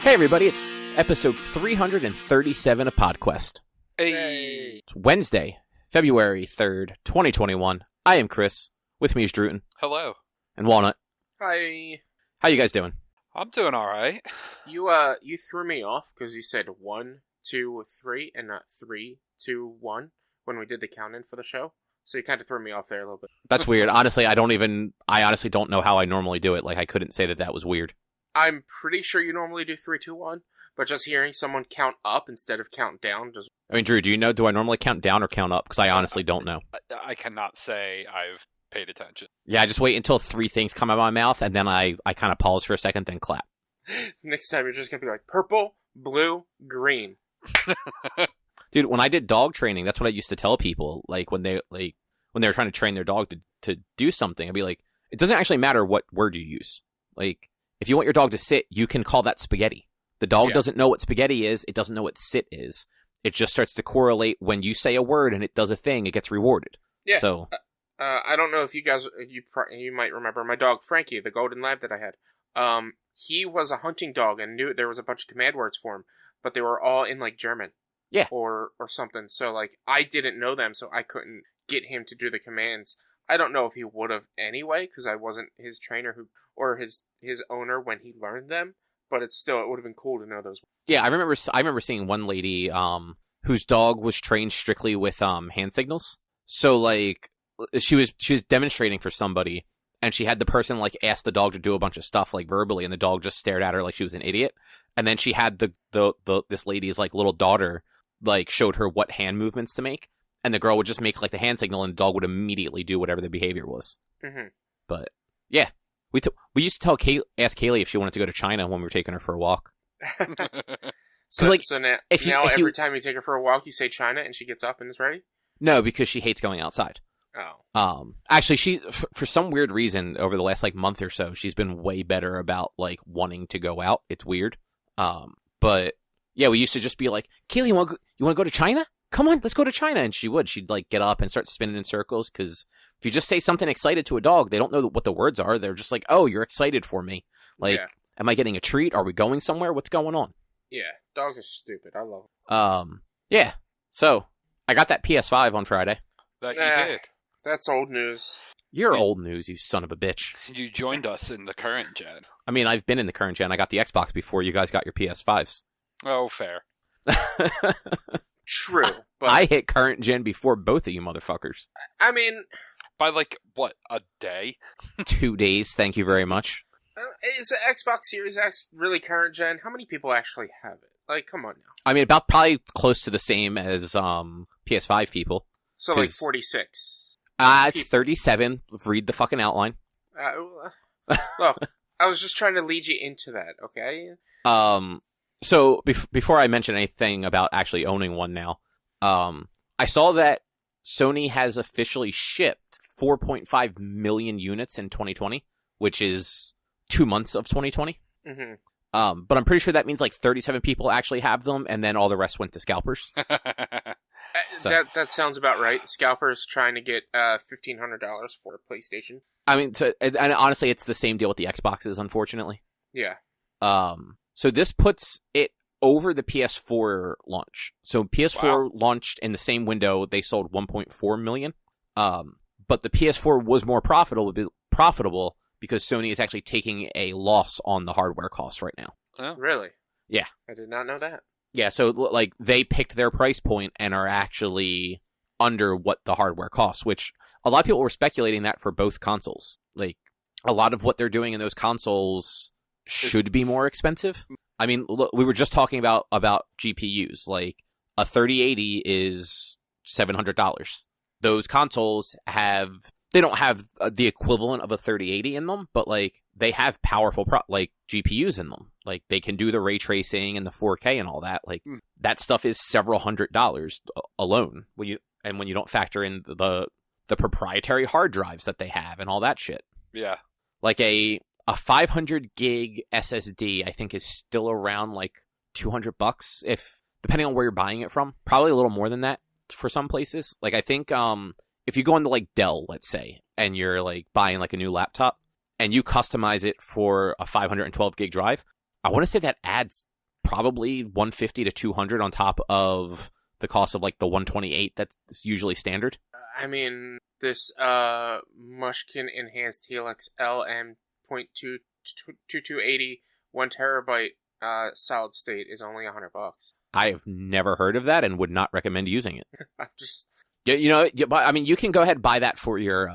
Hey everybody, it's episode 337 of PodQuest. Hey. It's Wednesday, February 3rd, 2021. I am Chris. With me is Droo. Hello. And Walnut. Hi. How you guys doing? I'm doing alright. You threw me off because you said 1, 2, 3 and not 3, 2, 1 when we did the count-in for the show. So you kind of threw me off there a little bit. That's weird. Honestly, I honestly don't know how I normally do it. Like, I couldn't say that was weird. I'm pretty sure you normally do 3, 2, 1, but just hearing someone count up instead of count down just... I mean, Droo, do I normally count down or count up? Because I honestly don't know. I cannot say I've paid attention. Yeah, I just wait until 3 things come out of my mouth, and then I kind of pause for a second, then clap. Next time you're just going to be like, purple, blue, green. Dude, when I did dog training, that's what I used to tell people. Like, when they were trying to train their dog to do something, I'd be like, it doesn't actually matter what word you use. Like, if you want your dog to sit, you can call that spaghetti. The dog doesn't know what spaghetti is. It doesn't know what sit is. It just starts to correlate when you say a word and it does a thing, it gets rewarded. Yeah. So, I don't know if you guys, you might remember my dog, Frankie, the golden lab that I had. He was a hunting dog and knew there was a bunch of command words for him, but they were all in, like, German. Yeah. Or something. So, like, I didn't know them, so I couldn't get him to do the commands. I don't know if he would have anyway, because I wasn't his trainer or his owner when he learned them, but it would have been cool to know those. yeah, I remember seeing one lady whose dog was trained strictly with hand signals. So, like, she was demonstrating for somebody, and she had the person, like, ask the dog to do a bunch of stuff, like, verbally, and the dog just stared at her like she was an idiot. And then she had this lady's, like, little daughter, like, showed her what hand movements to make, and the girl would just make, like, the hand signal, and the dog would immediately do whatever the behavior was. Mm-hmm. But, yeah. We used to ask Kaylee if she wanted to go to China when we were taking her for a walk. So now every if time you take her for a walk, you say China, and she gets up and is ready? No, because she hates going outside. Oh. Actually, she, for some weird reason, over the last, like, month or so, she's been way better about, like, wanting to go out. It's weird. But, yeah, we used to just be like, Kaylee, you want to go to China? Come on, let's go to China. And she'd, like, get up and start spinning in circles, because if you just say something excited to a dog, they don't know what the words are. They're just like, oh, you're excited for me. Like, Am I getting a treat? Are we going somewhere? What's going on? Yeah, dogs are stupid. I love them. Yeah. So, I got that PS5 on Friday. That you did. That's old news. You're old news, you son of a bitch. You joined us in the current gen. I mean, I've been in the current gen. I got the Xbox before you guys got your PS5s. Oh, fair. True. But I hit current gen before both of you motherfuckers. I mean... By, like, what, a day? 2 days, thank you very much. Is the Xbox Series X really current gen? How many people actually have it? Like, come on now. I mean, about probably close to the same as PS5 people. So, like, 46. It's 37. Read the fucking outline. Look, I was just trying to lead you into that, okay? So, before I mention anything about actually owning one now, I saw that Sony has officially shipped 4.5 million units in 2020, which is 2 months of 2020. Mm-hmm. But I'm pretty sure that means like 37 people actually have them, and then all the rest went to scalpers. That sounds about right. Scalpers trying to get $1,500 for a PlayStation. I mean, and honestly, it's the same deal with the Xboxes, unfortunately. Yeah. So this puts it over the PS4 launch. So PS4 launched in the same window. They sold 1.4 million. But the PS4 was more profitable because Sony is actually taking a loss on the hardware costs right now. Oh. Really? Yeah. I did not know that. Yeah, so, like, they picked their price point and are actually under what the hardware costs, which a lot of people were speculating that for both consoles. Like, a lot of what they're doing in those consoles should be more expensive. I mean, look, we were just talking about GPUs. Like, a 3080 is $700. Those consoles they don't have the equivalent of a 3080 in them, but, like, they have powerful GPUs in them. Like, they can do the ray tracing and the 4K and all that. Like, that stuff is several $100s alone. When you don't factor in the proprietary hard drives that they have and all that shit. Yeah. Like, a 500 gig SSD, I think, is still around, like, $200, depending on where you're buying it from. Probably a little more than that for some places. Like, I think, if you go into, like, Dell, let's say, and you're, like, buying, like, a new laptop, and you customize it for a 512 gig drive, I want to say that adds probably 150 to 200 on top of the cost of like the 128 that's usually standard. I mean, this Mushkin Enhanced Helix LM.2280 1 terabyte solid state is only $100. I have never heard of that and would not recommend using it. I'm just Yeah, you can go ahead and buy that for your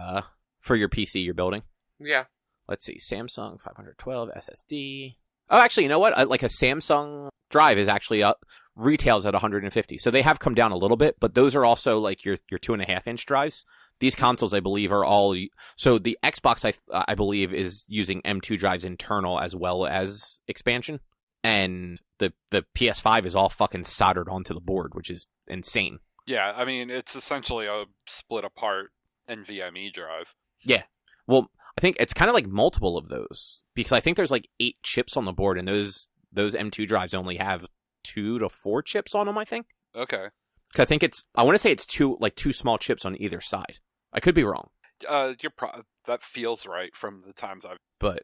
PC you're building. yeah. Let's see, Samsung 512 SSD. Oh, actually, you know what? Like a Samsung drive is actually retails at 150. So they have come down a little bit, but those are also like your 2.5-inch drives. These consoles, I believe, are all. So the Xbox, I believe, is using M2 drives internal as well as expansion, and the PS5 is all fucking soldered onto the board, which is insane. Yeah, I mean, it's essentially a split apart NVMe drive. Yeah. Well, I think it's kind of like multiple of those, because I think there's like 8 chips on the board, and those M2 drives only have 2 to 4 chips on them, I think. Okay. 'Cause I think I want to say it's two small chips on either side. I could be wrong. That feels right from the times I've... But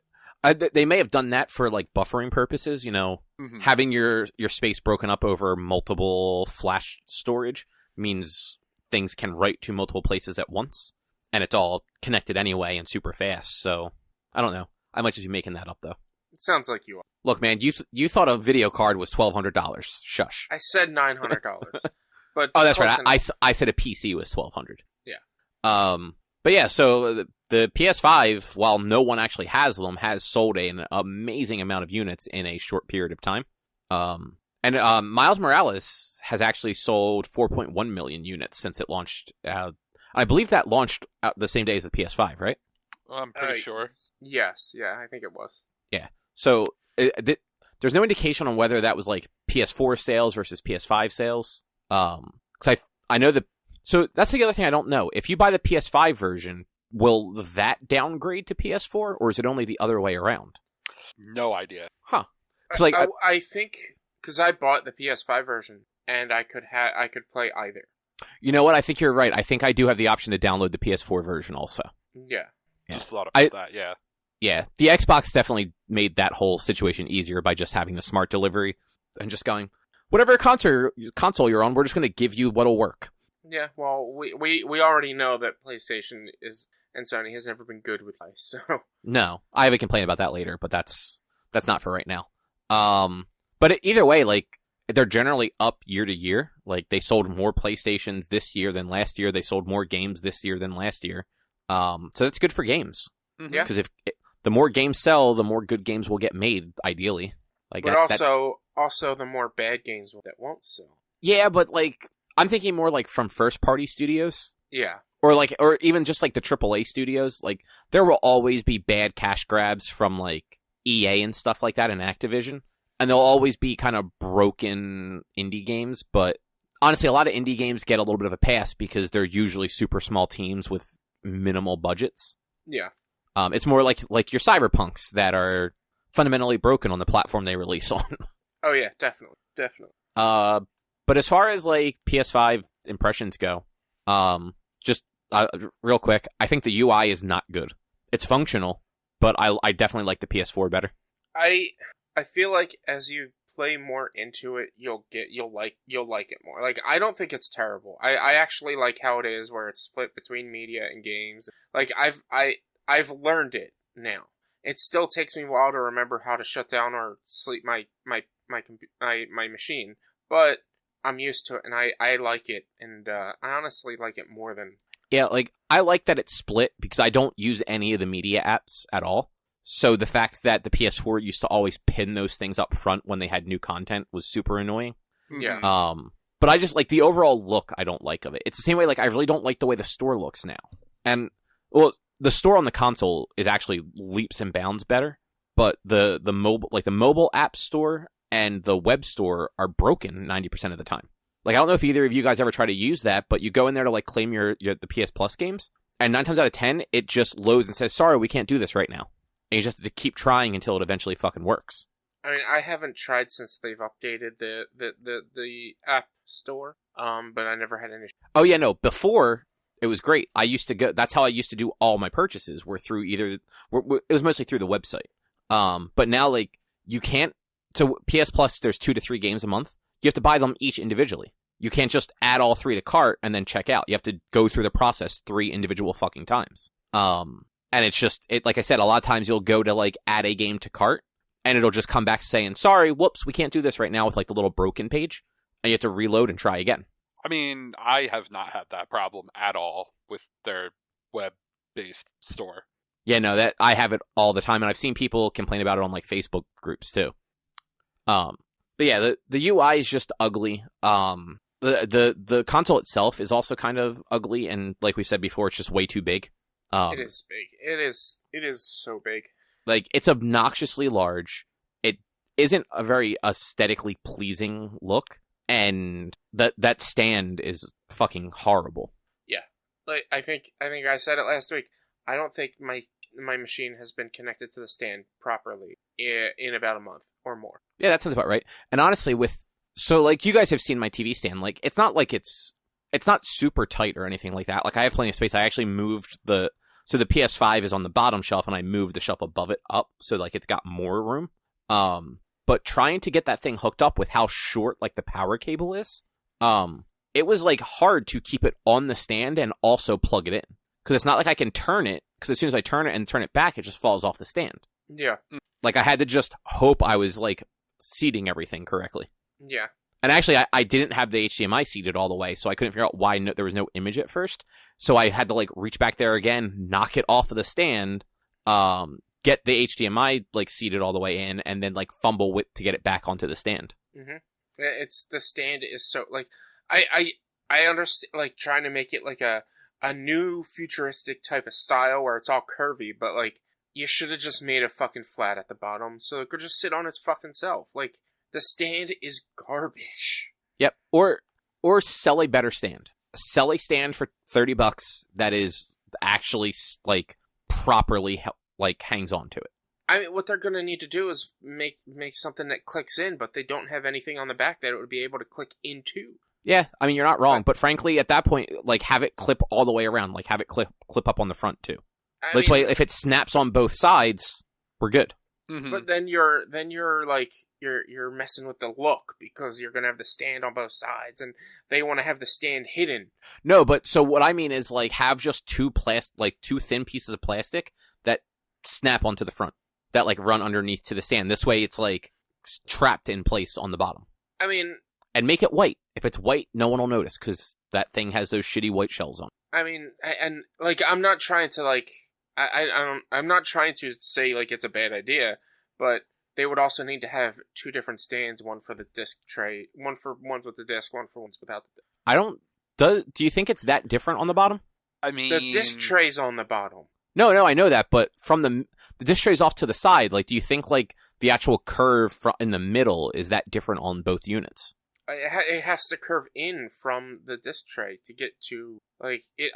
they may have done that for like buffering purposes, Mhm. having your space broken up over multiple flash storage means things can write to multiple places at once, and it's all connected anyway and super fast. So I don't know. I might just be making that up though. It sounds like you are. Look, man, you thought a video card was $1,200. Shush. I said $900. But Oh, that's right. close I said a PC was $1,200. Yeah. But yeah, so the PS5, while no one actually has them, has sold an amazing amount of units in a short period of time. And Miles Morales has actually sold 4.1 million units since it launched. I believe that launched the same day as the PS5, right? I'm pretty sure. Yes, yeah, I think it was. Yeah. So there's no indication on whether that was like PS4 sales versus PS5 sales. Because I know that. So that's the other thing I don't know. If you buy the PS5 version, will that downgrade to PS4, or is it only the other way around? No idea. Huh. Like I think because I bought the PS5 version and I could play either. You know what? I think you're right. I think I do have the option to download the PS4 version also. Yeah. Just thought about that, yeah. Yeah, the Xbox definitely made that whole situation easier by just having the smart delivery and just going, whatever console you're on, we're just going to give you what'll work. Yeah, well, we already know that PlayStation and Sony has never been good with ice, so... No, I have a complaint about that later, but that's not for right now. But either way, like, they're generally up year to year. Like, they sold more PlayStations this year than last year. They sold more games this year than last year. So that's good for games. Yeah. Because the more games sell, the more good games will get made, ideally. Like, but also the more bad games that won't sell. Yeah, but, like, I'm thinking more, like, from first-party studios. Yeah. Or even just, like, the AAA studios. Like, there will always be bad cash grabs from, like, EA and stuff like that and Activision. And there'll always be kind of broken indie games. But, honestly, a lot of indie games get a little bit of a pass because they're usually super small teams with minimal budgets. Yeah. It's more like your Cyberpunks that are fundamentally broken on the platform they release on. Oh, yeah, definitely. But as far as, like, PS5 impressions go, just real quick, I think the UI is not good. It's functional, but I definitely like the PS4 better. I feel like as you play more into it, you'll like it more. Like, I don't think it's terrible. I actually like how it is, where it's split between media and games. Like, I've learned it now. It still takes me a while to remember how to shut down or sleep my machine, but I'm used to it, and I like it, and I honestly like it more than... Yeah, like, I like that it's split, because I don't use any of the media apps at all. So the fact that the PS4 used to always pin those things up front when they had new content was super annoying. Yeah. But I just, like, the overall look I don't like of it. It's the same way, like, I really don't like the way the store looks now. And, well, the store on the console is actually leaps and bounds better, but the mobile app store and the web store are broken 90% of the time. Like, I don't know if either of you guys ever try to use that, but you go in there to, like, claim the PS Plus games, and 9 times out of 10, it just loads and says, sorry, we can't do this right now. And you just have to keep trying until it eventually fucking works. I mean, I haven't tried since they've updated the app store, but I never had an issue. Oh, yeah, no, before... It was great. I used to go. That's how I used to do all my purchases. Were through it was mostly through the website. But now, like, you can't So PS Plus, there's 2 to 3 games a month. You have to buy them each individually. You can't just add all 3 to cart and then check out. You have to go through the process 3 individual fucking times. And it's just, like I said, a lot of times you'll go to, like, add a game to cart, and it'll just come back saying, sorry, whoops, we can't do this right now with, like, the little broken page, and you have to reload and try again. I mean, I have not had that problem at all with their web-based store. Yeah, no, that I have it all the time, and I've seen people complain about it on, like, Facebook groups, too. But yeah, the UI is just ugly. The console itself is also kind of ugly, and like we said before, it's just way too big. It is big. It is so big. Like, it's obnoxiously large. It isn't a very aesthetically pleasing look, and that stand is fucking horrible. Yeah, like I think I said it last week. I don't think my machine has been connected to the stand properly in about a month or more. Yeah, that sounds about right. And honestly, so like you guys have seen my TV stand, like it's not like it's not super tight or anything like that. Like I have plenty of space. I actually moved so the PS5 is on the bottom shelf, and I moved the shelf above it up, so like it's got more room. But trying to get that thing hooked up with how short like the power cable is, it was like hard to keep it on the stand and also plug it in, because it's not like I can turn it, because as soon as I turn it and turn it back, it just falls off the stand. Yeah. Like I had to just hope I was like seating everything correctly. Yeah. And actually, I didn't have the HDMI seated all the way, so I couldn't figure out why there was no image at first. So I had to, like, reach back there again, knock it off of the stand, get the HDMI, like, seated all the way in, and then, like, fumble to get it back onto the stand. Mm-hmm. The stand is so, like, I understand, like, trying to make it, like, a new futuristic type of style where it's all curvy, but, like, you should have just made it fucking flat at the bottom, so it could just sit on its fucking self. Like, the stand is garbage. Yep. Or sell a better stand. Sell a stand for $30 that is actually like properly like hangs on to it. I mean, what they're gonna need to do is make something that clicks in, but they don't have anything on the back that it would be able to click into. Yeah, I mean you're not wrong, but frankly, at that point, like have it clip all the way around, like have it clip up on the front too. This way, if it snaps on both sides, we're good. Mm-hmm. But then you're like you're messing with the look, because you're gonna have the stand on both sides, and they want to have the stand hidden. No, but so what I mean is like have just two thin pieces of plastic that snap onto the front, that like run underneath to the stand. This way, it's like trapped in place on the bottom. I mean, and make it white. If it's white, no one will notice, because that thing has those shitty white shells on. I mean, and like I'm not trying to like. I'm not trying to say like it's a bad idea, but they would also need to have 2 different stands, one for the disc tray, ones with the disc, one for ones without the disc. Do you think it's that different on the bottom? I mean, the disc tray's on the bottom. No, I know that, but from the disc tray's off to the side, like do you think like the actual curve in the middle is that different on both units? It has to curve in from the disc tray to get to like it.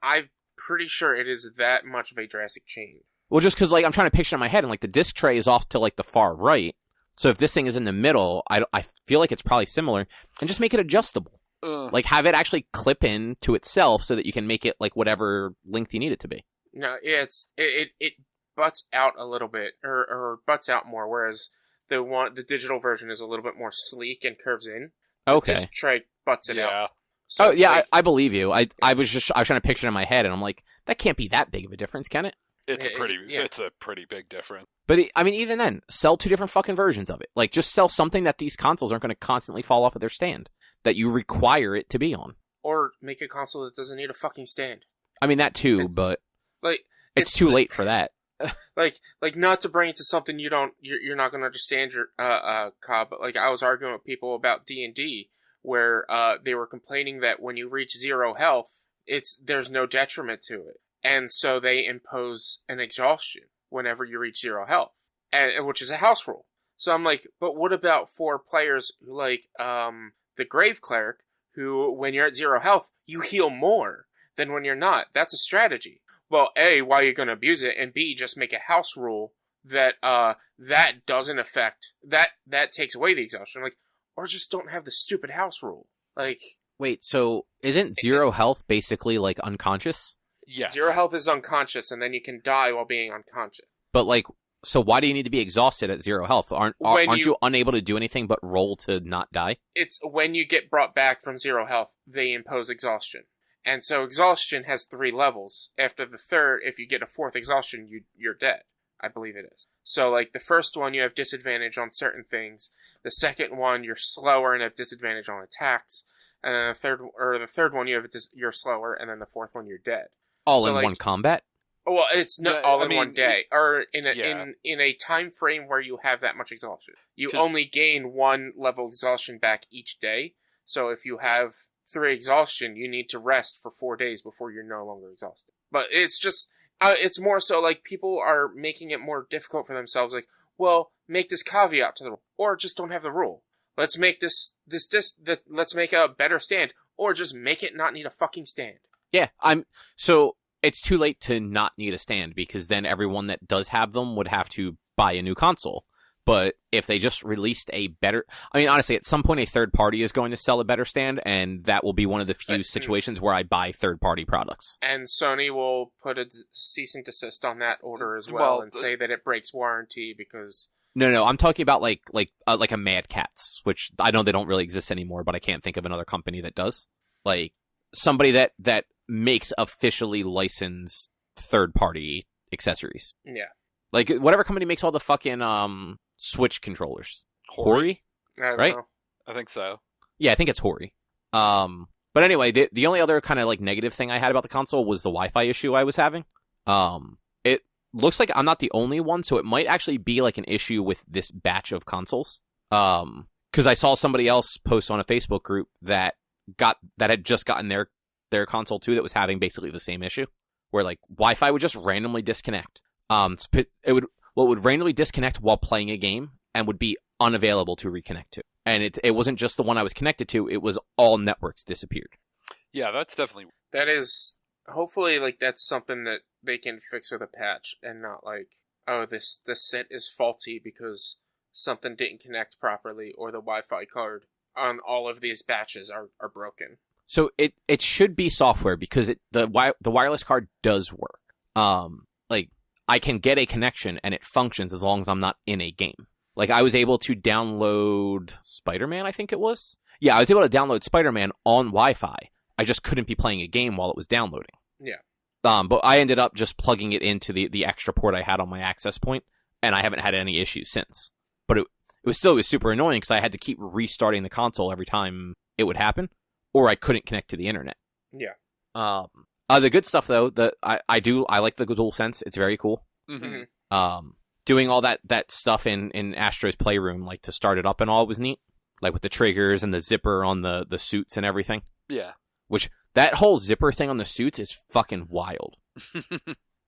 I'm pretty sure it is that much of a drastic change. Well, just because like I'm trying to picture in my head, and like the disc tray is off to like the far right, so if this thing is in the middle, I feel like it's probably similar, and just make it adjustable. Like have it actually clip in to itself so that you can make it like whatever length you need it to be. No, it butts out a little bit, or butts out more, whereas the digital version is a little bit more sleek and curves in. Okay. The disc tray butts it out. So, I believe you. I was trying to picture it in my head, and I'm like, that can't be that big of a difference, can it? It's a pretty big difference. But I mean, even then, sell 2 different fucking versions of it. Like, just sell something that these consoles aren't going to constantly fall off of their stand, that you require it to be on. Or make a console that doesn't need a fucking stand. I mean, that too, but like it's too late for that. like not to bring it to something you're not going to understand, Cobb, but like I was arguing with people about D&D, where they were complaining that when you reach 0 health, there's no detriment to it. And so they impose an exhaustion whenever you reach 0 health, and which is a house rule. So I'm like, but what about for players who like the Grave Cleric, who when you're at 0 health, you heal more than when you're not? That's a strategy. Well, A, why are you going to abuse it? And B, just make a house rule that that doesn't affect, that takes away the exhaustion. Like, or just don't have the stupid house rule. Like, wait, so isn't 0 health basically like unconscious? Yes. 0 health is unconscious, and then you can die while being unconscious. But like, So why do you need to be exhausted at 0 health? Aren't you unable to do anything but roll to not die? It's when you get brought back from 0 health, they impose exhaustion. And so exhaustion has 3 levels. After the third, if you get a 4th exhaustion, you're dead. I believe it is. So, like, the first one, you have disadvantage on certain things. The second one, you're slower and have disadvantage on attacks. And then the third one, you're slower, and then the fourth one, you're dead. All in one combat? Well, it's not one day, or in a time frame where you have that much exhaustion. You only gain 1 level exhaustion back each day. So if you have 3 exhaustion, you need to rest for 4 days before you're no longer exhausted. But it's just, it's more so like people are making it more difficult for themselves. Like, well, make this caveat to the rule, or just don't have the rule. Let's make let's make a better stand, or just make it not need a fucking stand. Yeah, so it's too late to not need a stand, because then everyone that does have them would have to buy a new console. But if they just released a better... I mean, honestly, at some point a third party is going to sell a better stand, and that will be one of the few situations where I buy third-party products. And Sony will put a cease and desist on that order as well, and say that it breaks warranty because... No, I'm talking about like a Mad Catz, which I know they don't really exist anymore, but I can't think of another company that does. Like, somebody that makes officially licensed third-party accessories. Yeah. Like, whatever company makes all the fucking Switch controllers. Hori? Right? Know. I think so. Yeah, I think it's Hori. But anyway, the only other kind of like negative thing I had about the console was the Wi-Fi issue I was having. It looks like I'm not the only one, so it might actually be like an issue with this batch of consoles. Because I saw somebody else post on a Facebook group that had just gotten their console too that was having basically the same issue, where like Wi-Fi would just randomly disconnect. It would randomly disconnect while playing a game and would be unavailable to reconnect to. And it wasn't just the one I was connected to, it was all networks disappeared. Yeah, that's definitely... That is... Hopefully, like, that's something that they can fix with a patch, and not like, oh, this set is faulty because something didn't connect properly, or the Wi-Fi card on all of these batches are broken. So it should be software, because the wireless card does work. Like, I can get a connection and it functions as long as I'm not in a game. Like, I was able to download Spider-Man, I think it was? Yeah, I was able to download Spider-Man on Wi-Fi. I just couldn't be playing a game while it was downloading. Yeah. But I ended up just plugging it into the extra port I had on my access point, and I haven't had any issues since. But it was super annoying, because I had to keep restarting the console every time it would happen, or I couldn't connect to the internet. Yeah. The good stuff, though, I like the DualSense. It's very cool. Mm-hmm. Doing all that stuff in Astro's Playroom, like to start it up and all, was neat. Like with the triggers and the zipper on the suits and everything. Yeah. Which, that whole zipper thing on the suits is fucking wild.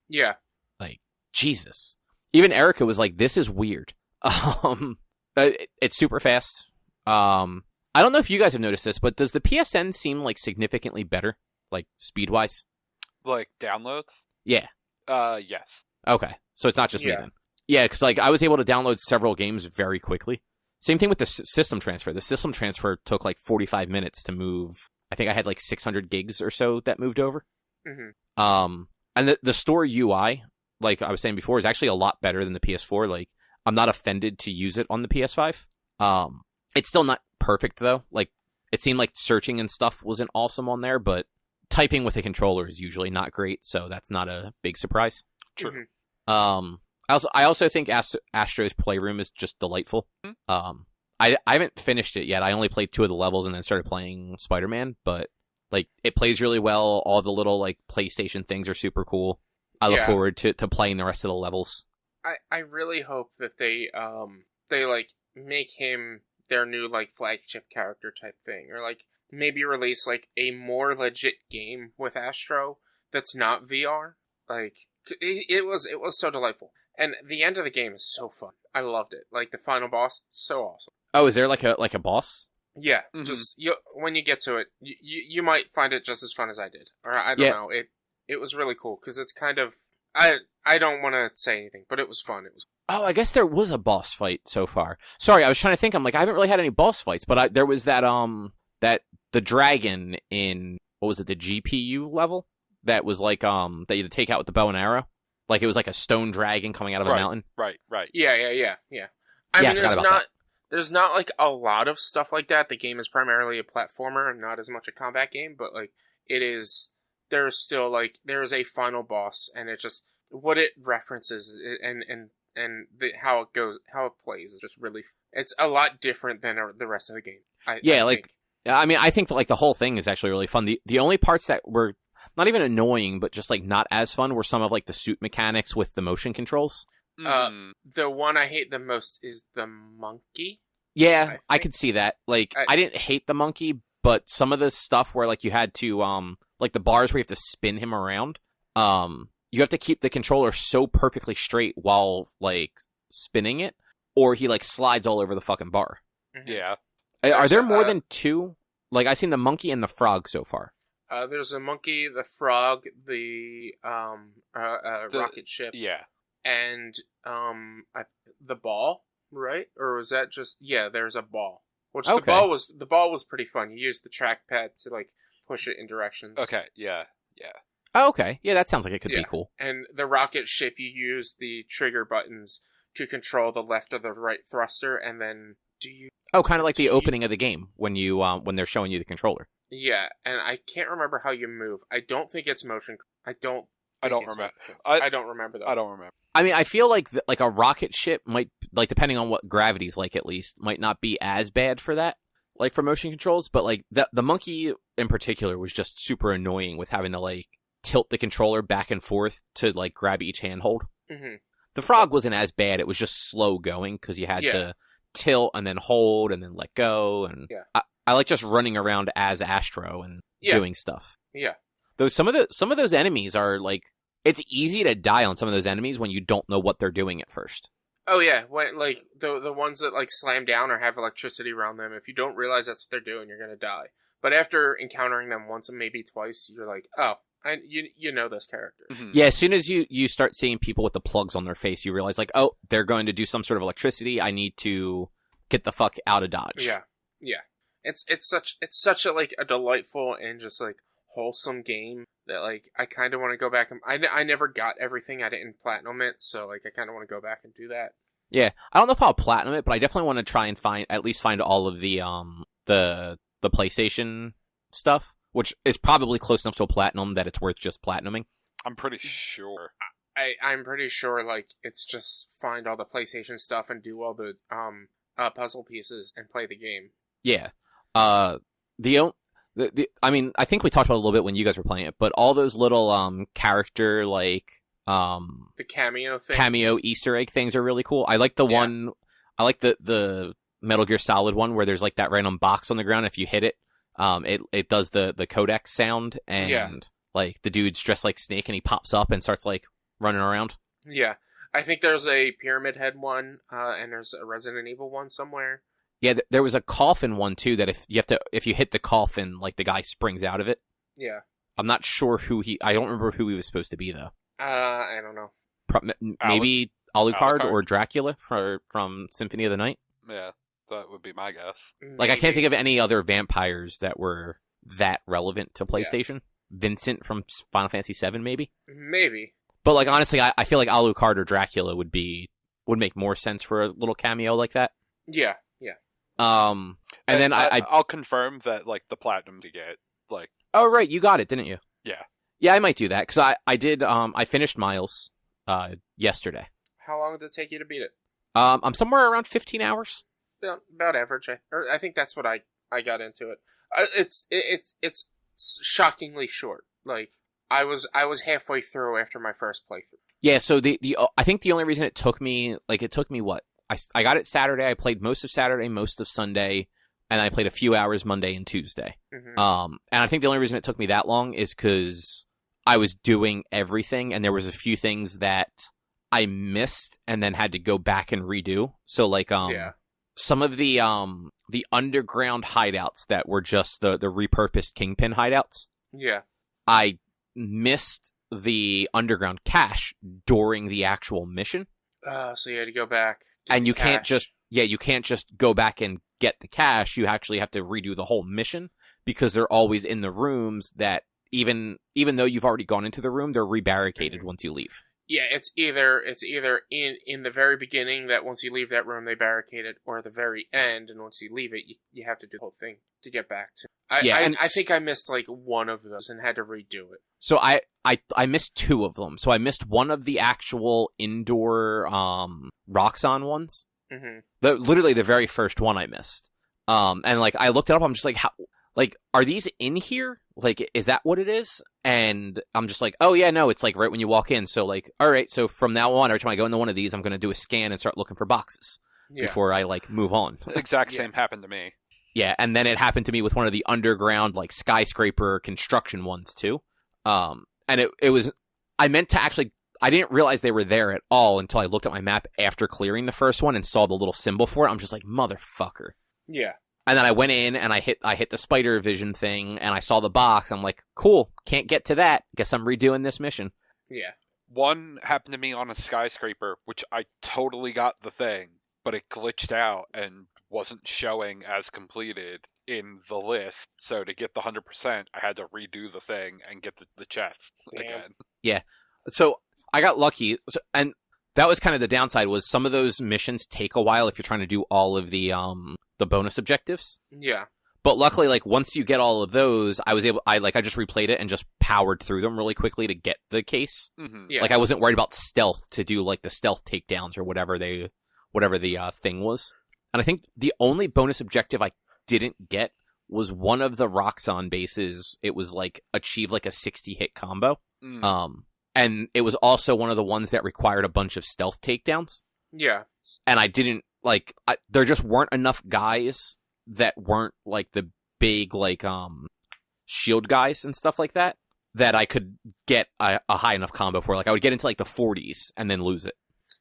Yeah. Like, Jesus. Even Erica was like, this is weird. It's super fast. I don't know if you guys have noticed this, but does the PSN seem like significantly better? Like, speed-wise? Like, downloads? Yeah. Yes. Okay. So it's not just me then. Yeah, because like I was able to download several games very quickly. Same thing with the system transfer. The system transfer took like 45 minutes to move. I think I had like 600 gigs or so that moved over. Mm-hmm. And the store UI, like I was saying before, is actually a lot better than the PS4. Like, I'm not offended to use it on the PS5. It's still not perfect though. Like, it seemed like searching and stuff wasn't awesome on there, but typing with a controller is usually not great, so that's not a big surprise. True. Mm-hmm. I also think Astro's Playroom is just delightful. I haven't finished it yet. I only played 2 of the levels and then started playing Spider-Man, but like it plays really well. All the little like PlayStation things are super cool. I look forward to playing the rest of the levels. I really hope that they like make him their new like flagship character type thing, or like maybe release like a more legit game with Astro that's not VR. Like it was so delightful. And the end of the game is so fun. I loved it. Like, the final boss, so awesome. Oh, is there like a boss? Yeah, just when you get to it, you might find it just as fun as I did. Or I don't know. It was really cool, because it's kind of... I don't want to say anything, but it was fun. It was. Oh, I guess there was a boss fight so far. Sorry, I was trying to think. I'm like, I haven't really had any boss fights, but there was that the dragon in, what was it, the GPU level? That was like, that you had to take out with the bow and arrow. Like it was like a stone dragon coming out of a mountain. Right. Yeah. I mean, forgot there's not like a lot of stuff like that. The game is primarily a platformer and not as much a combat game, but like it is. There's still like there is a final boss, and it just what it references and how it goes, how it plays is just really. It's a lot different than the rest of the game. I think. I think that, like, the whole thing is actually really fun. The only parts that were not even annoying, but just like not as fun, were some of like the suit mechanics with the motion controls. The one I hate the most is the monkey. Yeah, I could see that. Like, I didn't hate the monkey, but some of the stuff where like you had to like the bars where you have to spin him around, you have to keep the controller so perfectly straight while like spinning it, or he like slides all over the fucking bar. Mm-hmm. Yeah. Are there more than two? Like, I've seen the monkey and the frog so far. There's a monkey, the frog, the rocket ship. Yeah. And the ball, right? Or was that just there's a ball. Which Okay. the ball was pretty fun. You used the trackpad to like push it in directions. Okay, yeah. Oh, okay. Yeah, that sounds like it could be cool. And the rocket ship, you use the trigger buttons to control the left or the right thruster, and then Oh, kind of like the opening of the game when you when they're showing you the controller. Yeah, and I can't remember how you move. I don't think it's motion. I don't remember. I don't remember though. I don't remember. I mean, I feel like like a rocket ship might, like, depending on what gravity's like, at least, might not be as bad for that, like for motion controls. But like the monkey in particular was just super annoying with having to like tilt the controller back and forth to like grab each handhold. Mm-hmm. The frog wasn't as bad. It was just slow going because you had to tilt and then hold and then let go. And I like just running around as Astro and doing stuff. Yeah. Though some of those enemies are like, it's easy to die on some of those enemies when you don't know what they're doing at first. Oh yeah, when like the ones that like slam down or have electricity around them, if you don't realize that's what they're doing, you're gonna die. But after encountering them once and maybe twice, you're like, oh, you know this character. Mm-hmm. Yeah, as soon as you start seeing people with the plugs on their face, you realize like, oh, they're going to do some sort of electricity. I need to get the fuck out of Dodge. Yeah. It's such a like a delightful and just like wholesome game that like I kind of want to go back and I never got everything. I didn't platinum it, so like I kind of want to go back and do that. Yeah, I don't know if I'll platinum it, but I definitely want to try and find all of the PlayStation stuff, which is probably close enough to a platinum that it's worth just platinuming. I'm pretty sure. I'm pretty sure like it's just find all the PlayStation stuff and do all the puzzle pieces and play the game. Yeah. I mean, I think we talked about it a little bit when you guys were playing it, but all those little character like the cameo Easter egg things are really cool. I like the one. I like the Metal Gear Solid one where there's like that random box on the ground. If you hit it, it does the codec sound, and like the dude's dressed like Snake and he pops up and starts like running around. Yeah, I think there's a Pyramid Head one, and there's a Resident Evil one somewhere. Yeah, there was a coffin one too that if you hit the coffin, like the guy springs out of it. Yeah. I'm not sure I don't remember who he was supposed to be though. I don't know. Maybe Alucard or Dracula from Symphony of the Night. Yeah, that would be my guess. Like, I can't think of any other vampires that were that relevant to PlayStation. Vincent from Final Fantasy VII, maybe. Maybe. But like, honestly, I feel like Alucard or Dracula would make more sense for a little cameo like that. Yeah. And then I'll confirm that like the platinum to get like. Oh right, you got it, didn't you? Yeah. Yeah, I might do that because I did. I finished Miles yesterday. How long did it take you to beat it? I'm somewhere around 15 hours. About average. I think that's what I got into it. It's shockingly short. Like I was halfway through after my first playthrough. Yeah. So I think the only reason it took me what I got it Saturday. I played most of Saturday, most of Sunday, and I played a few hours Monday and Tuesday. Mm-hmm. And I think the only reason it took me that long is because I was doing everything, and there was a few things that I missed and then had to go back and redo. So like some of the underground hideouts that were just the repurposed Kingpin hideouts. Yeah. I missed the underground cache during the actual mission. So you had to go back. And you can't just go back and get the cache. You actually have to redo the whole mission because they're always in the rooms that even though you've already gone into the room, they're rebarricaded once you leave. Yeah, it's either in the very beginning that once you leave that room they barricade it, or the very end, and once you leave it, you have to do the whole thing to get back to. I think I missed like one of those and had to redo it. So I missed two of them. So I missed one of the actual indoor Roxxon ones. Mm-hmm. Literally the very first one I missed. And like I looked it up. I'm just like, how? Like, are these in here? Like, is that what it is? And I'm just like, oh yeah, no, it's like right when you walk in. So like, all right, so from now on, every time I go into one of these, I'm going to do a scan and start looking for boxes before I like move on. The exact same happened to me. Yeah, and then it happened to me with one of the underground like skyscraper construction ones too. And it was, I meant to actually, I didn't realize they were there at all until I looked at my map after clearing the first one and saw the little symbol for it. I'm just like, motherfucker. Yeah. And then I went in and I hit the spider vision thing and I saw the box. I'm like, cool, can't get to that. Guess I'm redoing this mission. Yeah. One happened to me on a skyscraper, which I totally got the thing, but it glitched out and wasn't showing as completed in the list. So to get the 100%, I had to redo the thing and get the chest again. Yeah. So I got lucky. And that was kind of the downside, was some of those missions take a while if you're trying to do all of the bonus objectives. Yeah. But luckily, like, once you get all of those, I just replayed it and just powered through them really quickly to get the case. Mm-hmm. Yeah. Like, I wasn't worried about stealth to do, like, the stealth takedowns or whatever the thing was. And I think the only bonus objective I didn't get was one of the Roxxon bases. It was, like, achieve, like, a 60-hit combo. Mm. And it was also one of the ones that required a bunch of stealth takedowns. Yeah. And I didn't, like, there just weren't enough guys that weren't, like, the big, like, shield guys and stuff like that I could get a high enough combo for. Like, I would get into, like, the 40s and then lose it.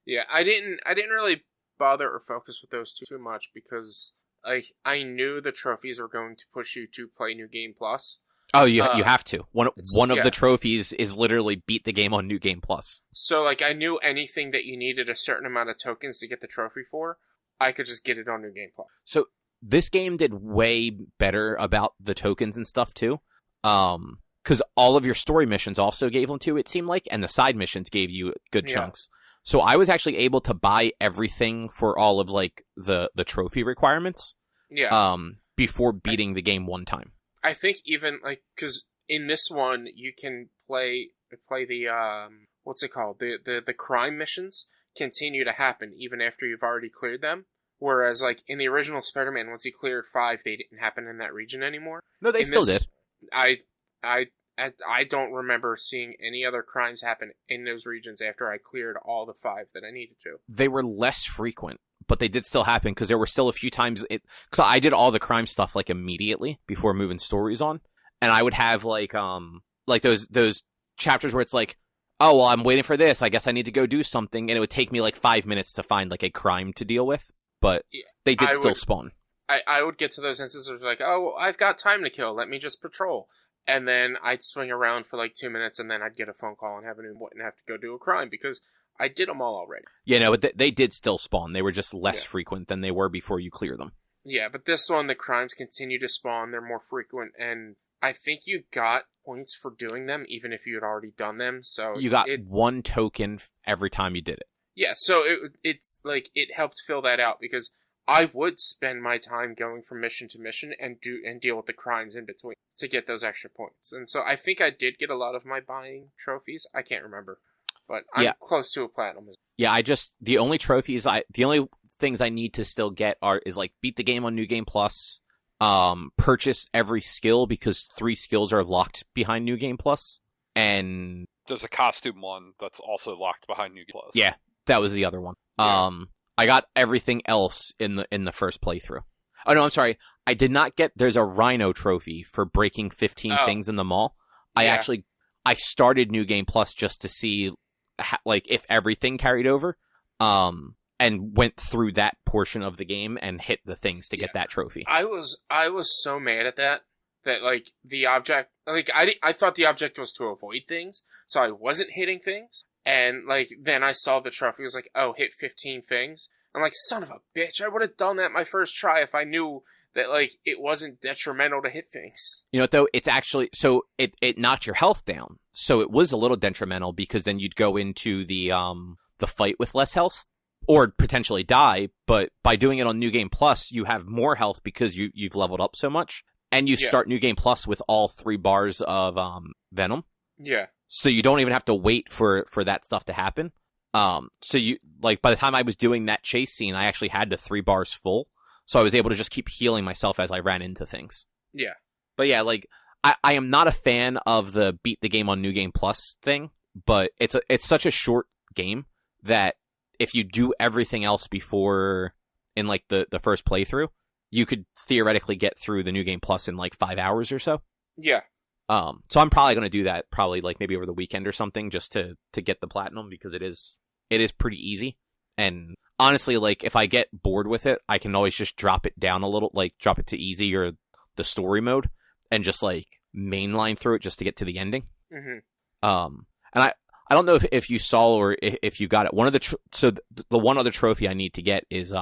Yeah, I didn't really bother or focus with those too much because, like, I knew the trophies were going to push you to play New Game Plus. Oh, you have to. One of the trophies is literally beat the game on New Game Plus. So, like, I knew anything that you needed a certain amount of tokens to get the trophy for, I could just get it on New Game Plus. So, this game did way better about the tokens and stuff, too. Because all of your story missions also gave them too, it seemed like, and the side missions gave you good chunks. So, I was actually able to buy everything for all of, like, the trophy requirements. Yeah. Before beating the game one time. I think even, like, because in this one, you can play the, what's it called? The crime missions continue to happen even after you've already cleared them. Whereas, like, in the original Spider-Man, once you cleared 5, they didn't happen in that region anymore. No, they still did. I don't remember seeing any other crimes happen in those regions after I cleared all the 5 that I needed to. They were less frequent, but they did still happen because there were still a few times. Because I did all the crime stuff like immediately before moving stories on, and I would have like those chapters where it's like, oh well, I'm waiting for this. I guess I need to go do something, and it would take me like 5 minutes to find like a crime to deal with. But they did still spawn. I would get to those instances like, oh, I've got time to kill. Let me just patrol. And then I'd swing around for like 2 minutes, and then I'd get a phone call and have to go do a crime because I did them all already. Yeah, no, but they did still spawn. They were just less frequent than they were before you clear them. Yeah, but this one, the crimes continue to spawn. They're more frequent, and I think you got points for doing them, even if you had already done them. So you got 1 token every time you did it. Yeah, so it's like it helped fill that out because I would spend my time going from mission to mission and deal with the crimes in between to get those extra points. And so I think I did get a lot of my buying trophies. I can't remember, but I'm close to a platinum. Yeah, the only things I need to still get is like beat the game on New Game Plus, purchase every skill because 3 skills are locked behind New Game Plus, and there's a costume one that's also locked behind New Game Plus. Yeah, that was the other one. Yeah. I got everything else in the first playthrough. Oh no, I'm sorry. I did not get. There's a Rhino trophy for breaking 15 things in the mall. Yeah. I started New Game Plus just to see, like, if everything carried over, and went through that portion of the game and hit the things to get that trophy. I was so mad at that like the object, like I thought the object was to avoid things, so I wasn't hitting things. And, like, then I saw the trophy. It was like, oh, hit 15 things. I'm like, son of a bitch, I would have done that my first try if I knew that like it wasn't detrimental to hit things. You know what, though? It's actually, so it knocked your health down. So it was a little detrimental because then you'd go into the fight with less health or potentially die. But by doing it on New Game Plus, you have more health because you've leveled up so much. And you start New Game Plus with all 3 bars of Venom. Yeah. So you don't even have to wait for that stuff to happen. So you, like, by the time I was doing that chase scene, I actually had the 3 bars full. So I was able to just keep healing myself as I ran into things. Yeah. But yeah, like, I am not a fan of the beat the game on New Game Plus thing, but it's such a short game that if you do everything else before in, like, the first playthrough, you could theoretically get through the New Game Plus in, like, 5 hours or so. Yeah. So I'm probably going to do that probably, like, maybe over the weekend or something just to get the platinum because it is pretty easy. And honestly, like, if I get bored with it, I can always just drop it down a little, like, drop it to easy or the story mode and just, like, mainline through it just to get to the ending. Mm-hmm. And I don't know if you saw or if you got it. One of the the one other trophy I need to get is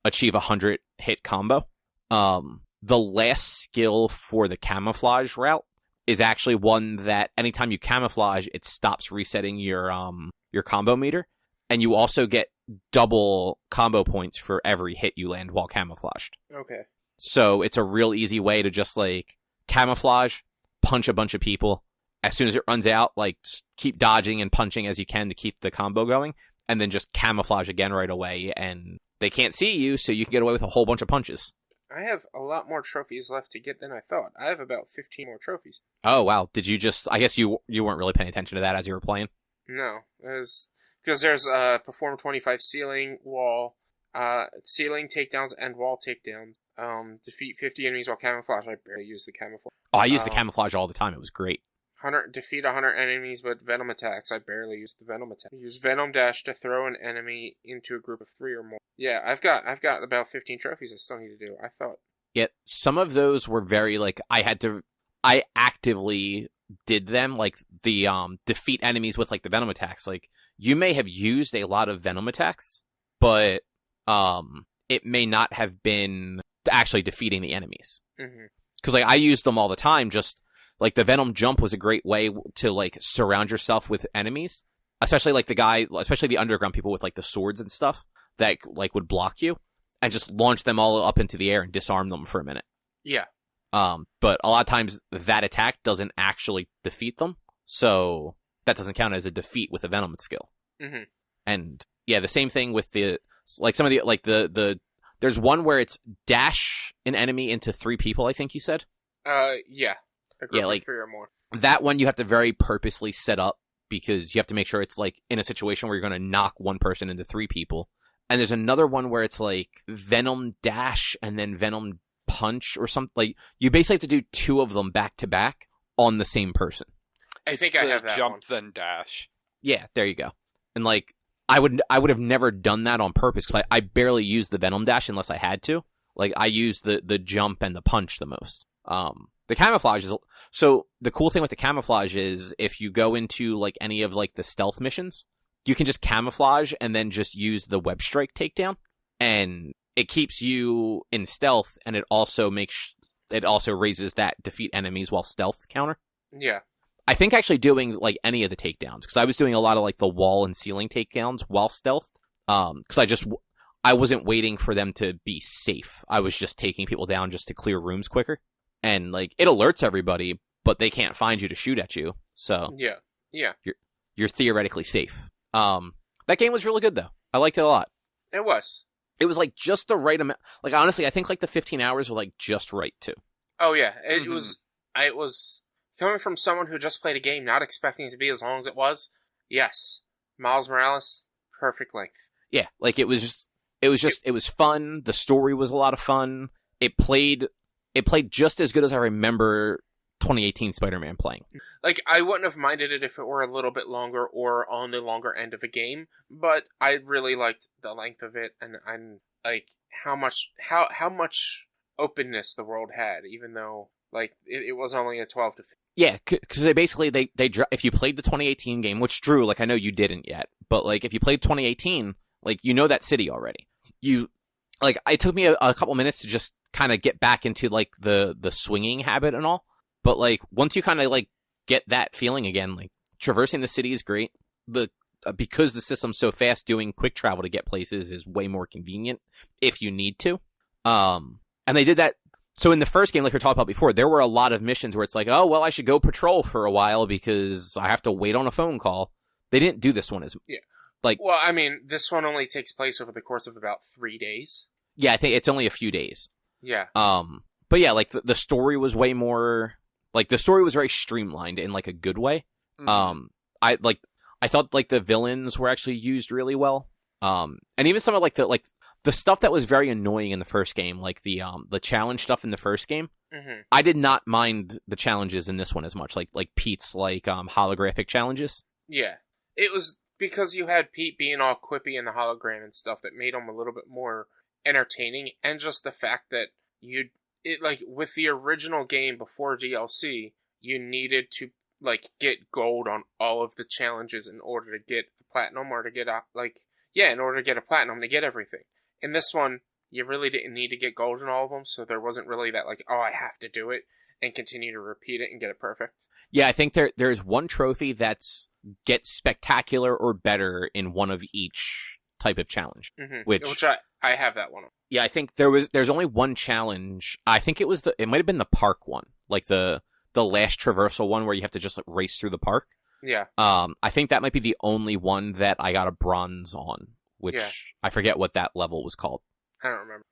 achieve 100 hit combo. The last skill for the camouflage route is actually one that anytime you camouflage, it stops resetting your combo meter, and you also get double combo points for every hit you land while camouflaged. Okay. So it's a real easy way to just, like, camouflage, punch a bunch of people. As soon as it runs out, like, keep dodging and punching as you can to keep the combo going, and then just camouflage again right away, and they can't see you, so you can get away with a whole bunch of punches. I have a lot more trophies left to get than I thought. I have about 15 more trophies. Oh, wow. Did you just... I guess you weren't really paying attention to that as you were playing? No. Because there's perform 25 ceiling, wall, ceiling takedowns, and wall takedowns. Defeat 50 enemies while camouflage. I barely use the camouflage. Oh, I used the camouflage all the time. It was great. Defeat 100 enemies with venom attacks. I barely use the venom attack. Use venom dash to throw an enemy into a group of 3 or more. Yeah, I've got about 15 trophies I still need to do. I thought. Yeah, some of those were very, like, I actively did them, like the defeat enemies with, like, the venom attacks. Like, you may have used a lot of venom attacks, but it may not have been actually defeating the enemies. Mm-hmm. Because, like, I used them all the time. Just like the venom jump was a great way to, like, surround yourself with enemies, especially like especially the underground people with, like, the swords and stuff that, like, would block you, and just launch them all up into the air and disarm them for a minute. Yeah. But a lot of times that attack doesn't actually defeat them, so that doesn't count as a defeat with a venom skill. Mm-hmm. And yeah, the same thing with some of the, like, there's one where it's dash an enemy into 3 people, I think you said. Yeah. A group Yeah, like, of 3 or more. That one you have to very purposely set up because you have to make sure it's, like, in a situation where you're going to knock one person into 3 people. And there's another one where it's, like, venom dash and then venom punch or something. Like, you basically have to do 2 of them back to back on the same person. I think I have that jump one. then dash. Yeah, there you go. And, like, I would have never done that on purpose because I barely used the venom dash unless I had to. Like, I used the jump and the punch the most. The camouflage is... So, the cool thing with the camouflage is if you go into, like, any of, like, the stealth missions, you can just camouflage and then just use the web strike takedown, and it keeps you in stealth, and it also raises that defeat enemies while stealth counter. Yeah. I think actually doing, like, any of the takedowns, because I was doing a lot of, like, the wall and ceiling takedowns while stealthed, because I wasn't waiting for them to be safe. I was just taking people down just to clear rooms quicker. And, like, it alerts everybody, but they can't find you to shoot at you. So Yeah. You're theoretically safe. That game was really good, though. I liked it a lot. It was. It was, like, just the right amount. Like, honestly, I think, like, the 15 hours were, like, just right, too. Oh, yeah. It was coming from someone who just played a game not expecting it to be as long as it was. Yes. Miles Morales, perfect length. Yeah, like, it was fun. The story was a lot of fun. It played just as good as I remember 2018 Spider-Man playing. Like, I wouldn't have minded it if it were a little bit longer or on the longer end of a game, but I really liked the length of it, and like how much openness the world had, even though, like, it was only a 12 to 15. Yeah, because they if you played the 2018 game, which, Drew, like, I know you didn't yet, but, like, if you played 2018, like, you know that city already. Like, it took me a couple minutes to just kind of get back into like the swinging habit and all. But like once you kind of like get that feeling again, like traversing the city is great. Because the system's so fast, doing quick travel to get places is way more convenient if you need to. And they did that. So in the first game, like we were talking about before, there were a lot of missions where it's like, oh, well, I should go patrol for a while because I have to wait on a phone call. They didn't do this one as like. Well, I mean, this one only takes place over the course of about 3 days. Yeah, I think it's only a few days. Yeah. But yeah, like the story was way more like the story was very streamlined in like a good way. Mm-hmm. I thought like the villains were actually used really well. And even some of like the stuff that was very annoying in the first game, like the challenge stuff in the first game. Mm-hmm. I did not mind the challenges in this one as much. Like Pete's holographic challenges. Yeah, it was because you had Pete being all quippy in the hologram and stuff that made him a little bit more entertaining, and just the fact that with the original game before DLC, you needed to like get gold on all of the challenges in order to get a platinum or to get in order to get a platinum to get everything. In this one, you really didn't need to get gold in all of them, so there wasn't really that like, oh, I have to do it and continue to repeat it and get it perfect. Yeah, I think there's one trophy that's gets spectacular or better in one of each type of challenge. Mm-hmm. Which I have that one. Yeah, I think there's only one challenge. I think it might have been the park one, like the last traversal one where you have to just like race through the park. Yeah. I think that might be the only one that I got a bronze on, which I forget what that level was called. I don't remember.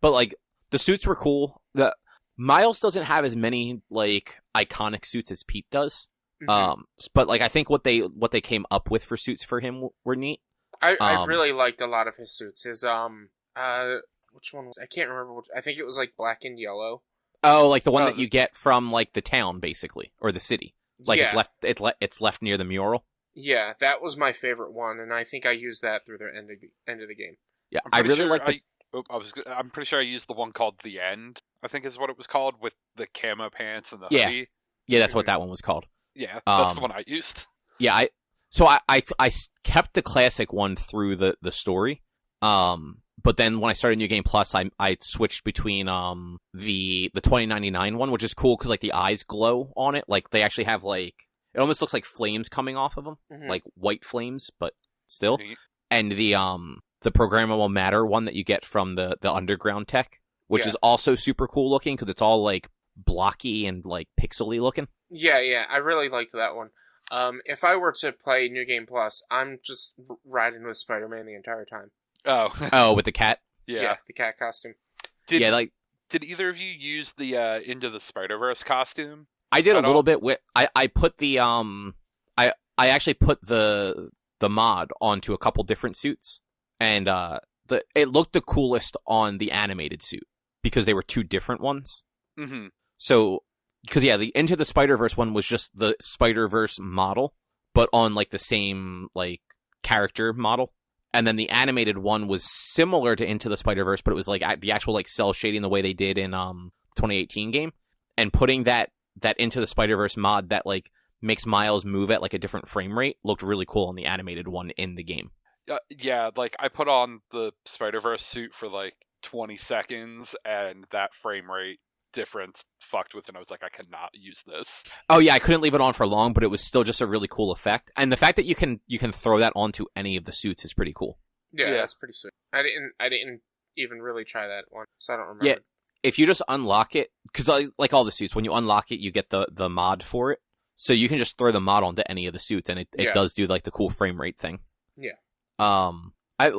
But like the suits were cool. The Miles doesn't have as many like iconic suits as Pete does. Mm-hmm. But like I think what they came up with for suits for him were neat. I really liked a lot of his suits. His which one was I can't remember. I think it was like black and yellow. Oh, like the one that you get from like the town, basically, or the city. Like it's left near the mural. Yeah, that was my favorite one, and I think I used that through the end of the game. Yeah, I really like. I'm pretty sure I used the one called The End. I think is what it was called, with the camo pants and the hoodie. Yeah, that's what that one was called. Yeah, that's the one I used. Yeah, I kept the classic one through the story. But then when I started New Game Plus, I switched between the 2099 one, which is cool because like the eyes glow on it. Like they actually have like it almost looks like flames coming off of them, like white flames, but still. Mm-hmm. And the programmable matter one that you get from the underground tech, which is also super cool looking because it's all like blocky and like pixely looking. Yeah, I really liked that one. If I were to play New Game Plus, I'm just riding with Spider-Man the entire time. Oh, with the cat? Yeah, the cat costume. Did either of you use the Into the Spider-Verse costume? I did a little bit with I put the I actually put the mod onto a couple different suits, and it looked the coolest on the animated suit because they were two different ones. Mm-hmm. So because the Into the Spider-Verse one was just the Spider-Verse model, but on like the same like character model. And then the animated one was similar to Into the Spider-Verse, but it was like the actual like cell shading the way they did in 2018 game, and putting that Into the Spider-Verse mod that like makes Miles move at like a different frame rate looked really cool on the animated one in the game. Yeah, like I put on the Spider-Verse suit for like 20 seconds, and that frame rate difference fucked with, and I was like, I cannot use this. Oh yeah, I couldn't leave it on for long, but it was still just a really cool effect, and the fact that you can throw that onto any of the suits is pretty cool. Yeah, that's pretty sweet. I didn't even really try that one, so I don't remember. Yeah, if you just unlock it, because like all the suits, when you unlock it, you get the mod for it, so you can just throw the mod onto any of the suits, and it does do like the cool frame rate thing. Yeah. I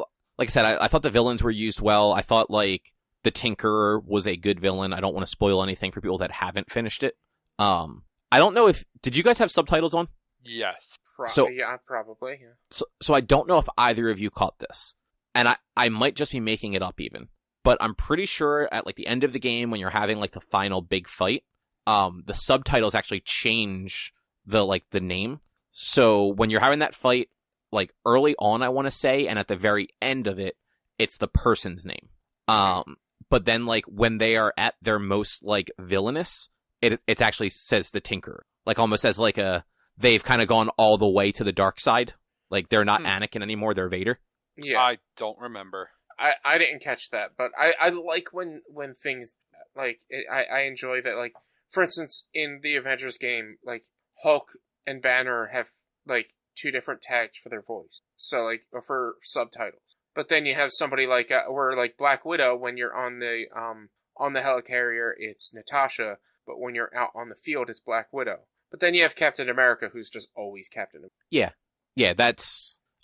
thought the villains were used well. I thought like the Tinkerer was a good villain. I don't want to spoil anything for people that haven't finished it. I don't know did you guys have subtitles on? Yes. Probably, yeah. So I don't know if either of you caught this. And I might just be making it up even. But I'm pretty sure at like the end of the game when you're having like the final big fight, the subtitles actually change the name. So when you're having that fight, like early on I want to say, and at the very end of it, it's the person's name. But then, like, when they are at their most, like, villainous, it actually says the Tinkerer. Like, almost as, like, they've kind of gone all the way to the dark side. Like, they're not Anakin anymore, they're Vader. Yeah. I don't remember. I didn't catch that, but I like when things like I enjoy that. Like, for instance, in the Avengers game, like Hulk and Banner have like 2 different tags for their voice, so like for subtitles. But then you have somebody like or like Black Widow, when you're on the helicarrier, it's Natasha, but when you're out on the field, it's Black Widow. But then you have Captain America, who's just always Captain America. Yeah,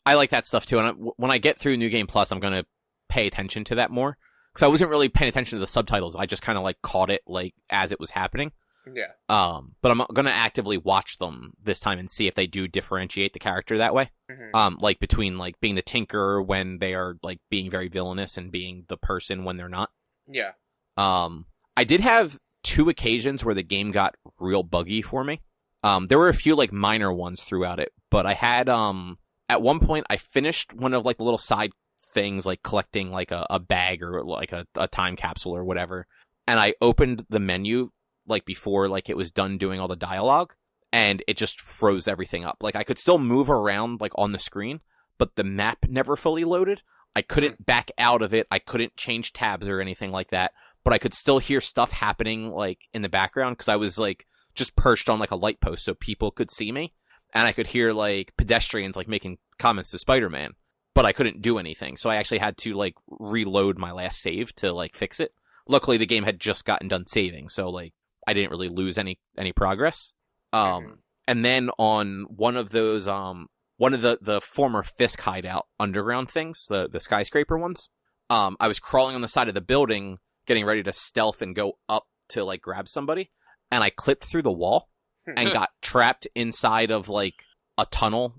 I like that stuff too. And when I get through New Game Plus, I'm gonna pay attention to that more, because I wasn't really paying attention to the subtitles. I just kind of like caught it like as it was happening. Yeah. But I'm gonna actively watch them this time and see if they do differentiate the character that way. Mm-hmm. Like between like being the Tinker when they are like being very villainous and being the person when they're not. Yeah. I did have 2 occasions where the game got real buggy for me. There were a few like minor ones throughout it, but I had at one point I finished one of like the little side things, like collecting like a bag or like a time capsule or whatever, and I opened the menu like before like it was done doing all the dialogue, and it just froze everything up. Like I could still move around like on the screen, but the map never fully loaded. I couldn't back out of it. I couldn't change tabs or anything like that, but I could still hear stuff happening like in the background, because I was like just perched on like a light post so people could see me, and I could hear like pedestrians like making comments to Spider-Man, but I couldn't do anything. So I actually had to like reload my last save to like fix it. Luckily the game had just gotten done saving, so like I didn't really lose any progress. And then on one of those one of the former Fisk hideout underground things, the skyscraper ones, I was crawling on the side of the building getting ready to stealth and go up to like grab somebody, and I clipped through the wall and got trapped inside of like a tunnel.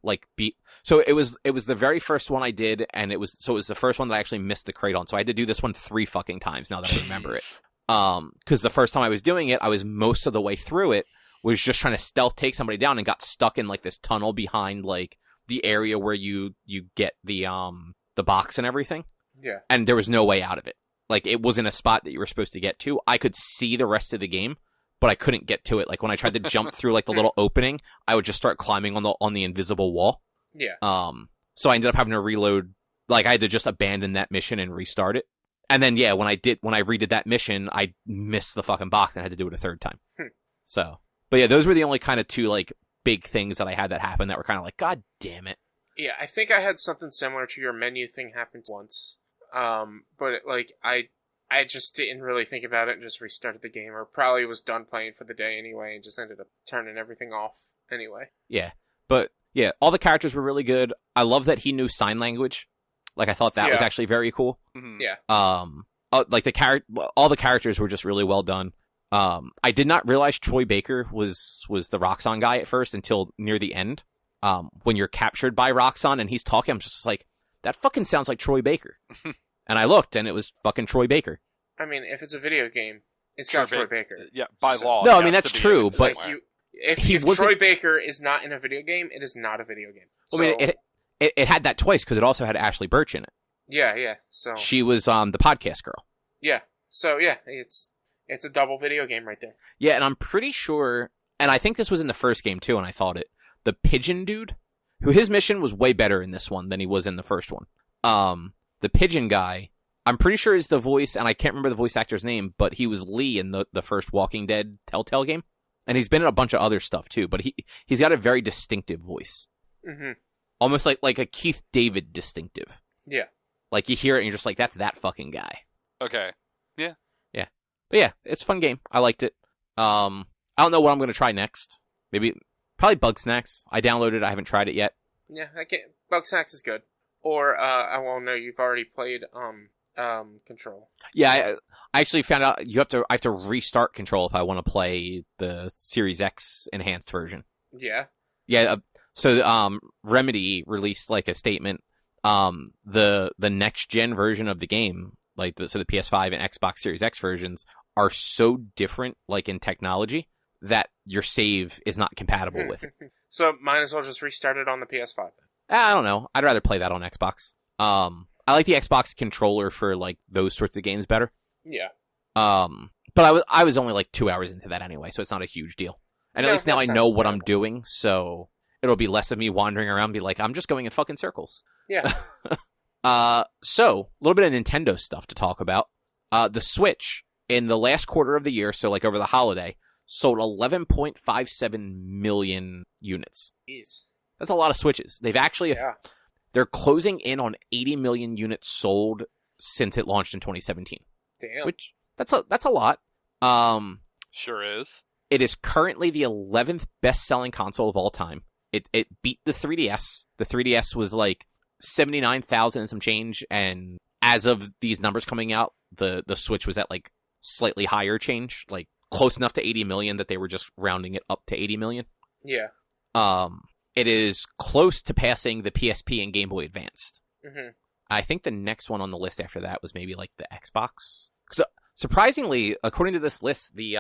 So it was the very first one I did, and it was the first one that I actually missed the crate on. So I had to do this one 3 fucking times now that I remember it. Because the first time I was doing it, I was most of the way through it, was just trying to stealth take somebody down, and got stuck in like this tunnel behind like the area where you get the box and everything. Yeah. And there was no way out of it. Like it wasn't a spot that you were supposed to get to. I could see the rest of the game, but I couldn't get to it. Like when I tried to jump through like the little opening, I would just start climbing on the invisible wall. Yeah. So I ended up having to reload. Like I had to just abandon that mission and restart it. And then when I redid that mission, I missed the fucking box and had to do it a 3rd time. So, but yeah, those were the only kind of 2 like big things that I had that happen that were kind of like, God damn it. Yeah, I think I had something similar to your menu thing happen once. But like I just didn't really think about it and just restarted the game, or probably was done playing for the day anyway and just ended up turning everything off anyway. Yeah, but yeah, all the characters were really good. I love that he knew sign language. Like I thought that was actually very cool. Mm-hmm. Yeah. Like all the characters were just really well done. I did not realize Troy Baker was the Roxxon guy at first until near the end. When you're captured by Roxxon and he's talking, I'm just like, that fucking sounds like Troy Baker. And I looked, and it was fucking Troy Baker. I mean, if it's a video game, it's got Troy Baker. Yeah, by law. No, I mean, that's true, but if Troy Baker is not in a video game, it is not a video game. So, I mean, it had that twice, because it also had Ashley Birch in it. Yeah. So she was the podcast girl. Yeah. So yeah, it's a double video game right there. Yeah, and I'm pretty sure, and I think this was in the first game too, and I thought it. The pigeon dude, who his mission was way better in this one than he was in the first one. The pigeon guy, I'm pretty sure is the voice, and I can't remember the voice actor's name, but he was Lee in the first Walking Dead Telltale game. And he's been in a bunch of other stuff too, but he's got a very distinctive voice. Mm-hmm. Almost like a Keith David distinctive. Yeah. Like you hear it and you're just like, that's that fucking guy. Okay. Yeah. Yeah. But yeah, it's a fun game. I liked it. I don't know what I'm going to try next. Probably Bugsnax. I downloaded it. I haven't tried it yet. Yeah, Bugsnax is good. Or, I won't know, you've already played, Control. Yeah, I actually found out I have to restart Control if I want to play the Series X enhanced version. Yeah. Yeah, so Remedy released like a statement. The next gen version of the game, the PS5 and Xbox Series X versions are so different, like in technology, that your save is not compatible with it. So might as well just restart it on the PS5. I don't know. I'd rather play that on Xbox. I like the Xbox controller for like those sorts of games better. Yeah. But I was only like 2 hours into that anyway, so it's not a huge deal. And at least now I know what I'm doing, so it'll be less of me wandering around and be like, I'm just going in fucking circles. Yeah. So a little bit of Nintendo stuff to talk about. The Switch in the last quarter of the year, so like over the holiday, sold 11.57 million units. Jeez. That's a lot of Switches. They've actually, Yeah. they're closing in on 80 million units sold since it launched in 2017. Damn. Which, that's a lot. Sure is. It is currently the 11th best-selling console of all time. It beat the 3DS. The 3DS was like 79,000 and some change, and as of these numbers coming out, the Switch was at like slightly higher change, like close enough to 80 million that they were just rounding it up to 80 million. Yeah. It is close to passing the PSP and Game Boy Advanced. Mm-hmm. I think the next one on the list after that was maybe like the Xbox. So, surprisingly, according to this list, the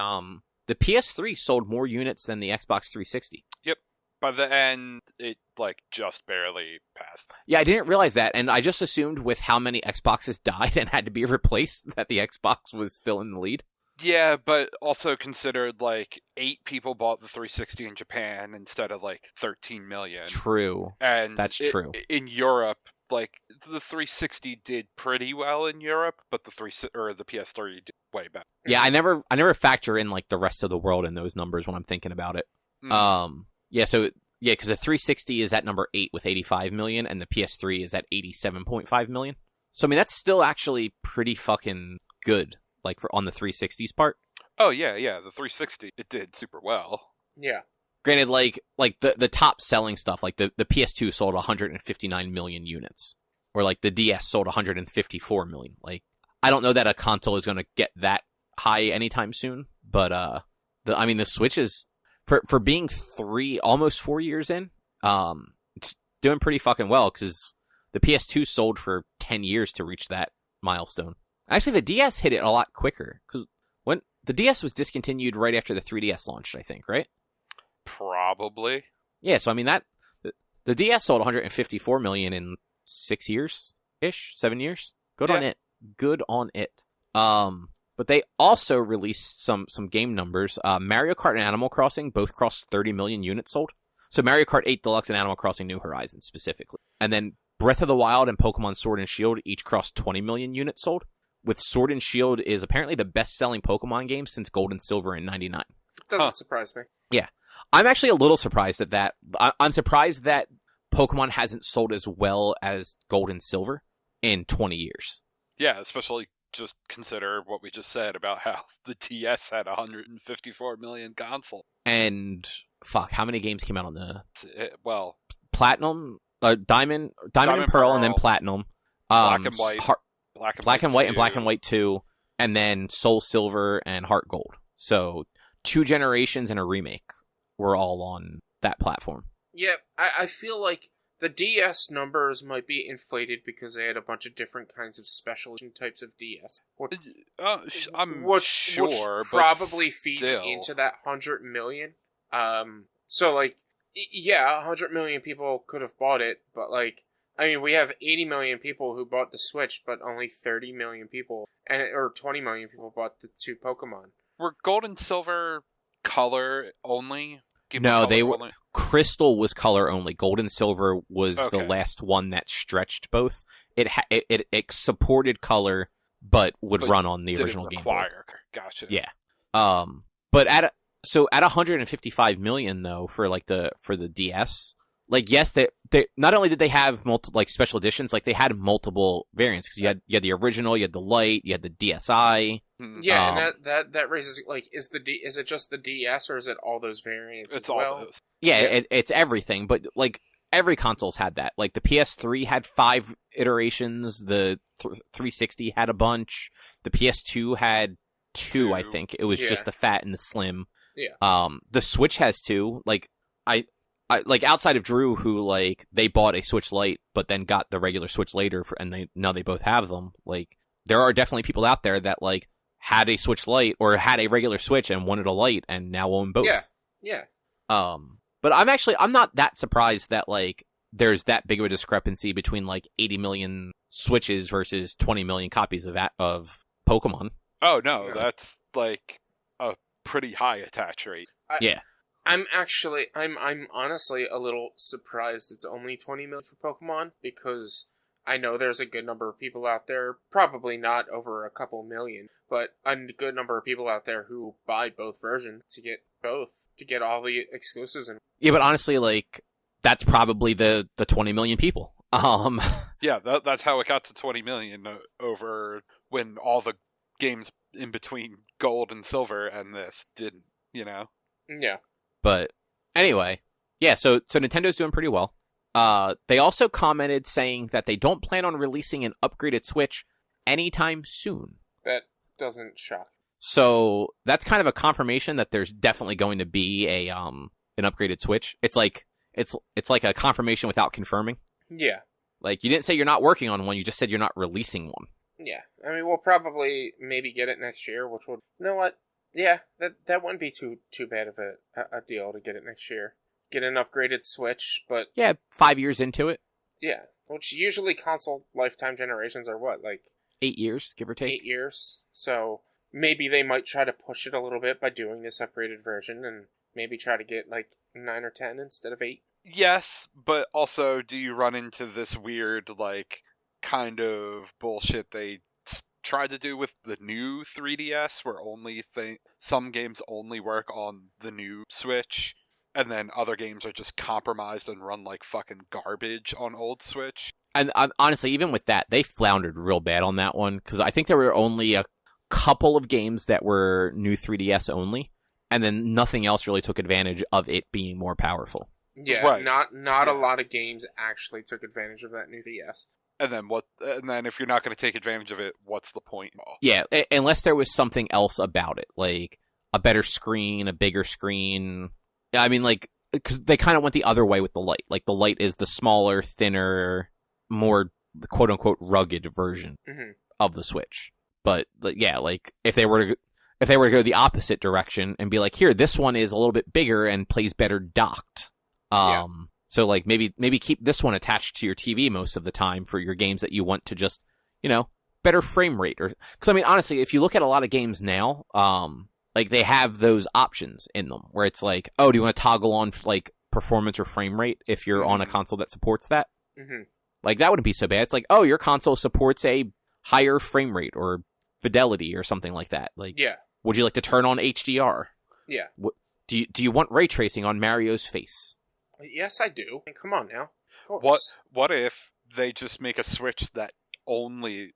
PS3 sold more units than the Xbox 360. Yep. By the end, it like just barely passed. Yeah, I didn't realize that, and I just assumed with how many Xboxes died and had to be replaced that the Xbox was still in the lead. Yeah, but also considered like 8 people bought the 360 in Japan instead of like 13 million. True. And That's true. In Europe, like the 360 did pretty well in Europe, but the PS3 did way better. Yeah, I never factor in like the rest of the world in those numbers when I'm thinking about it. Because the 360 is at number 8 with 85 million, and the PS3 is at 87.5 million. So I mean, that's still actually pretty fucking good, like for on the 360's part. Oh yeah, the 360 it did super well. Yeah. Granted, like the top selling stuff, like the PS2 sold 159 million units, or like the DS sold 154 million. Like, I don't know that a console is going to get that high anytime soon, but the Switch is for being almost 4 years in, it's doing pretty fucking well because the PS2 sold for 10 years to reach that milestone. Actually, the DS hit it a lot quicker because when the DS was discontinued right after the 3DS launched, I think, right? Probably. Yeah, so I mean the DS sold 154 million in 6 years ish, 7 years. Good on it. But they also released some game numbers. Mario Kart and Animal Crossing both crossed 30 million units sold. So Mario Kart 8 Deluxe and Animal Crossing New Horizons specifically. And then Breath of the Wild and Pokemon Sword and Shield each crossed 20 million units sold. With Sword and Shield is apparently the best-selling Pokemon game since Gold and Silver in 99. Doesn't surprise me. Yeah. I'm actually a little surprised at that. I'm surprised that Pokemon hasn't sold as well as Gold and Silver in 20 years. Yeah, especially just consider what we just said about how the DS had 154 million console. And fuck, how many games came out on the Platinum, Diamond and Pearl, and then Platinum, Black and White, Black and White, and Black and White 2, and then Soul Silver and Heart Gold. So 2 generations and a remake were all on that platform. Yeah, I feel like the DS numbers might be inflated because they had a bunch of different kinds of special types of DS. Which sure, probably but feeds still. into that 100 million. So like, yeah, 100 million people could have bought it, but like, I mean, we have 80 million people who bought the Switch, but only 30 million people, or 20 million people bought the 2 Pokemon. Were Gold and Silver color only? No, they were. Crystal was color only. Gold and Silver was the last one that stretched both. It supported color, but would run on the original Game Boy. Gotcha. Yeah. But at 155 million though for the DS, like yes, they not only did they have special editions, like they had multiple variants because you had the original, you had the Lite, you had the DSi. Yeah, and that raises like is it just the DS or is it all those variants? It's as all well? those. Yeah, it's everything, but like every console's had that. Like the PS3 had 5 iterations, the 360 had a bunch, the PS2 had 2, I think. It was just the fat and the slim. Yeah. The Switch has 2. Like I like outside of Droo, who like they bought a Switch Lite, but then got the regular Switch later, and now they both have them. Like there are definitely people out there that like had a Switch Lite or had a regular Switch and wanted a Lite and now own both. Yeah. But I'm not that surprised that like there's that big of a discrepancy between like 80 million Switches versus 20 million copies of Pokemon. Oh no, that's like a pretty high attach rate. I'm honestly a little surprised it's only 20 million for Pokemon because I know there's a good number of people out there, probably not over a couple million, but a good number of people out there who buy both versions to get both, to get all the exclusives. And Yeah, but honestly, like, that's probably the 20 million people. Yeah, that's how it got to 20 million over when all the games in between gold and silver and this didn't, you know? Yeah. But anyway, yeah, so Nintendo's doing pretty well. They also commented saying that they don't plan on releasing an upgraded Switch anytime soon. That doesn't shock. So that's kind of a confirmation that there's definitely going to be an upgraded Switch. It's like a confirmation without confirming. Yeah. Like, you didn't say you're not working on one, you just said you're not releasing one. Yeah. I mean, we'll probably maybe get it next year, which would, you know what? Yeah, that wouldn't be too bad of a deal to get it next year. Get an upgraded Switch, but... Yeah, 5 years into it. Yeah, which usually console lifetime generations are what, like... 8 years, give or take. 8 years. So maybe they might try to push it a little bit by doing this upgraded version and maybe try to get like 9 or 10 instead of 8. Yes, but also do you run into this weird, like, kind of bullshit they tried to do with the new 3DS where some games only work on the new Switch? And then other games are just compromised and run like fucking garbage on old Switch. And honestly, even with that, they floundered real bad on that one, because I think there were only a couple of games that were new 3DS only, and then nothing else really took advantage of it being more powerful. Yeah, right. Not a lot of games actually took advantage of that new DS. And then if you're not going to take advantage of it, what's the point? Yeah, unless there was something else about it, like a better screen, a bigger screen. I mean, like, because they kind of went the other way with the Lite. Like, the Lite is the smaller, thinner, more quote-unquote rugged version of the Switch. But yeah, like, if they were to go the opposite direction and be like, here, this one is a little bit bigger and plays better docked. So, like, maybe keep this one attached to your TV most of the time for your games that you want to just, you know, better frame rate. Because, I mean, honestly, if you look at a lot of games now, like, they have those options in them where it's like, oh, do you want to toggle on, like, performance or frame rate if you're on a console that supports that? Mm-hmm. Like, that wouldn't be so bad. It's like, oh, your console supports a higher frame rate or fidelity or something like that. Like, yeah. Would you like to turn on HDR? Yeah. Do you want ray tracing on Mario's face? Yes, I do. I mean, come on now. Of course. What if they just make a Switch that only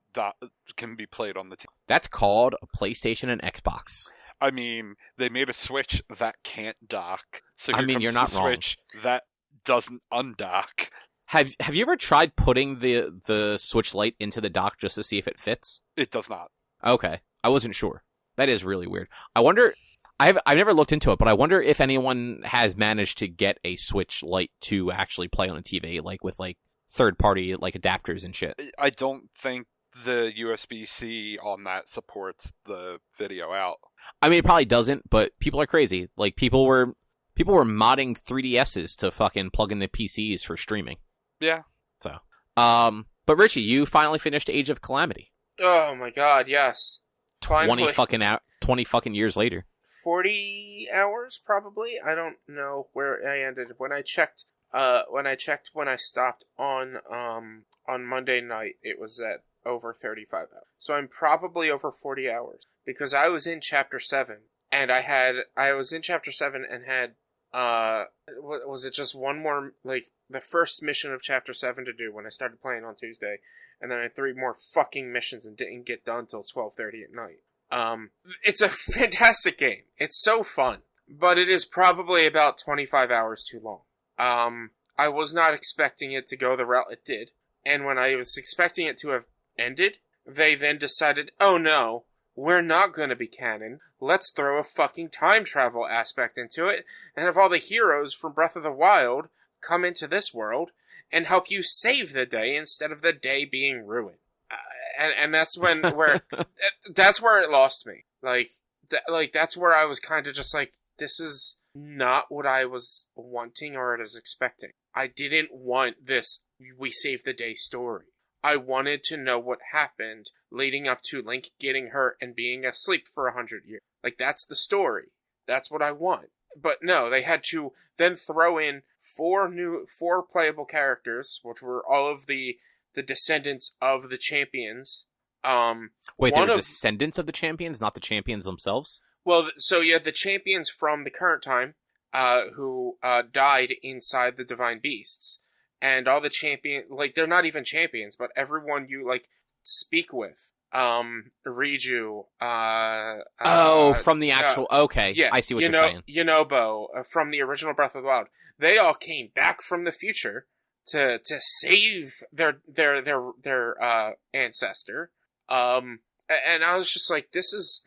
can be played on the TV? That's called a PlayStation and Xbox. I mean, they made a Switch that can't dock. So I mean, you're not wrong. Switch that doesn't undock. Have you ever tried putting the Switch Lite into the dock just to see if it fits? It does not. Okay, I wasn't sure. That is really weird. I wonder. I've never looked into it, but I wonder if anyone has managed to get a Switch Lite to actually play on a TV, like with like third party like adapters and shit. I don't think the USB-C on that supports the video out. I mean, it probably doesn't, but people are crazy. Like, people were modding 3DSs to fucking plug into PCs for streaming. Yeah. So, but Richie, you finally finished Age of Calamity. Oh my god, yes. 20 fucking years later. 40 hours, probably? I don't know where I ended. When I checked when I stopped on Monday night, it was at over 35 hours. So I'm probably over 40 hours. Because I was in Chapter 7, and I was in Chapter 7 and had, was it just one more, like, the first mission of Chapter 7 to do when I started playing on Tuesday, and then I had 3 more fucking missions and didn't get done till 12:30 at night. It's a fantastic game. It's so fun. But it is probably about 25 hours too long. I was not expecting it to go the route it did. And when I was expecting it to have ended, they then decided, oh no, we're not going to be canon. Let's throw a fucking time travel aspect into it and have all the heroes from Breath of the Wild come into this world and help you save the day instead of the day being ruined. And that's that's where it lost me. That's where I was kind of just like, this is not what I was wanting or was expecting. I didn't want this we save the day story. I wanted to know what happened leading up to Link getting hurt and being asleep for 100 years. Like, that's the story. That's what I want. But no, they had to then throw in 4 playable characters, which were all of the the descendants of the champions. Wait, they're descendants of the champions, not the champions themselves? Well, so you had the champions from the current time, who died inside the divine beasts, and all the they're not even champions, but everyone you speak with, Riju, from the actual, okay, yeah, I see what you're saying. Yunobo, from the original Breath of the Wild, they all came back from the future to save their ancestor, and I was just like, this is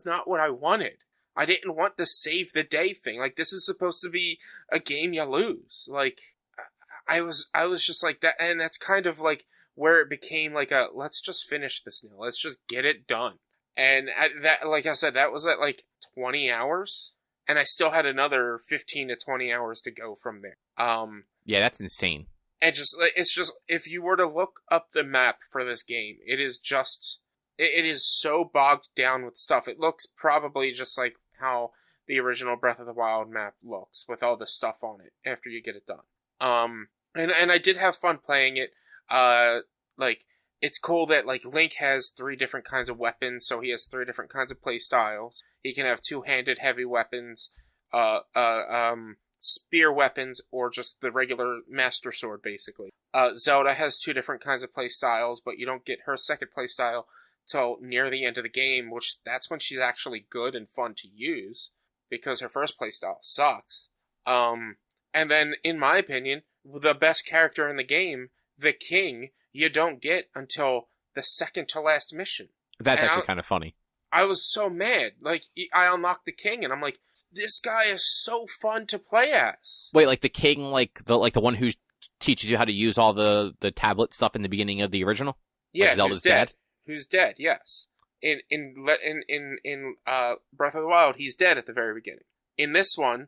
not what I wanted. I didn't want the save the day thing. This is supposed to be a game you lose. I was just like that, and that's kind of where it became let's just finish this now. Let's just get it done. And that, like I said, that was at 20 hours, and I still had another 15 to 20 hours to go from there. Yeah, that's insane. And it's just, if you were to look up the map for this game, it is so bogged down with stuff. It looks probably just like how the original Breath of the Wild map looks, with all the stuff on it after you get it done. And I did have fun playing it. It's cool that Link has 3 different kinds of weapons, so he has 3 different kinds of play styles. He can have 2-handed heavy weapons, spear weapons, or just the regular Master Sword, basically. Zelda has 2 different kinds of play styles, but you don't get her second play style till near the end of the game, which that's when she's actually good and fun to use, because her first play style sucks. And then, in my opinion, the best character in the game, the king, you don't get until the second to last mission. That's actually kind of funny. I was so mad. I unlocked the king, and I'm like, this guy is so fun to play as. Wait, the king, the one who teaches you how to use all the tablet stuff in the beginning of the original? Yeah, Zelda's dad? Who's dead? Yes. In Breath of the Wild, he's dead at the very beginning. In this one,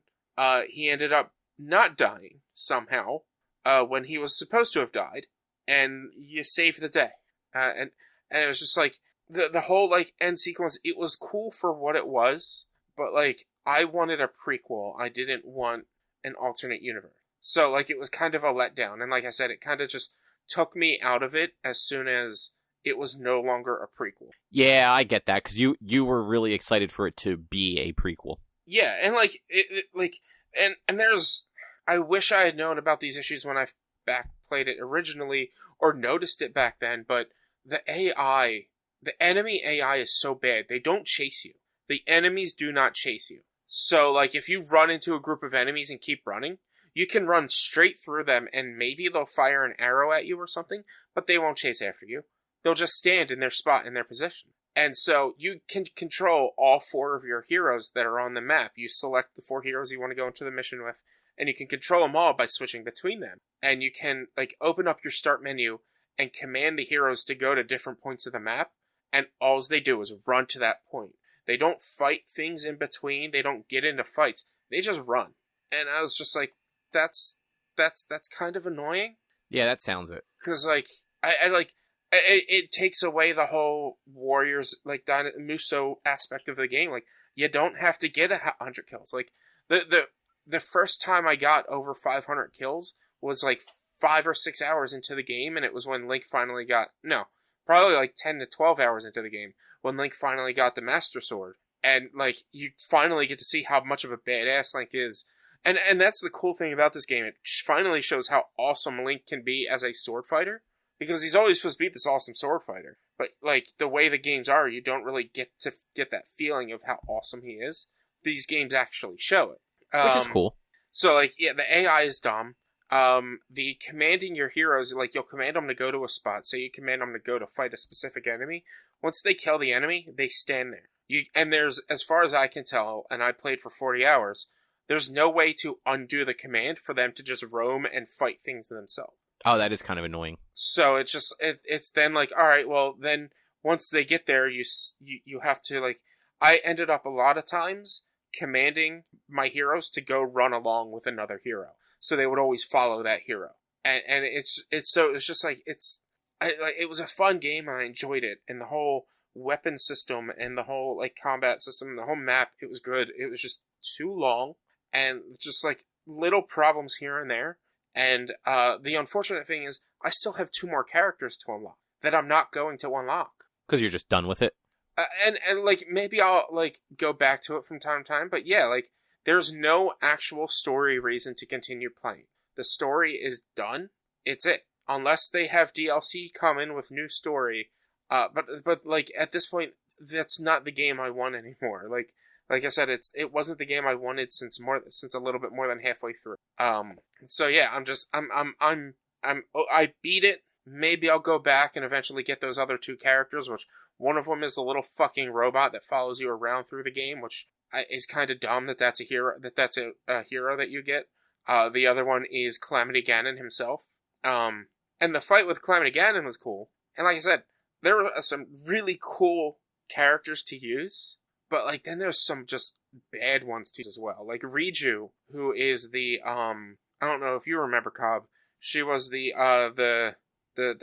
he ended up not dying somehow when he was supposed to have died, and you save the day. And it was just the whole end sequence. It was cool for what it was, but I wanted a prequel. I didn't want an alternate universe. So it was kind of a letdown, and like I said, it kind of just took me out of it as soon as it was no longer a prequel. Yeah, I get that, because you were really excited for it to be a prequel. Yeah, and and there's, I wish I had known about these issues when I played it originally, or noticed it back then, but the enemy AI is so bad, they don't chase you. The enemies do not chase you. So, if you run into a group of enemies and keep running, you can run straight through them, and maybe they'll fire an arrow at you or something, but they won't chase after you. They'll just stand in their spot, in their position. And so you can control all 4 of your heroes that are on the map. You select the 4 heroes you want to go into the mission with, and you can control them all by switching between them. And you can open up your start menu and command the heroes to go to different points of the map, and all they do is run to that point. They don't fight things in between. They don't get into fights. They just run. And I was just like, that's kind of annoying. Yeah, that sounds it. Because it takes away the whole warriors Muso aspect of the game. You don't have to get 100 kills. The first time I got over 500 kills was 5 or 6 hours into the game, and it was when Link finally got, probably 10 to 12 hours into the game, when Link finally got the Master Sword. And you finally get to see how much of a badass Link is. And that's the cool thing about this game. It finally shows how awesome Link can be as a sword fighter, because he's always supposed to be this awesome sword fighter. But the way the games are, you don't really get to get that feeling of how awesome he is. These games actually show it. Which is cool. So, the AI is dumb. The commanding your heroes, you'll command them to go to a spot. Say you command them to go to fight a specific enemy. Once they kill the enemy, they stand there. And there's, as far as I can tell, and I played for 40 hours, there's no way to undo the command for them to just roam and fight things themselves. Oh, that is kind of annoying. So it's just, it's then all right, well, then once they get there, you have to, I ended up a lot of times commanding my heroes to go run along with another hero, so they would always follow that hero. And it's just it was a fun game, and I enjoyed it, and the whole weapon system and the whole combat system, the whole map, it was good. It was just too long, and just little problems here and there. And the unfortunate thing is, I still have 2 more characters to unlock that I'm not going to unlock. Because you're just done with it. And like, maybe I'll, like, go back to it from time to time. But yeah, like, there's no actual story reason to continue playing. The story is done. It's it. Unless they have DLC come in with new story. But like, at this point, that's not the game I want anymore. Like I said, it wasn't the game I wanted since a little bit more than halfway through. So yeah, I beat it. Maybe I'll go back and eventually get those other 2 characters, which one of them is a little fucking robot that follows you around through the game, which is kind of dumb that's a hero, a hero that you get. The other one is Calamity Ganon himself. And the fight with Calamity Ganon was cool. And like I said, there were some really cool characters to use, but like then there's some just bad ones to use as well. Like Riju, who is the I don't know if you remember, Cobb. She was the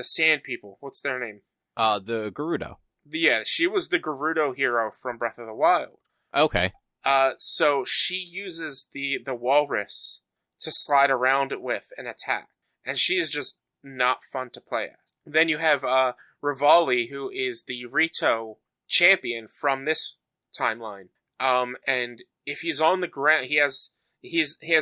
sand people. What's their name? The Gerudo. Yeah, she was the Gerudo hero from Breath of the Wild. Okay. So she uses the walrus to slide around it with and attack. And she is just not fun to play as. Then you have Rivali, who is the Rito champion from this timeline. And if he's on the ground, he has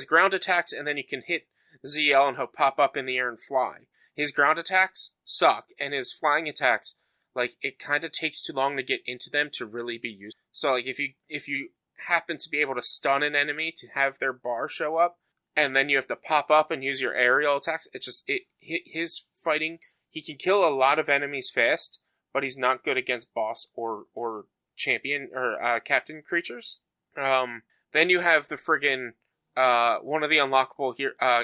ground attacks, and then you can hit ZL and he'll pop up in the air and fly. His ground attacks suck, and his flying attacks, like, it kind of takes too long to get into them to really be used. So, like, if you happen to be able to stun an enemy to have their bar show up, and then you have to pop up and use your aerial attacks, his fighting, he can kill a lot of enemies fast, but he's not good against boss or champion or captain creatures. Then you have the friggin' one of the unlockable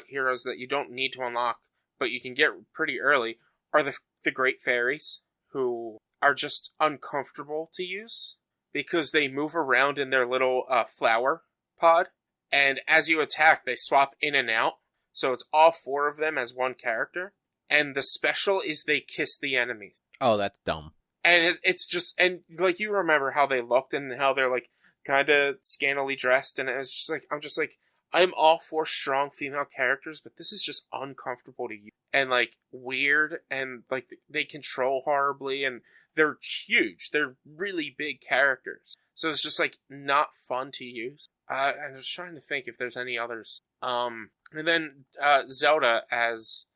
heroes that you don't need to unlock, but you can get pretty early, are the Great Fairies, who are just uncomfortable to use because they move around in their little flower pod, and as you attack, they swap in and out. So it's all 4 of them as one character, and the special is they kiss the enemies. Oh, that's dumb. And it's just, and like, you remember how they looked and how they're like kind of scantily dressed, and it's just like, I'm all for strong female characters, but this is just uncomfortable to use. And like weird, and like they control horribly, and they're huge. They're really big characters. So it's just like not fun to use. I was trying to think if there's any others. And then Zelda as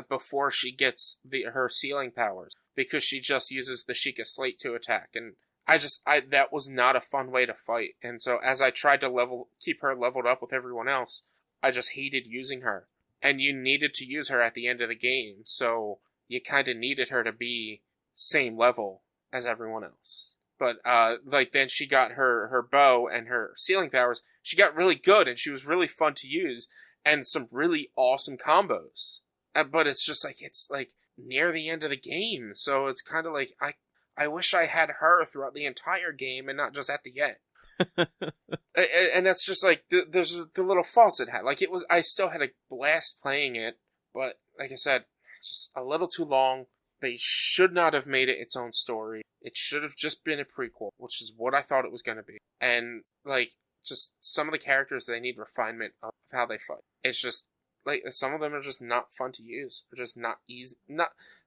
before she gets her sealing powers, because she just uses the Sheikah Slate to attack, and that was not a fun way to fight. And so as I tried to keep her leveled up with everyone else, I just hated using her. And you needed to use her at the end of the game, so you kind of needed her to be same level as everyone else. But like then she got her bow and her sealing powers. She got really good, and she was really fun to use, and some really awesome combos. But it's like near the end of the game, so it's kind of like I wish I had her throughout the entire game and not just at the end. And that's just like there's the little faults it had. Like I still had a blast playing it, but like I said, just a little too long. They should not have made it its own story. It should have just been a prequel, which is what I thought it was going to be. And like just some of the characters, they need refinement of how they fight. It's just like some of them are just not fun to use, or just not easy,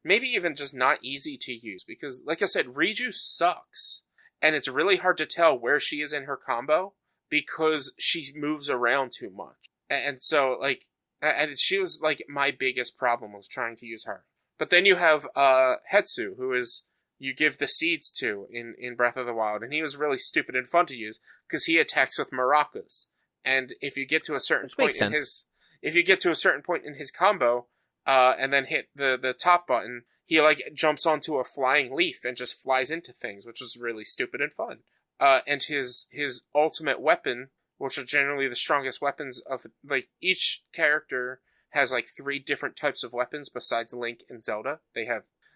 maybe even just not easy to use, because like I said, Riju sucks, and it's really hard to tell where she is in her combo because she moves around too much. And so like, and she was like my biggest problem was trying to use her. But then you have Hetsu, who is you give the seeds to in Breath of the Wild, and he was really stupid and fun to use because he attacks with maracas. And if you get to a certain point in his combo, and then hit the top button, he like jumps onto a flying leaf and just flies into things, which was really stupid and fun. And his ultimate weapon, which are generally the strongest weapons of like each character has like 3 different types of weapons besides Link and Zelda.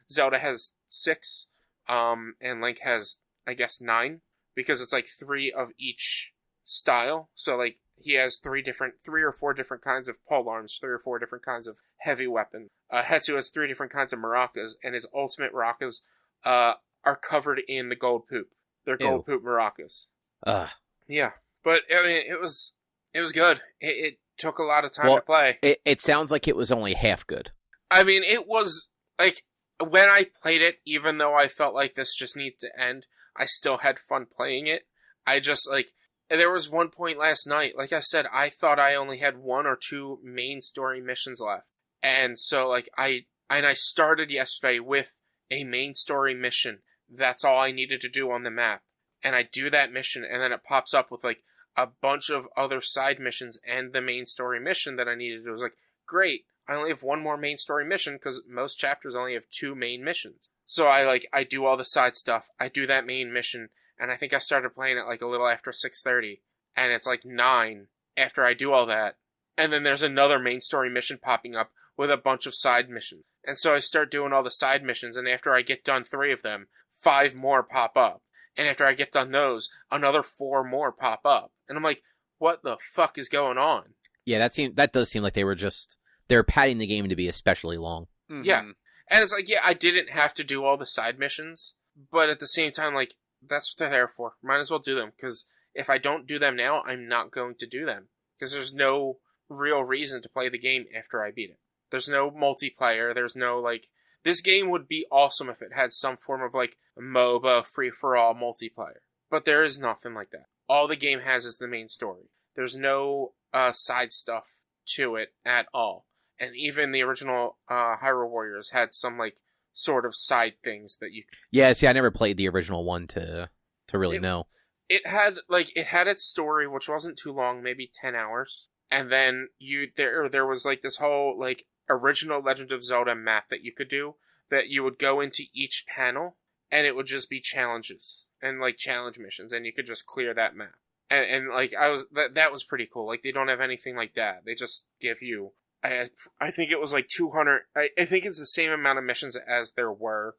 Zelda has 6, and Link has, I guess, 9, because it's like 3 of each style. So like he has 3 or 4 different kinds of pole arms, 3 or 4 different kinds of heavy weapons. Hetsu has 3 different kinds of maracas, and his ultimate maracas are covered in the gold poop. They're gold poop maracas. Yeah, but I mean, it was good. It took a lot of time to play. It sounds like it was only half good. I mean, it was, like, when I played it, even though I felt like this just needs to end, I still had fun playing it. I just, like, there was one point last night, like I said, I thought I only had 1 or 2 main story missions left. And so, like, I started yesterday with a main story mission. That's all I needed to do on the map. And I do that mission, and then it pops up with, like, a bunch of other side missions and the main story mission that I needed to do. I was like, great, I only have 1 more main story mission, because most chapters only have 2 main missions. So I do all the side stuff, I do that main mission, and I think I started playing it, like, a little after 6:30, and it's, like, 9 after I do all that. And then there's another main story mission popping up with a bunch of side missions. And so I start doing all the side missions, and after I get done 3 of them, 5 more pop up. And after I get done those, another 4 more pop up. And I'm like, what the fuck is going on? Yeah, that does seem like they were padding the game to be especially long. Mm-hmm. Yeah. And it's like, yeah, I didn't have to do all the side missions, but at the same time, like, that's what they're there for. Might as well do them, because if I don't do them now, I'm not going to do them. Because there's no real reason to play the game after I beat it. There's no multiplayer, there's no, like... This game would be awesome if it had some form of, like, MOBA, free-for-all multiplayer. But there is nothing like that. All the game has is the main story. There's no side stuff to it at all. And even the original Hyrule Warriors had some, like, sort of side things that you... Yeah, see, I never played the original one to really know. It had its story, which wasn't too long, maybe 10 hours. And then there was, like, this whole, like, original Legend of Zelda map that you could do, that you would go into each panel, and it would just be challenges, and, like, challenge missions, and you could just clear that map. And like, that was pretty cool. Like, they don't have anything like that. They just give you, I think it was like 200, I think it's the same amount of missions as there were,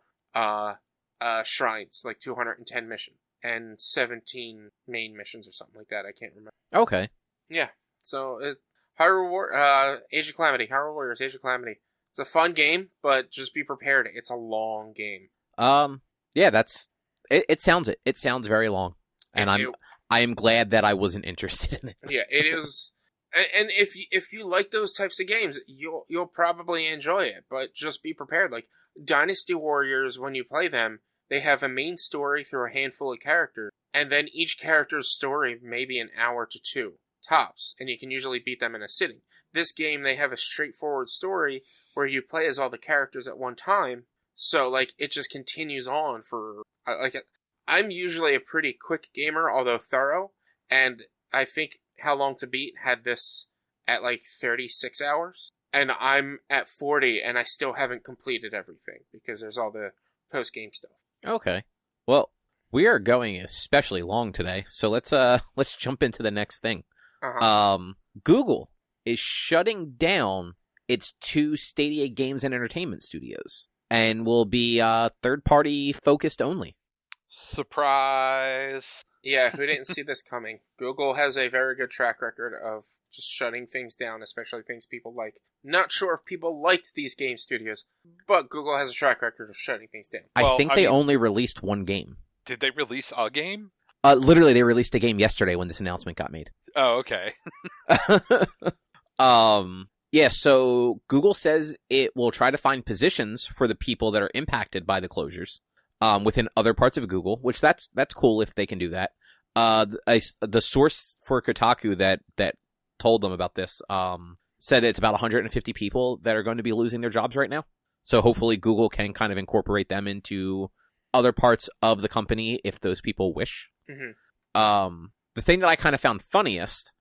shrines, like 210 missions, and 17 main missions or something like that, I can't remember. Okay. Yeah, so, Age of Calamity, Hyrule Warriors, Age of Calamity. It's a fun game, but just be prepared, it's a long game. Yeah, it sounds very long. And I am glad that I wasn't interested in it. Yeah, it is. And if you like those types of games, you'll probably enjoy it. But just be prepared. Like Dynasty Warriors, when you play them, they have a main story through a handful of characters, and then each character's story maybe an hour to 2 tops, and you can usually beat them in a sitting. This game, they have a straightforward story where you play as all the characters at one time. So like it just continues on for like. I'm usually a pretty quick gamer, although thorough, and I think How Long to Beat had this at like 36 hours, and I'm at 40, and I still haven't completed everything, because there's all the post-game stuff. Okay. Well, we are going especially long today, so let's jump into the next thing. Uh-huh. Google is shutting down its 2 Stadia games and entertainment studios, and will be third-party focused only. Surprise! Yeah, who didn't see this coming? Google has a very good track record of just shutting things down, especially things people like. Not sure if people liked these game studios, but Google has a track record of shutting things down. I think they only released 1 game. Did they release a game? Literally, they released a game yesterday when this announcement got made. Oh, okay. Yeah, so Google says it will try to find positions for the people that are impacted by the closures. Within other parts of Google, which that's cool if they can do that. The source for Kotaku that told them about this said it's about 150 people that are going to be losing their jobs right now. So hopefully Google can kind of incorporate them into other parts of the company if those people wish. Mm-hmm. The thing that I kind of found funniest,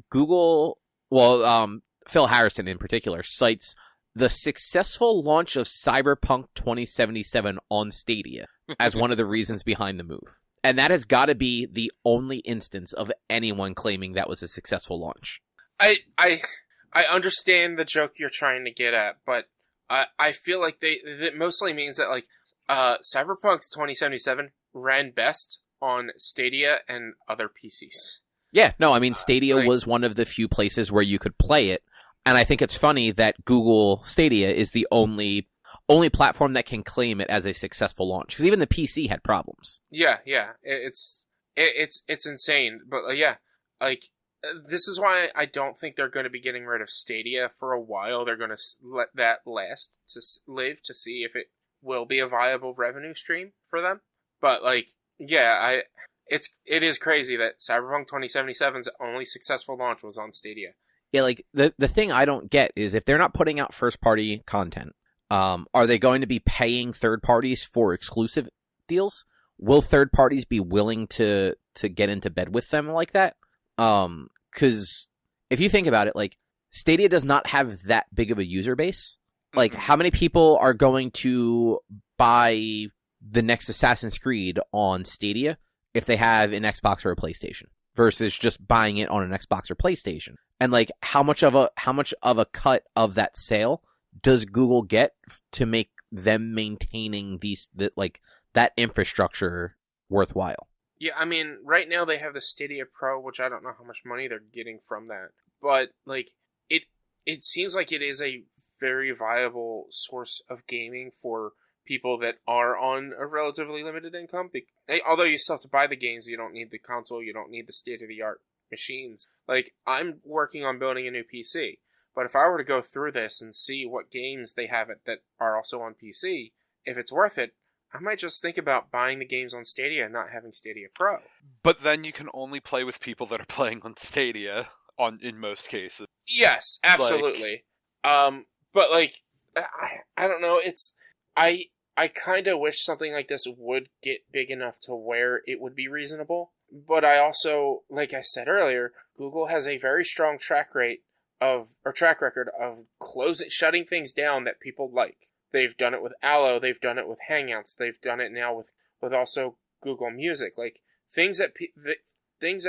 Google, Phil Harrison in particular, cites the successful launch of Cyberpunk 2077 on Stadia as one of the reasons behind the move. And that has got to be the only instance of anyone claiming that was a successful launch. I understand the joke you're trying to get at, but I feel like that mostly means that like Cyberpunk 2077 ran best on Stadia and other PCs. Yeah, no, I mean Stadia was one of the few places where you could play it. And I think it's funny that Google Stadia is the only platform that can claim it as a successful launch, because even the PC had problems. Yeah, it's insane. But yeah, like this is why I don't think they're going to be getting rid of Stadia for a while. They're going to let that last to live to see if it will be a viable revenue stream for them. But like, yeah, it is crazy that Cyberpunk 2077's only successful launch was on Stadia. Yeah, like the thing I don't get is if they're not putting out first party content, are they going to be paying third parties for exclusive deals? Will third parties be willing to get into bed with them like that? Because if you think about it, like Stadia does not have that big of a user base. Like, how many people are going to buy the next Assassin's Creed on Stadia if they have an Xbox or a PlayStation versus just buying it on an Xbox or PlayStation? And like, how much of a cut of that sale does Google get to make them maintaining that infrastructure worthwhile? Yeah, I mean, right now they have the Stadia Pro, which I don't know how much money they're getting from that. But, like, it seems like it is a very viable source of gaming for people that are on a relatively limited income. Although you still have to buy the games, you don't need the console, you don't need the state-of-the-art machines. Like, I'm working on building a new PC, but if I were to go through this and see what games they have that are also on PC, if it's worth it, I might just think about buying the games on Stadia and not having Stadia Pro. But then you can only play with people that are playing on Stadia in most cases. Yes, absolutely. But like, I don't know. I kind of wish something like this would get big enough to where it would be reasonable. But I also, like I said earlier, Google has a very strong track record of shutting things down that people like. They've done it with Allo, they've done it with Hangouts, they've done it now with also Google Music. Like, things that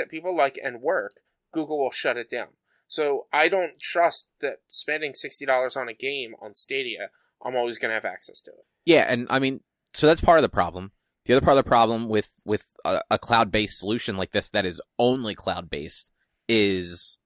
people like and work, Google will shut it down. So I don't trust that spending $60 on a game on Stadia, I'm always going to have access to it. Yeah, and I mean, so that's part of the problem. The other part of the problem with a cloud-based solution like this that is only cloud-based is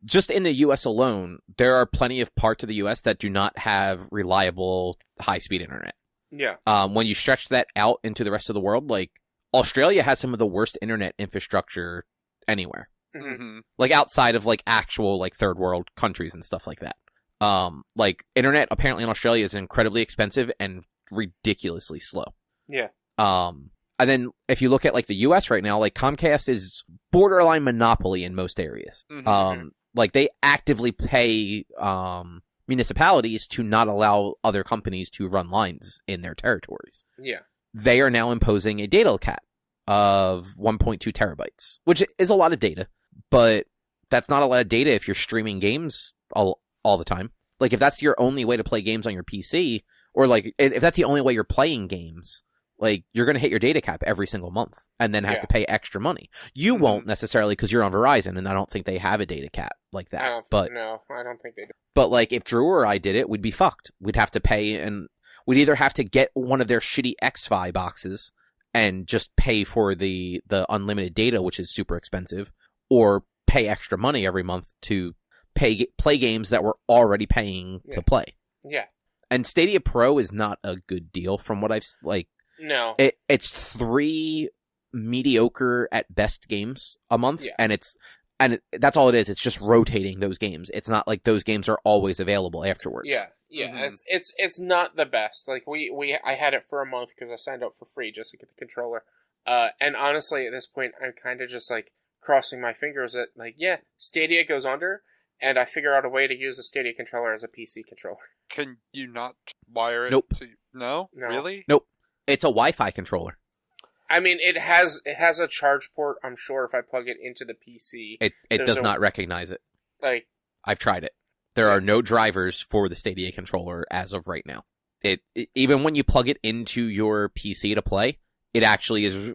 just in the U.S. alone, there are plenty of parts of the U.S. that do not have reliable high-speed internet. Yeah. When you stretch that out into the rest of the world, like, Australia has some of the worst internet infrastructure anywhere. Mm-hmm. Like, outside of, like, actual, like, third world countries and stuff like that. Like, internet apparently in Australia is incredibly expensive and ridiculously slow. Yeah. And then if you look at, like, the U.S. right now, like, Comcast is borderline monopoly in most areas. Mm-hmm. Like, they actively pay municipalities to not allow other companies to run lines in their territories. Yeah. They are now imposing a data cap of 1.2 terabytes, which is a lot of data, but that's not a lot of data if you're streaming games all the time. Like, if that's your only way to play games on your PC, or, like, if that's the only way you're playing games, like, you're going to hit your data cap every single month and then have to pay extra money. You won't necessarily because you're on Verizon, and I don't think they have a data cap like that. No, I don't think they do. But, like, if Droo or I did it, we'd be fucked. We'd have to pay, and we'd either have to get one of their shitty X-Fi boxes and just pay for the unlimited data, which is super expensive, or pay extra money every month to play games that we're already paying to play. Yeah. And Stadia Pro is not a good deal from what I've, like... No. It's 3 mediocre at best games a month, and that's all it is. It's just rotating those games. It's not like those games are always available afterwards. Yeah. Mm-hmm. It's not the best. Like, I had it for a month because I signed up for free just to get the controller. And honestly, at this point, I'm kind of just, like, crossing my fingers that, like, Stadia goes under, and I figure out a way to use the Stadia controller as a PC controller. Can you not wire it? Nope. No? Really? Nope. It's a Wi-Fi controller. I mean, it has a charge port, I'm sure, if I plug it into the PC. It does not recognize it. Like, I've tried it. There are no drivers for the Stadia controller as of right now. It even when you plug it into your PC to play, it actually is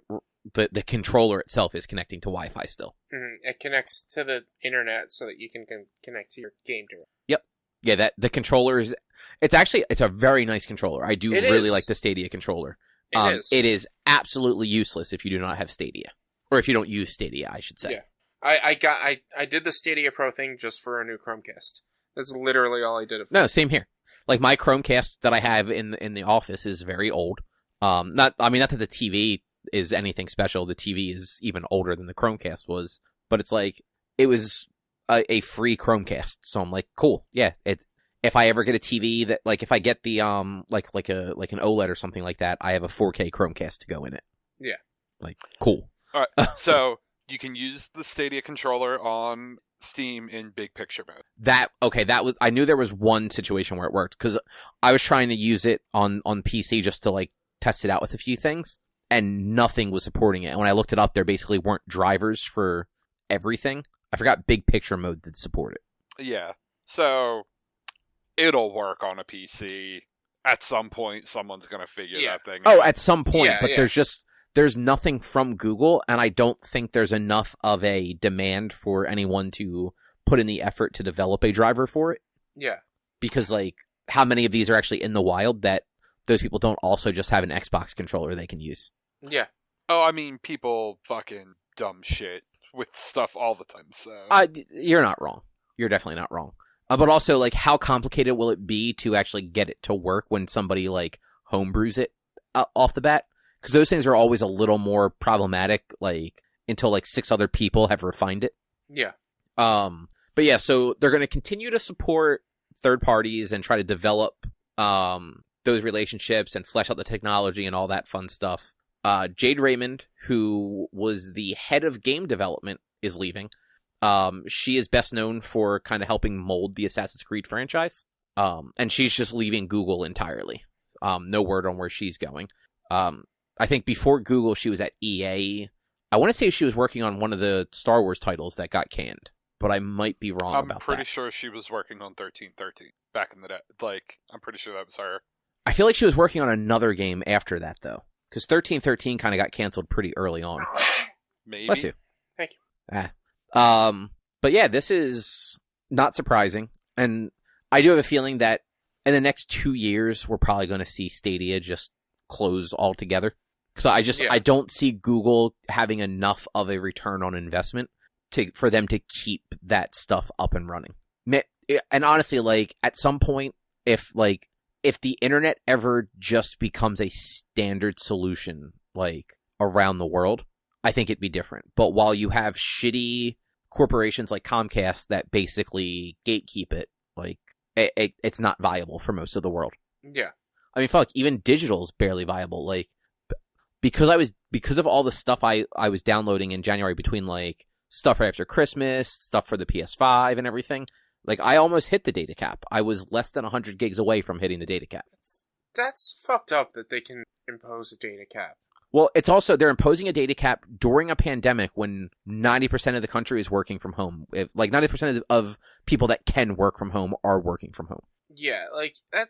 the controller itself is connecting to Wi-Fi still. Mm-hmm. It connects to the internet so that you can connect to your game directly. Yep. Yeah, that the controller is... It's a very nice controller. I do really like the Stadia controller. It is absolutely useless if you do not have Stadia. Or if you don't use Stadia, I should say. Yeah. I did the Stadia Pro thing just for a new Chromecast. That's literally all I did it for. No, same here. Like, my Chromecast that I have in the office is very old. Not that the TV is anything special. The TV is even older than the Chromecast was. But it's like, it was a free Chromecast. So I'm like, cool, yeah. If I ever get a TV that, like, if I get the like an OLED or something like that, I have a 4K Chromecast to go in it. Yeah. Like, cool. All right, so you can use the Stadia controller on Steam in big picture mode. I knew there was one situation where it worked, because I was trying to use it on PC just to, like, test it out with a few things, and nothing was supporting it. And when I looked it up, there basically weren't drivers for everything. I forgot big picture mode did support it. Yeah, so it'll work on a PC. At some point, someone's going to figure that thing out. Oh, at some point, but there's nothing from Google, and I don't think there's enough of a demand for anyone to put in the effort to develop a driver for it. Yeah. Because, like, how many of these are actually in the wild that those people don't also just have an Xbox controller they can use? Yeah. Oh, I mean, people fucking dumb shit with stuff all the time, so... You're not wrong. You're definitely not wrong. But also, like, how complicated will it be to actually get it to work when somebody, like, homebrews it off the bat? Because those things are always a little more problematic, like, until, like, 6 other people have refined it. Yeah. But yeah, so they're going to continue to support third parties and try to develop those relationships and flesh out the technology and all that fun stuff. Jade Raymond, who was the head of game development, is leaving. She is best known for kind of helping mold the Assassin's Creed franchise. And she's just leaving Google entirely. No word on where she's going. I think before Google, she was at EA. I want to say she was working on one of the Star Wars titles that got canned, but I might be wrong about that. I'm pretty sure she was working on 1313 back in the day. Like, I'm pretty sure that was her. I feel like she was working on another game after that, though, because 1313 kind of got canceled pretty early on. Maybe. Bless you. Thank you. But yeah, this is not surprising, and I do have a feeling that in the next 2 years, we're probably going to see Stadia just close altogether. Because I don't see Google having enough of a return on investment for them to keep that stuff up and running. And honestly, like, at some point, if the internet ever just becomes a standard solution, like, around the world, I think it'd be different. But while you have shitty corporations like Comcast that basically gatekeep it, like, it's not viable for most of the world. Yeah. I mean, fuck, even digital is barely viable. Like, because of all the stuff I was downloading in January between, like, stuff right after Christmas, stuff for the PS5 and everything, like, I almost hit the data cap. I was less than 100 gigs away from hitting the data cap. That's fucked up that they can impose a data cap. Well, it's also, they're imposing a data cap during a pandemic when 90% of the country is working from home. Like, 90% of people that can work from home are working from home. Yeah, like, that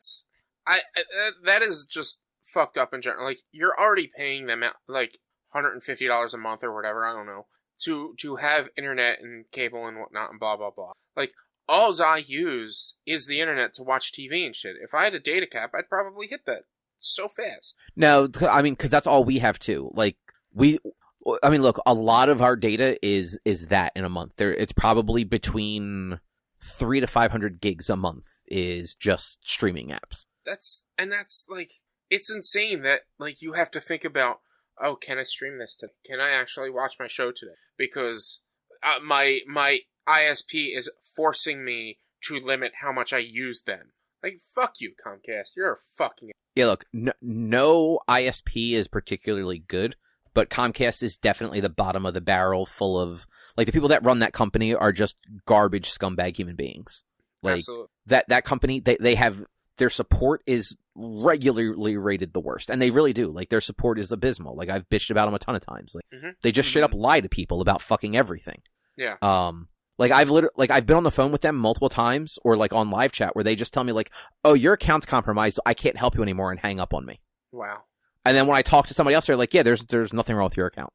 is just fucked up in general. Like, you're already paying them like $150 a month or whatever, I don't know, to have internet and cable and whatnot and blah blah blah. Like, all I use is the internet to watch TV and shit. If I had a data cap, I'd probably hit that so fast. No, I mean, because that's all we have too. Like, look, a lot of our data is that in a month. It's probably between 300 to 500 gigs a month is just streaming apps. That's like, it's insane that, like, you have to think about, oh, can I stream this today? Can I actually watch my show today? Because my ISP is forcing me to limit how much I use them. Like, fuck you, Comcast. You're a fucking... Yeah, look, no ISP is particularly good, but Comcast is definitely the bottom of the barrel, full of... Like, the people that run that company are just garbage scumbag human beings. Like, absolutely. That company, they have... Their support is regularly rated the worst, and they really do. Like, their support is abysmal. Like, I've bitched about them a ton of times. Like, they just straight up lie to people about fucking everything. Yeah. Like, I've been on the phone with them multiple times, or like on live chat, where they just tell me, like, "Oh, your account's compromised. I can't help you anymore," and hang up on me. Wow. And then when I talk to somebody else, they're like, "Yeah, there's nothing wrong with your account."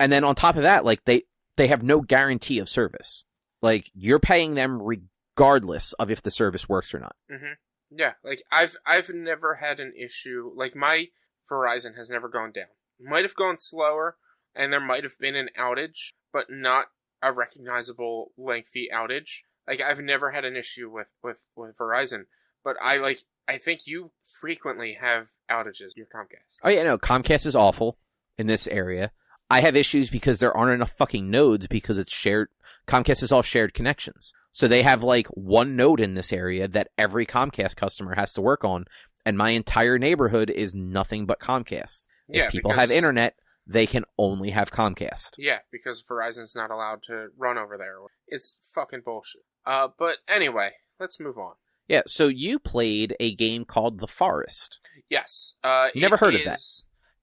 And then on top of that, like, they have no guarantee of service. Like, you're paying them regardless of if the service works or not. Mm-hmm. Yeah, like, I've never had an issue. Like, my Verizon has never gone down. Might have gone slower, and there might have been an outage, but not a recognizable lengthy outage. Like, I've never had an issue with Verizon, but I think you frequently have outages. Your Comcast. Oh yeah, no, Comcast is awful in this area. I have issues because there aren't enough fucking nodes because it's shared. Comcast is all shared connections. So they have like one node in this area that every Comcast customer has to work on. And my entire neighborhood is nothing but Comcast. If people have internet, they can only have Comcast. Yeah, because Verizon's not allowed to run over there. It's fucking bullshit. But anyway, let's move on. Yeah, so you played a game called The Forest. Yes. Never heard of that.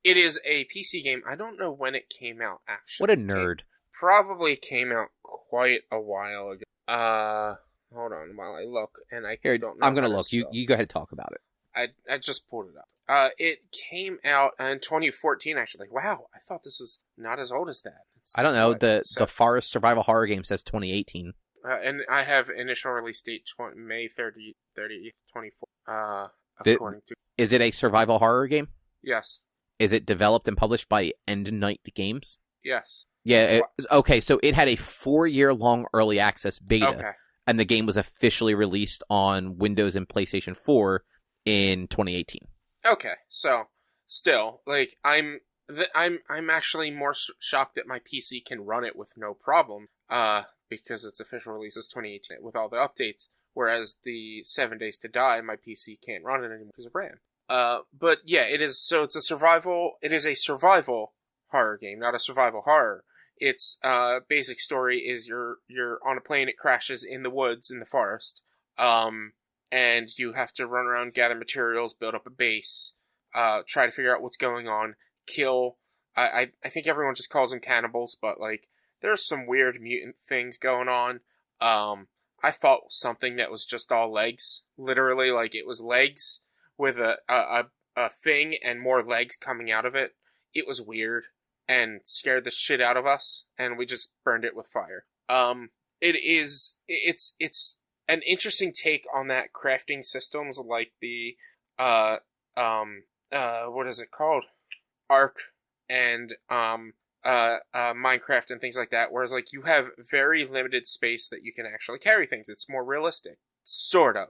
It is a PC game. I don't know when it came out, actually. What a nerd. It probably came out quite a while ago. Hold on while I look, and I don't know. I'm going to look. You go ahead and talk about it. I just pulled it up. It came out in 2014, actually. Wow, I thought this was not as old as that. I don't know. The Forest survival horror game says 2018. And I have initial release date May 30th, 24. According to. Is it a survival horror game? Yes. Is it developed and published by End Night Games? Yes. Yeah. Okay, so it had a 4-year-long early access beta, and the game was officially released on Windows and PlayStation 4 in 2018. Okay, so still, like, I'm actually more shocked that my PC can run it with no problem, because its official release was 2018 with all the updates, whereas the 7 Days to Die, my PC can't run it anymore because of RAM. But yeah, it is a survival horror game, not a survival horror. Its basic story is you're on a plane, it crashes in the woods in the forest, and you have to run around, gather materials, build up a base, try to figure out what's going on, kill. I think everyone just calls them cannibals, but like there's some weird mutant things going on. I fought something that was just all legs, literally, like it was legs with a thing and more legs coming out of it. It was weird and scared the shit out of us, and we just burned it with fire. It's an interesting take on that crafting systems like the what is it called? Ark and Minecraft and things like that, whereas like you have very limited space that you can actually carry things. It's more realistic. Sort of.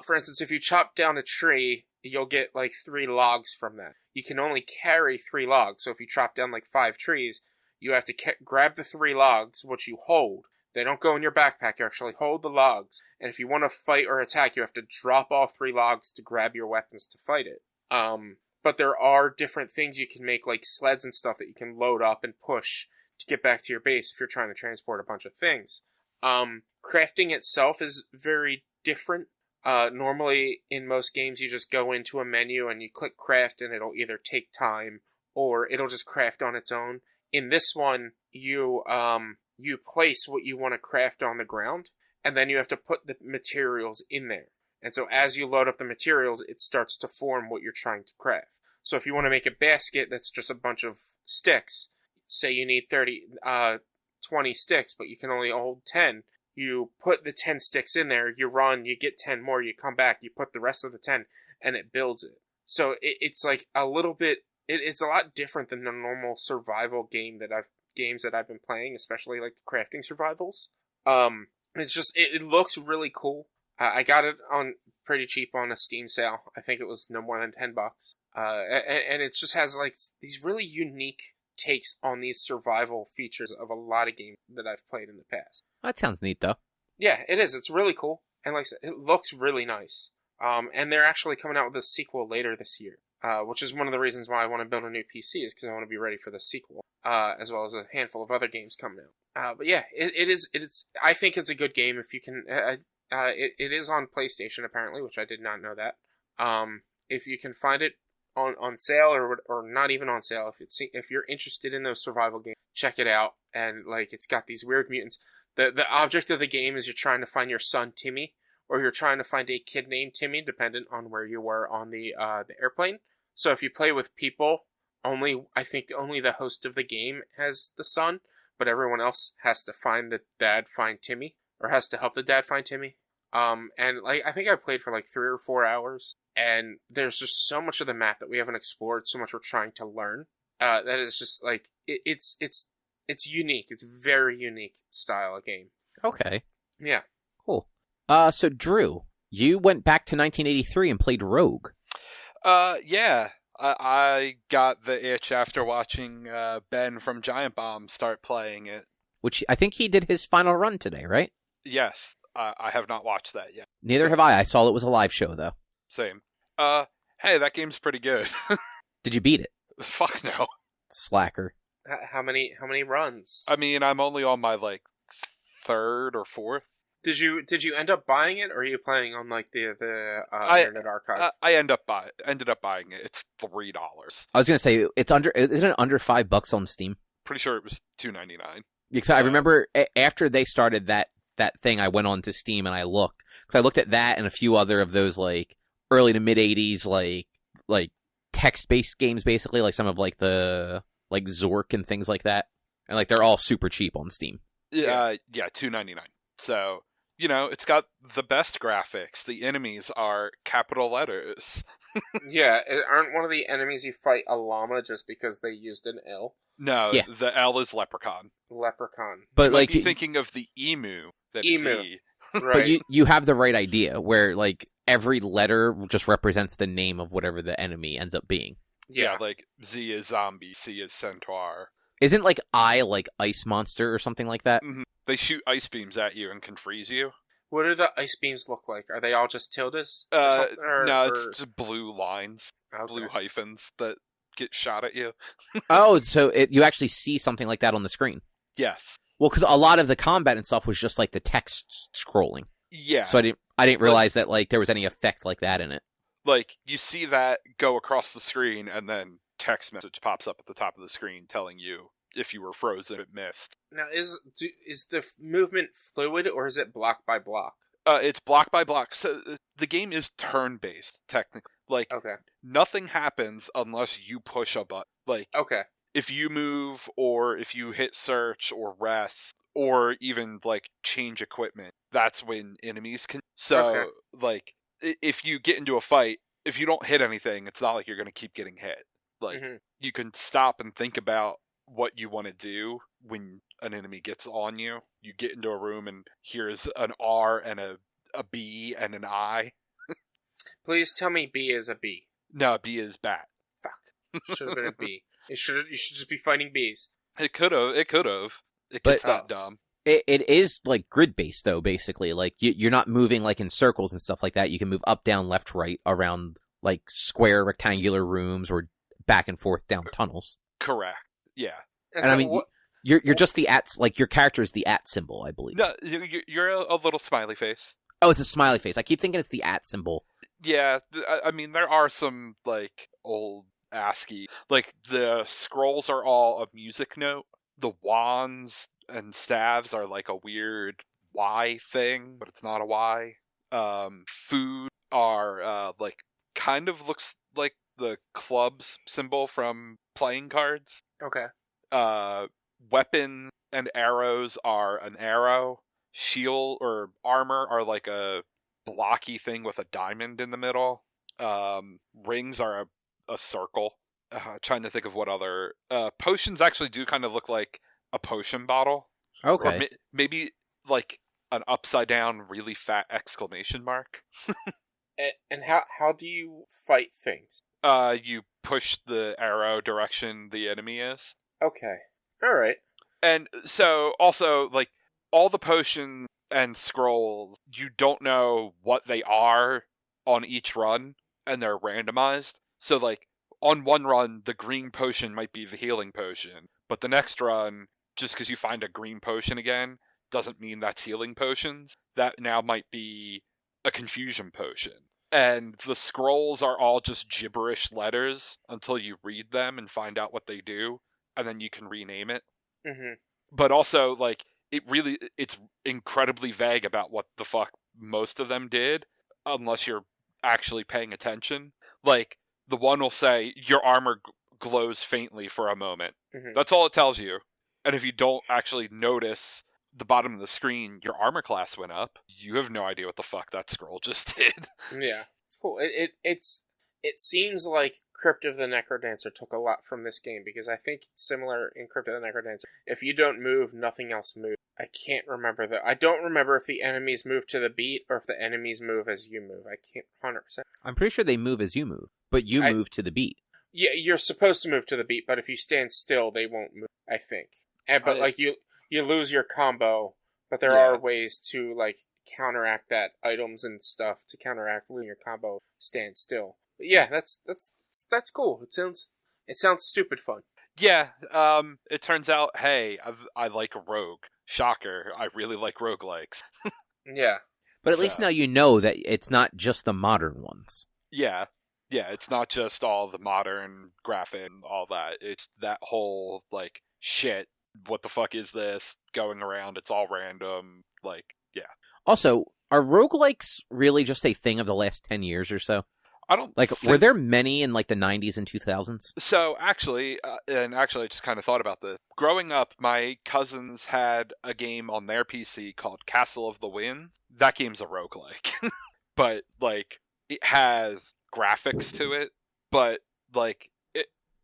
For instance, if you chop down a tree, you'll get like 3 logs from that. You can only carry 3 logs, so if you chop down like 5 trees, you have to grab the 3 logs, which you hold. They don't go in your backpack, you actually hold the logs. And if you want to fight or attack, you have to drop all 3 logs to grab your weapons to fight it. But there are different things you can make, like sleds and stuff that you can load up and push to get back to your base if you're trying to transport a bunch of things. Crafting itself is very different. Normally, in most games, you just go into a menu and you click craft and it'll either take time or it'll just craft on its own. In this one, you place what you want to craft on the ground, and then you have to put the materials in there. And so as you load up the materials, it starts to form what you're trying to craft. So if you want to make a basket that's just a bunch of sticks, say you need 20 sticks, but you can only hold 10, you put the 10 sticks in there, you run, you get 10 more, you come back, you put the rest of the 10, and it builds it. So it's like a little bit, it's a lot different than the normal survival games that I've been playing, especially like the crafting survivals. It's just, it looks really cool. I got it on pretty cheap on a Steam sale. I think it was no more than $10. And it just has like these really unique takes on these survival features of a lot of games that I've played in the past. That sounds neat, though. Yeah, it is. It's really cool. And like I said, it looks really nice. And they're actually coming out with a sequel later this year, which is one of the reasons why I want to build a new PC, is because I want to be ready for the sequel, as well as a handful of other games coming out. But yeah, it's. I think it's a good game if you can. It is on PlayStation apparently, which I did not know that. If you can find it on sale or not even on sale, if you're interested in those survival games, check it out. And like, it's got these weird mutants. The object of the game is you're trying to find your son Timmy, or you're trying to find a kid named Timmy, dependent on where you were on the airplane. So if you play with people, I think only the host of the game has the son, but everyone else has to find the dad find Timmy, or has to help the dad find Timmy. And like, I think I played for like 3 or 4 hours, and there's just so much of the map that we haven't explored, so much we're trying to learn, that is just like, it's unique. It's a very unique style of game. Okay. Yeah. Cool. So Drew, you went back to 1983 and played Rogue. Yeah. I got the itch after watching Ben from Giant Bomb start playing it. Which I think he did his final run today, right? Yes, I have not watched that yet. Neither have I. I saw it was a live show, though. Same. Hey, that game's pretty good. Did you beat it? Fuck no. Slacker. How many runs? I mean, I'm only on my, like, third or fourth. Did you end up buying it, or are you playing on like the Internet Archive? I ended up buying it. It's $3. I was gonna say isn't it under $5 on Steam? Pretty sure it was $2.99. Because I remember after they started that thing, I went on to Steam and I looked at that and a few other of those like early to mid '80s like text based games, basically like some of like the like Zork and things like that, and like they're all super cheap on Steam. Yeah, $2.99. So. You know, it's got the best graphics. The enemies are capital letters. Yeah, aren't one of the enemies you fight a llama just because they used an L? No, yeah. The L is leprechaun. Leprechaun. But you might be thinking of the emu. That emu. Is E. Right. But you have the right idea, where like every letter just represents the name of whatever the enemy ends up being. Yeah, like Z is zombie, C is centaur. Isn't like I like ice monster or something like that? Mm-hmm. They shoot ice beams at you and can freeze you. What do the ice beams look like? Are they all just tildes? No, it's just blue lines, okay. blue hyphens that get shot at you. Oh, so you actually see something like that on the screen? Yes. Well, because a lot of the combat and stuff was just like the text scrolling. Yeah. So I didn't realize that like there was any effect like that in it. Like you see that go across the screen, and then text message pops up at the top of the screen telling you if you were frozen, it missed. Now, is the movement fluid, or is it block by block? It's block by block. So the game is turn-based, technically. Like, okay. Nothing happens unless you push a button. Like, okay. If you move, or if you hit search, or rest, or even, like, change equipment, that's when enemies can... So, like, if you get into a fight, if you don't hit anything, it's not like you're going to keep getting hit. Like, you can stop and think about what you want to do when an enemy gets on you. You get into a room and here's an R and a B and an I. Please tell me B is a B. No, B is bat. Fuck. Should have been a B. You should just be fighting bees. It could have. It gets that dumb. It is like grid based though, basically. Like you're not moving like in circles and stuff like that. You can move up, down, left, right around like square rectangular rooms or back and forth down tunnels. Correct. Yeah. And so I mean, you're just the like your character is the @ symbol, I believe. No, you're a little smiley face. Oh, it's a smiley face. I keep thinking it's the @ symbol. Yeah, I mean, there are some like old ASCII, like the scrolls are all a music note. The wands and staves are like a weird Y thing, but it's not a Y. Food are like kind of looks like the club's symbol from playing cards. Okay. Weapons and arrows are an arrow. Shield or armor are like a blocky thing with a diamond in the middle. Rings are a circle. Trying to think of what other potions actually do kind of look like a potion bottle. Okay. Or maybe like an upside down really fat exclamation mark. And how do you fight things? You push the arrow direction the enemy is. Okay. All right. And so also like all the potions and scrolls, you don't know what they are on each run, and they're randomized. So like on one run, the green potion might be the healing potion, but the next run, just because you find a green potion again, doesn't mean that's healing potions. That now might be a confusion potion. And the scrolls are all just gibberish letters until you read them and find out what they do, and then you can rename it. Mm-hmm. But also, like, it's incredibly vague about what the fuck most of them did, unless you're actually paying attention. Like, the one will say, your armor glows faintly for a moment. Mm-hmm. That's all it tells you. And if you don't actually notice the bottom of the screen, your armor class went up. You have no idea what the fuck that scroll just did. Yeah, it's cool. It seems like Crypt of the Necrodancer took a lot from this game, because I think it's similar in Crypt of the Necrodancer. If you don't move, nothing else moves. I can't remember that. I don't remember if the enemies move to the beat or if the enemies move as you move. I can't 100%. I'm pretty sure they move as you move, but you move to the beat. Yeah, you're supposed to move to the beat, but if you stand still, they won't move, I think. But like you lose your combo, but there are ways to like counteract that, items and stuff to counteract losing your combo, stand still. But yeah, that's cool. It sounds stupid fun. Yeah, it turns out, hey, I like a rogue. Shocker, I really like roguelikes. Yeah. But at least now you know that it's not just the modern ones. Yeah, it's not just all the modern graphic and all that. It's that whole, like, shit, what the fuck is this going around? It's all random. Like, yeah. Also, are roguelikes really just a thing of the last 10 years or so? I don't were there many in like the 90s and 2000s? So actually, I just kind of thought about this. Growing up, my cousins had a game on their PC called Castle of the Wind. That game's a roguelike. But like it has graphics to it, but like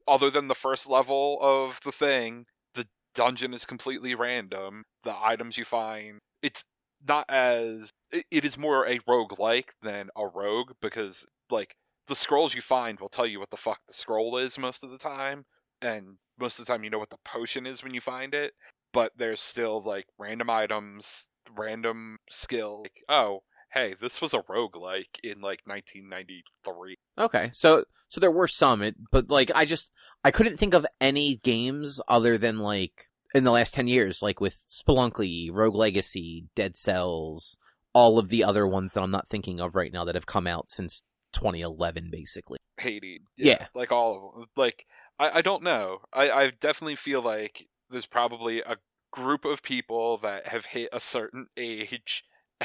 other than the first level of the thing, the dungeon is completely random. The items you find, it's not as it is more a roguelike than a rogue, because like the scrolls you find will tell you what the fuck the scroll is most of the time, and most of the time you know what the potion is when you find it, but there's still like random items, random skill. Like, oh, hey, this was a roguelike in like 1993. Okay, so there were some, but like I couldn't think of any games other than like in the last 10 years, like with Spelunky, Rogue Legacy, Dead Cells, all of the other ones that I'm not thinking of right now that have come out since 2011, basically. Hades. Yeah. Like all of them. Like, I don't know. I definitely feel like there's probably a group of people that have hit a certain age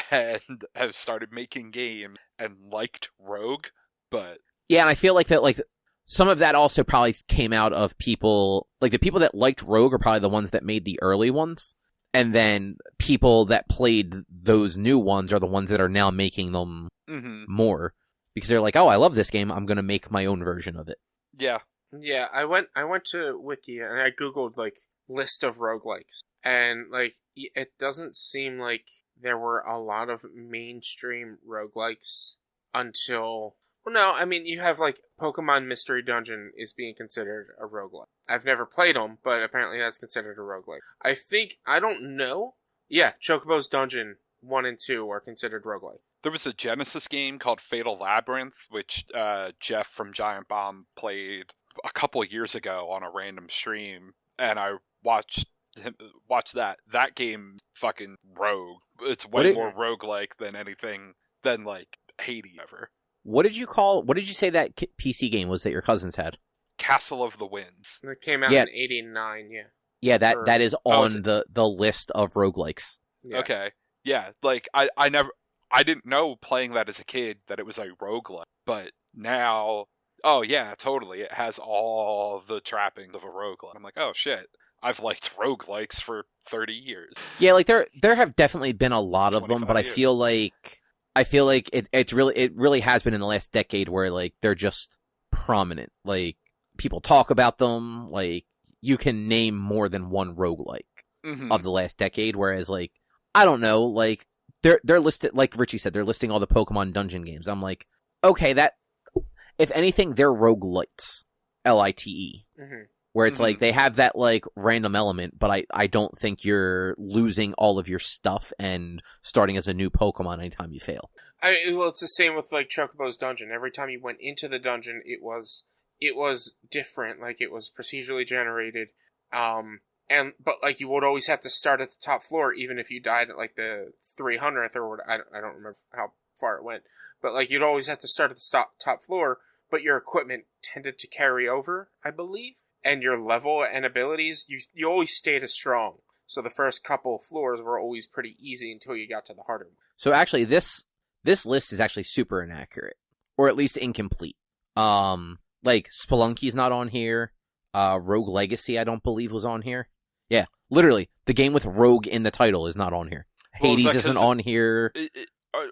and have started making games and liked Rogue, but... Yeah, and I feel like that, like, some of that also probably came out of people, like, the people that liked Rogue are probably the ones that made the early ones, and then people that played those new ones are the ones that are now making them more, because they're like, oh, I love this game, I'm gonna make my own version of it. Yeah. Yeah, I went to Wiki and I googled like list of roguelikes, and like it doesn't seem like there were a lot of mainstream roguelikes until... Well, no, I mean, you have, like, Pokemon Mystery Dungeon is being considered a roguelike. I've never played them, but apparently that's considered a roguelike. I don't know. Yeah, Chocobo's Dungeon 1 and 2 are considered roguelike. There was a Genesis game called Fatal Labyrinth, which Jeff from Giant Bomb played a couple years ago on a random stream, and I watched that. That game fucking rogue. It's way more roguelike than anything than, like, Hades ever. What did you say that PC game was that your cousins had? Castle of the Winds. It came out in 89, yeah. Yeah, that is on the list of roguelikes. Yeah. Okay. Yeah, like, I didn't know playing that as a kid that it was a roguelike, but now, oh yeah, totally, it has all the trappings of a roguelike. I'm like, oh shit, I've liked roguelikes for 30 years. Yeah, like, there have definitely been a lot of them, but I feel like it really has been in the last decade where, like, they're just prominent. Like, people talk about them, like, you can name more than one roguelike of the last decade, whereas, like, I don't know, like, they're listed, like Richie said, they're listing all the Pokemon dungeon games. I'm like, okay, that, if anything, they're roguelites. Lite. Where it's like, they have that, like, random element, but I don't think you're losing all of your stuff and starting as a new Pokemon anytime you fail. Well, it's the same with, like, Chocobo's Dungeon. Every time you went into the dungeon, it was different. Like, it was procedurally generated. But, like, you would always have to start at the top floor, even if you died at, like, the 300th or what. I don't remember how far it went. But, like, you'd always have to start at the top floor, but your equipment tended to carry over, I believe. And your level and abilities, you always stayed as strong. So the first couple of floors were always pretty easy until you got to the harder one. So actually, this list is actually super inaccurate, or at least incomplete. Like, Spelunky's not on here. Rogue Legacy, I don't believe, was on here. Yeah, literally, the game with Rogue in the title is not on here. Well, Hades isn't on here.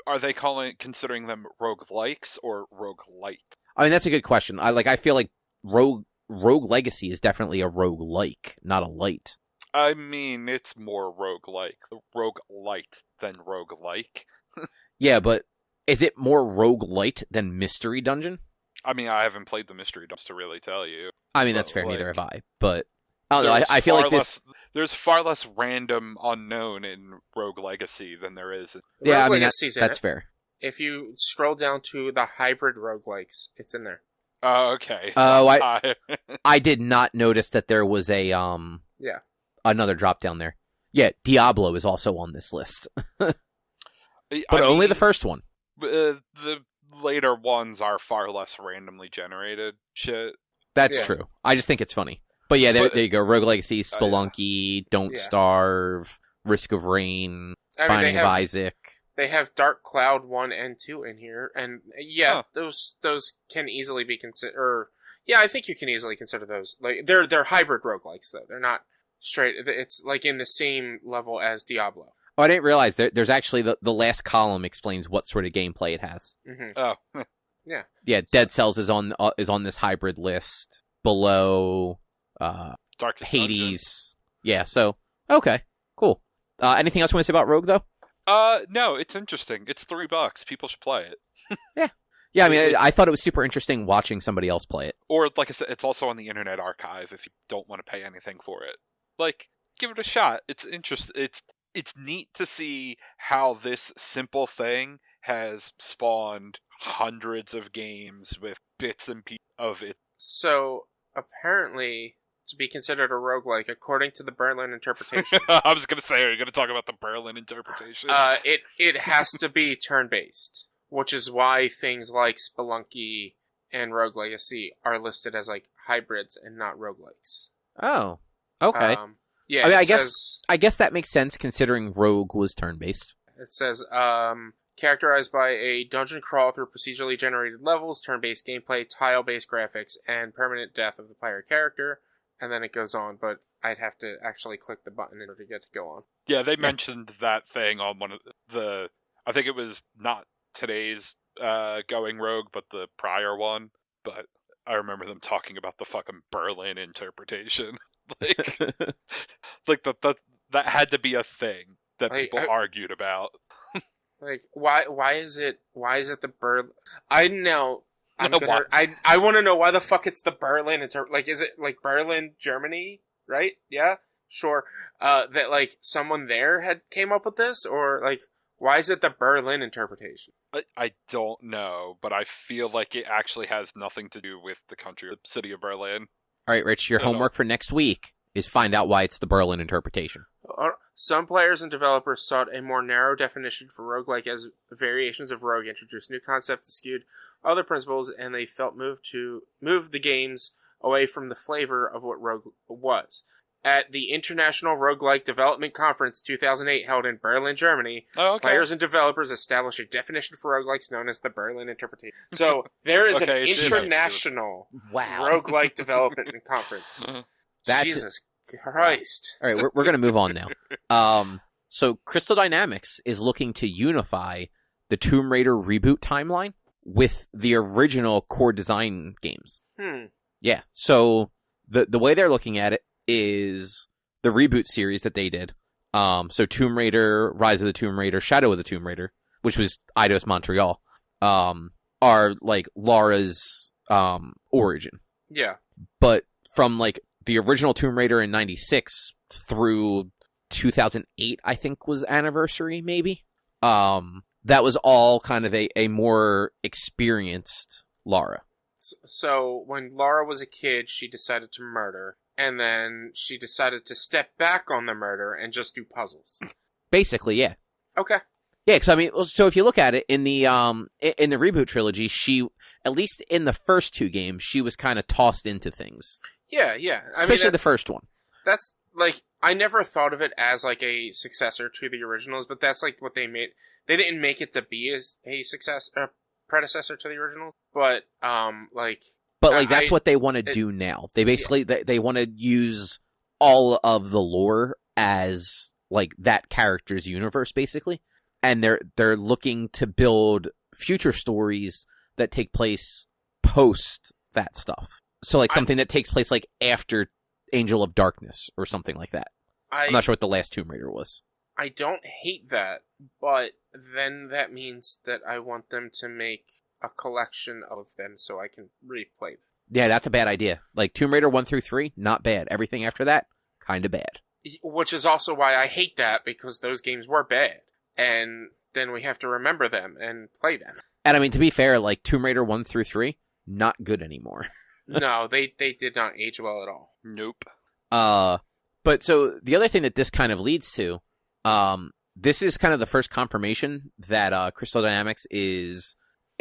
Are they considering them roguelikes or roguelite? I mean, that's a good question. I feel like Rogue Legacy is definitely a roguelike, not a light. I mean, it's more roguelite than roguelike. Yeah, but is it more roguelite than Mystery Dungeon? I mean, I haven't played the mystery dungeons to really tell you. I mean, that's But, fair. like, Neither have I. But I don't know. I feel like this. There's far less random unknown in Rogue Legacy than there is. Yeah, Rogue I mean Legacy's in that's it. fair. If you scroll down to the hybrid roguelikes, it's in there. Oh, okay. Oh, I did not notice that there was a Yeah. another drop down there. Yeah, Diablo is also on this list, but I only mean, the first one. The later ones are far less randomly generated shit. That's Yeah. true. I just think it's funny. But yeah, there you go. Rogue Legacy, Spelunky, Don't Yeah. Starve, Risk of Rain, I mean, Binding of Isaac. They have Dark Cloud 1 and 2 in here, and yeah, Huh. those can easily be considered. Yeah, I think you can easily consider those. Like they're hybrid roguelikes though. They're not straight. It's like in the same level as Diablo. Oh, I didn't realize there's actually the last column explains what sort of gameplay it has. Mm-hmm. Oh, Yeah, Dead Cells is on this hybrid list below Darkest Hades. Yeah, so okay, cool. Anything else you want to say about Rogue though? No, it's interesting. It's $3. People should play it. Yeah, I mean, I thought it was super interesting watching somebody else play it. Or, like I said, it's also on the Internet Archive if you don't want to pay anything for it. Like, give it a shot. It's It's neat to see how this simple thing has spawned hundreds of games with bits and pieces of it. So apparently, to be considered a roguelike, according to the Berlin interpretation, I was going to say, are you going to talk about the Berlin interpretation? it has to be turn-based, which is why things like Spelunky and Rogue Legacy are listed as like hybrids and not roguelikes. Oh, okay. Yeah, I mean, I guess that makes sense considering Rogue was turn-based. it says characterized by a dungeon crawl through procedurally generated levels, turn-based gameplay, tile-based graphics, and permanent death of the player character. And then it goes on, but I'd have to actually click the button in order to get to go on. Yeah, they mentioned that thing on one of the... I think it was not today's Going Rogue, but the prior one. But I remember them talking about the fucking Berlin interpretation. like that had to be a thing that people argued about. Like, why is it the Berlin? I know. I want to know why the fuck it's the Berlin. Like, is it like Berlin, Germany? Right? Yeah, sure. That like someone there had came up with this, or like, why is it the Berlin interpretation? I don't know, but I feel like it actually has nothing to do with the country, the city of Berlin. All right, Rich, your homework for next week is find out why it's the Berlin interpretation. Some players and developers sought a more narrow definition for roguelike as variations of Rogue introduced new concepts and skewed other principles, and they felt moved to move the games away from the flavor of what Rogue was. At the International Roguelike Development Conference 2008 held in Berlin, Germany, players and developers established a definition for roguelikes known as the Berlin interpretation. So there is an international roguelike development conference. Jesus Christ. All right, we're going to move on now. So Crystal Dynamics is looking to unify the Tomb Raider reboot timeline with the original core design games. Yeah, so the way they're looking at it is the reboot series that they did. So Tomb Raider, Rise of the Tomb Raider, Shadow of the Tomb Raider, which was Eidos Montreal, are like Lara's origin. Yeah. But from like the original Tomb Raider in 96 through 2008, I think was anniversary, maybe. That was all kind of a more experienced Lara. So when Lara was a kid, she decided to murder. And then she decided to step back on the murder and just do puzzles. Basically, yeah. Okay. Yeah, because I mean, so if you look at it in the reboot trilogy, she, at least in the first two games, she was kind of tossed into things. Yeah. Especially the first one. That's like, I never thought of it as like a successor to the originals, but that's like what they made. They didn't make it to be as a predecessor to the originals, but that's what they want to do now. They basically they want to use all of the lore as like that character's universe, basically, and they're looking to build future stories that take place post that stuff. So like something that takes place like after Angel of Darkness or something like that. I'm not sure what the last Tomb Raider was. I don't hate that, but then that means that I want them to make a collection of them so I can replay them. Yeah, that's a bad idea. Like, Tomb Raider 1 through 3, not bad. Everything after that, kind of bad. Which is also why I hate that, because those games were bad. And then we have to remember them and play them. And I mean, to be fair, like, Tomb Raider 1 through 3, not good anymore. No, they did not age well at all. Nope. But so, the other thing that this kind of leads to, this is kind of the first confirmation that Crystal Dynamics is,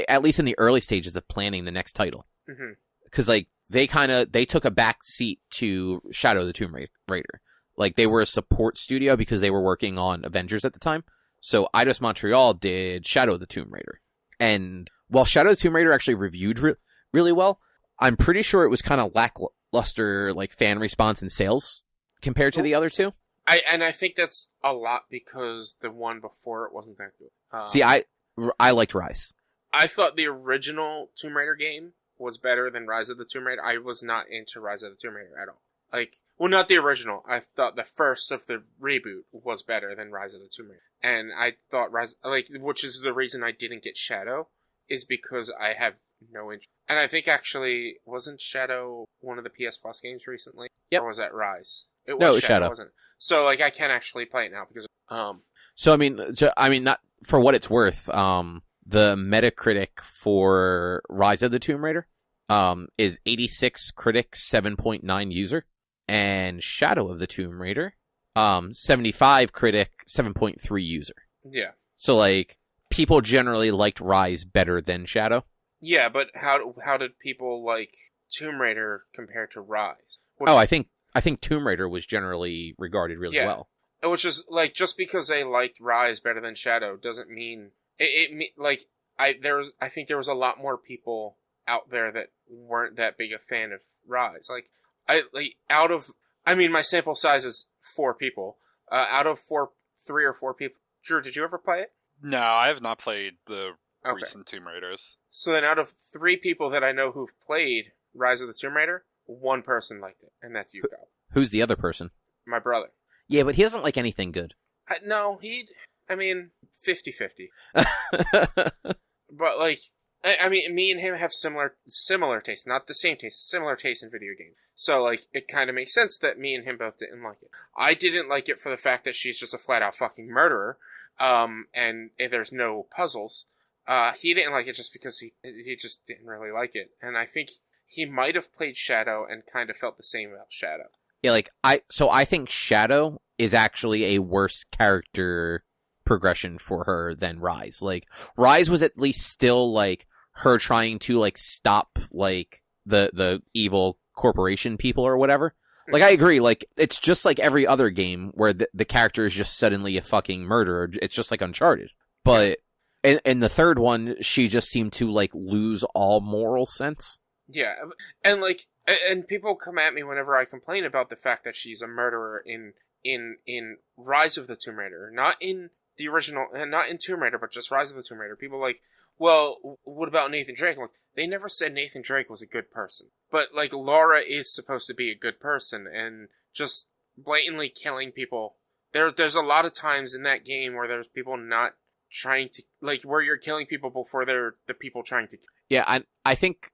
at least in the early stages of planning the next title. Mm-hmm. Because, like, they took a back seat to Shadow of the Tomb Raider. Like, they were a support studio because they were working on Avengers at the time. So, Eidos Montreal did Shadow of the Tomb Raider. And while Shadow of the Tomb Raider actually reviewed really well, I'm pretty sure it was kind of lackluster, like, fan response and sales compared to the other two. I think that's a lot because the one before it wasn't that good. See, I liked Rise. I thought the original Tomb Raider game was better than Rise of the Tomb Raider. I was not into Rise of the Tomb Raider at all. Like, well, not the original. I thought the first of the reboot was better than Rise of the Tomb Raider. And I thought which is the reason I didn't get Shadow, is because I have no interest. And I think actually, wasn't Shadow one of the PS Plus games recently? Yep. Or was that Rise? It was Shadow. Wasn't it? So, like, I can actually play it now because, So, I mean, not for what it's worth, the Metacritic for Rise of the Tomb Raider is 86 critic, 7.9 user, and Shadow of the Tomb Raider 75 critic, 7.3 user. Yeah. So, like, people generally liked Rise better than Shadow. Yeah, but how did people like Tomb Raider compared to Rise? I think Tomb Raider was generally regarded really well. Which is, like, just because they liked Rise better than Shadow doesn't mean I think there was a lot more people out there that weren't that big a fan of Rise. My sample size is 4 people. Out of 3 or 4 people. Drew, did you ever play it? No, I have not played the recent Tomb Raiders. So then out of 3 people that I know who've played Rise of the Tomb Raider, 1 person liked it, and that's you, Kyle. Who's the other person? My brother. Yeah, but he doesn't like anything good. No, 50-50. But, like, me and him have similar taste. Not the same taste, similar taste in video games. So, like, it kind of makes sense that me and him both didn't like it. I didn't like it for the fact that she's just a flat-out fucking murderer, and there's no puzzles. He didn't like it just because he just didn't really like it. And I think he might have played Shadow and kind of felt the same about Shadow. Yeah, like, I think Shadow is actually a worse character progression for her than Rise. Like, Rise was at least still, like, her trying to, like, stop, like, the evil corporation people or whatever. Like, I agree, like, it's just like every other game where the character is just suddenly a fucking murderer. It's just like Uncharted. But in the third one, she just seemed to, like, lose all moral sense. Yeah, and, like, and people come at me whenever I complain about the fact that she's a murderer in Rise of the Tomb Raider. Not in the original, not in Tomb Raider, but just Rise of the Tomb Raider. People are like, well, what about Nathan Drake? I'm like, they never said Nathan Drake was a good person. But, like, Laura is supposed to be a good person, and just blatantly killing people. There's a lot of times in that game where there's people not trying to, like, where you're killing people before they're the people trying to kill. Yeah, I think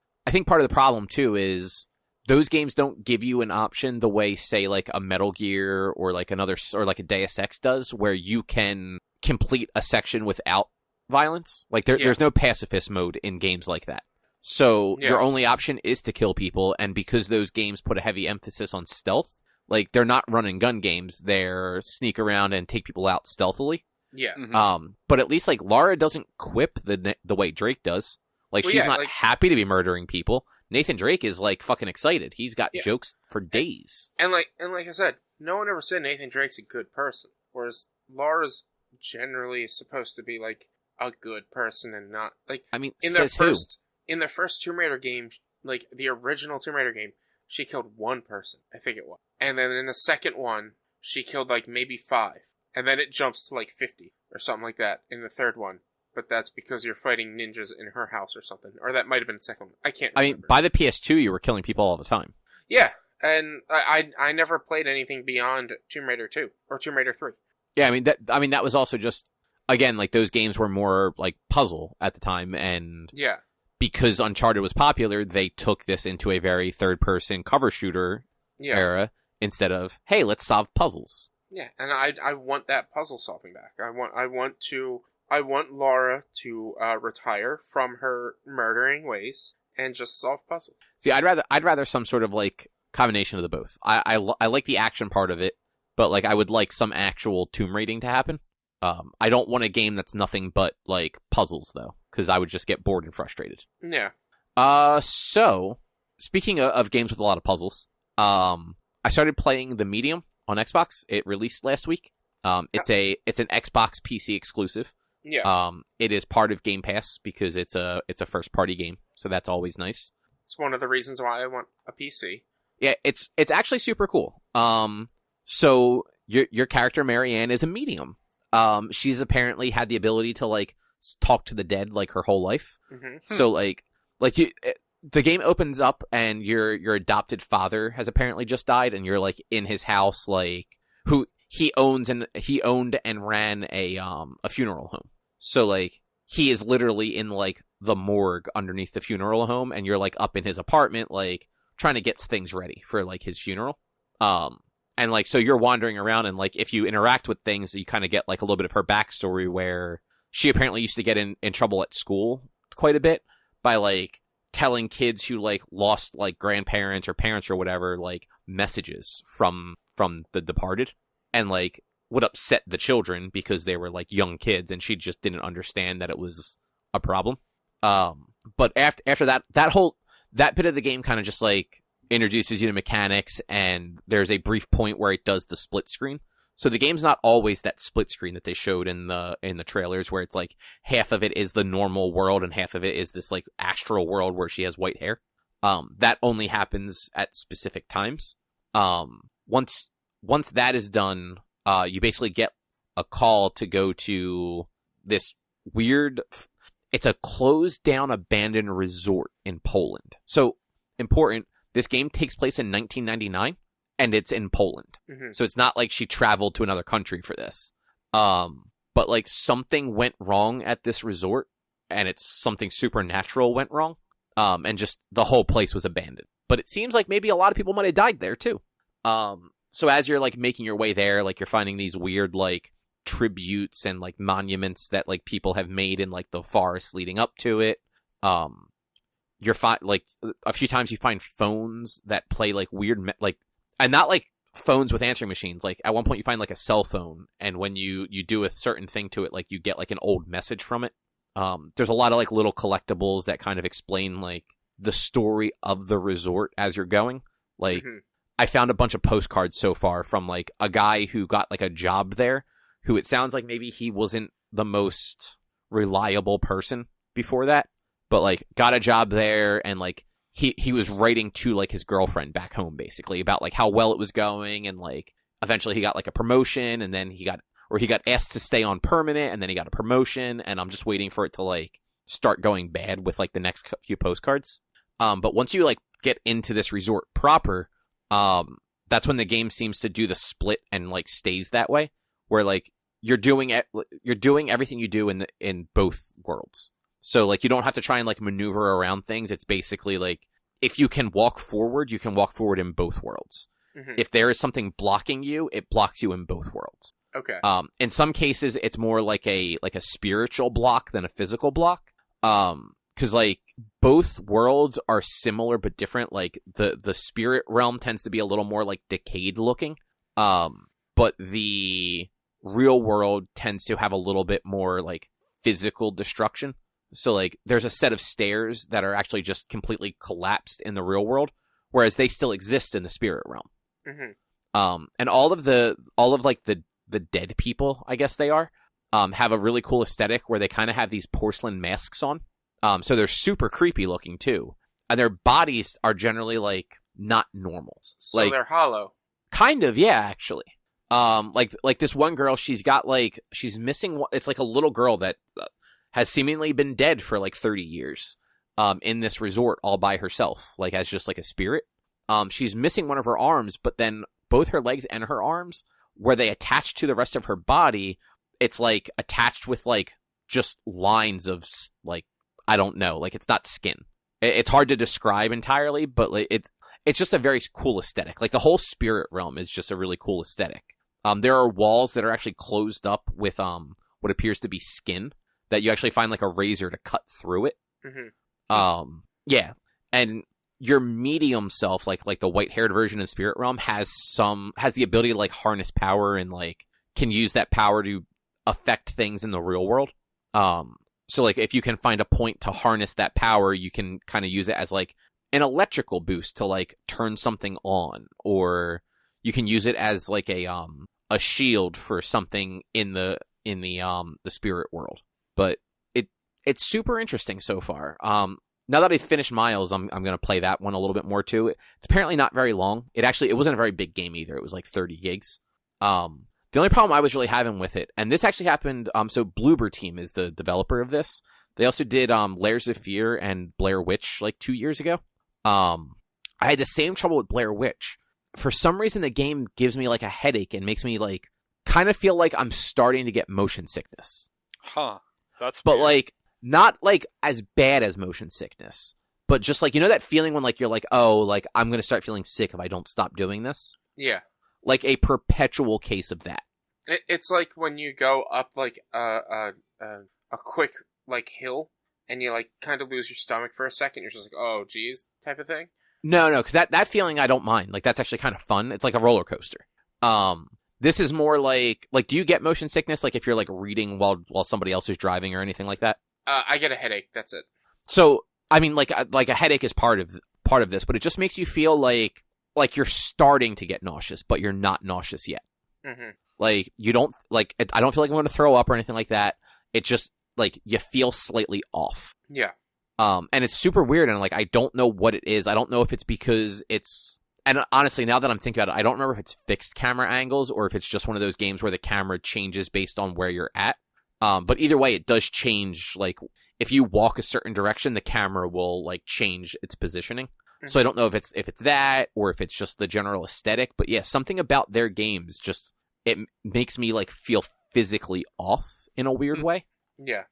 part of the problem, too, is those games don't give you an option the way, say, like, a Metal Gear or, like, a Deus Ex does, where you can complete a section without violence. Like, there's no pacifist mode in games like that. So your only option is to kill people, and because those games put a heavy emphasis on stealth, like, they're not run and gun games, they're sneak around and take people out stealthily. Yeah. Mm-hmm. But at least, like, Lara doesn't quip the way Drake does. Like, she's not happy to be murdering people. Nathan Drake is, like, fucking excited. He's got jokes for days. And like I said, no one ever said Nathan Drake's a good person. Whereas Lara's generally supposed to be, like, a good person and not, like, I mean, in the first Tomb Raider game, like, the original Tomb Raider game, she killed 1 person, I think it was. And then in the second one, she killed, like, maybe 5. And then it jumps to, like, 50 or something like that in the third one. But that's because you're fighting ninjas in her house or something. Or that might have been the second one. I can't remember. I mean, by the PS2, you were killing people all the time. Yeah, and I never played anything beyond Tomb Raider 2 or Tomb Raider 3. Yeah, I mean that was also just, again, like, those games were more like puzzle at the time, and because Uncharted was popular, they took this into a very third-person cover shooter era instead of, hey, let's solve puzzles. Yeah, and I want that puzzle solving back. I want Laura to retire from her murdering ways and just solve puzzles. See, I'd rather some sort of like combination of the both. I like the action part of it, but like I would like some actual tomb raiding to happen. I don't want a game that's nothing but like puzzles though, because I would just get bored and frustrated. Yeah. So speaking of games with a lot of puzzles, I started playing The Medium on Xbox. It released last week. It's an Xbox PC exclusive. Yeah. It is part of Game Pass because it's a first party game, so that's always nice. It's one of the reasons why I want a PC. Yeah, it's actually super cool. So your character Marianne is a medium. She's apparently had the ability to like talk to the dead like her whole life. Mm-hmm. So the game opens up and your adopted father has apparently just died, and you're like in his house, like who he owned and ran a funeral home. So like he is literally in like the morgue underneath the funeral home, and you're like up in his apartment, like trying to get things ready for like his funeral. And like so you're wandering around, and like if you interact with things, you kind of get like a little bit of her backstory, where she apparently used to get in trouble at school quite a bit by like telling kids who like lost like grandparents or parents or whatever like messages from the departed, and like would upset the children because they were like young kids, and she just didn't understand that it was a problem. But after that bit of the game kind of just like introduces you to mechanics, and there's a brief point where it does the split screen. So the game's not always that split screen that they showed in the trailers, where it's like half of it is the normal world and half of it is this like astral world where she has white hair. That only happens at specific times. Once that is done, you basically get a call to go to this weird, it's a closed down abandoned resort in Poland. So important, this game takes place in 1999. And it's in Poland. Mm-hmm. So it's not like she traveled to another country for this. But like something went wrong at this resort, and it's something supernatural went wrong. And just the whole place was abandoned. But it seems like maybe a lot of people might have died there too. So as you're like making your way there, like you're finding these weird like tributes and like monuments that like people have made in like the forest leading up to it. You're like a few times you find phones that play like weird and not like phones with answering machines. Like at one point you find like a cell phone, and when you do a certain thing to it, like you get like an old message from it. There's a lot of like little collectibles that kind of explain like the story of the resort as you're going. Like I found a bunch of postcards so far from like a guy who got like a job there, who it sounds like maybe he wasn't the most reliable person before that, but like got a job there, and like he was writing to like his girlfriend back home basically about like how well it was going, and like eventually he got like a promotion, and then he got asked to stay on permanent, and then he got a promotion, and I'm just waiting for it to like start going bad with like the next few postcards. But once you like get into this resort proper, that's when the game seems to do the split and like stays that way, where like you're doing everything you do in both worlds. So, like, you don't have to try and, like, maneuver around things. It's basically, like, if you can walk forward, you can walk forward in both worlds. Mm-hmm. If there is something blocking you, it blocks you in both worlds. Okay. In some cases, it's more like a spiritual block than a physical block. 'Cause, like, both worlds are similar but different. Like, the spirit realm tends to be a little more, like, decayed looking. But the real world tends to have a little bit more, like, physical destruction. So, like, there's a set of stairs that are actually just completely collapsed in the real world, whereas they still exist in the spirit realm. Mm-hmm. And all of the dead people, I guess they are, have a really cool aesthetic where they kind of have these porcelain masks on. So they're super creepy looking too, and their bodies are generally like not normal. So like, they're hollow. Kind of, yeah, actually. Like this one girl, she's missing. It's like a little girl that has seemingly been dead for like 30 years, in this resort all by herself, like as just like a spirit. She's missing one of her arms, but then both her legs and her arms, where they attach to the rest of her body, it's like attached with like just lines of like I don't know. Like, it's not skin. It's hard to describe entirely, but like, it's just a very cool aesthetic. Like, the whole spirit realm is just a really cool aesthetic. There are walls that are actually closed up with what appears to be skin that you actually find like a razor to cut through it. Mm-hmm. Yeah, and your medium self, like the white-haired version in Spirit Realm, has the ability to like harness power and like can use that power to affect things in the real world. So like if you can find a point to harness that power, you can kind of use it as like an electrical boost to like turn something on, or you can use it as like a shield for something in the spirit world. But it's super interesting so far. Now that I've finished Miles, I'm going to play that one a little bit more too. It's apparently not very long. It wasn't a very big game either. It was like 30 gigs. The only problem I was really having with it, and this actually happened, so Bloober Team is the developer of this. They also did Layers of Fear and Blair Witch like 2 years ago. I had the same trouble with Blair Witch. For some reason, the game gives me like a headache and makes me like kind of feel like I'm starting to get motion sickness. Huh. That's But weird. like, not like as bad as motion sickness, but just like, you know that feeling when like you're like, oh, like I'm going to start feeling sick if I don't stop doing this? Yeah. Like a perpetual case of that. It's like when you go up like a quick like hill and you like kind of lose your stomach for a second. You're just like, oh, geez, type of thing. No, because that feeling I don't mind. Like that's actually kind of fun. It's like a roller coaster. This is more like do you get motion sickness like if you're like reading while somebody else is driving or anything like that? I get a headache. That's it. So I mean, like a headache is part of this, but it just makes you feel like you're starting to get nauseous, but you're not nauseous yet. Mm-hmm. Like you don't like. I don't feel like I'm going to throw up or anything like that. It just like you feel slightly off. Yeah. And it's super weird, and like I don't know what it is. I don't know if it's because it's. And honestly, now that I'm thinking about it, I don't remember if it's fixed camera angles or if it's just one of those games where the camera changes based on where you're at. But either way, it does change. Like, if you walk a certain direction, the camera will, like, change its positioning. Mm-hmm. So I don't know if it's that or if it's just the general aesthetic. But yeah, something about their games just, it makes me, like, feel physically off in a weird way. Yeah.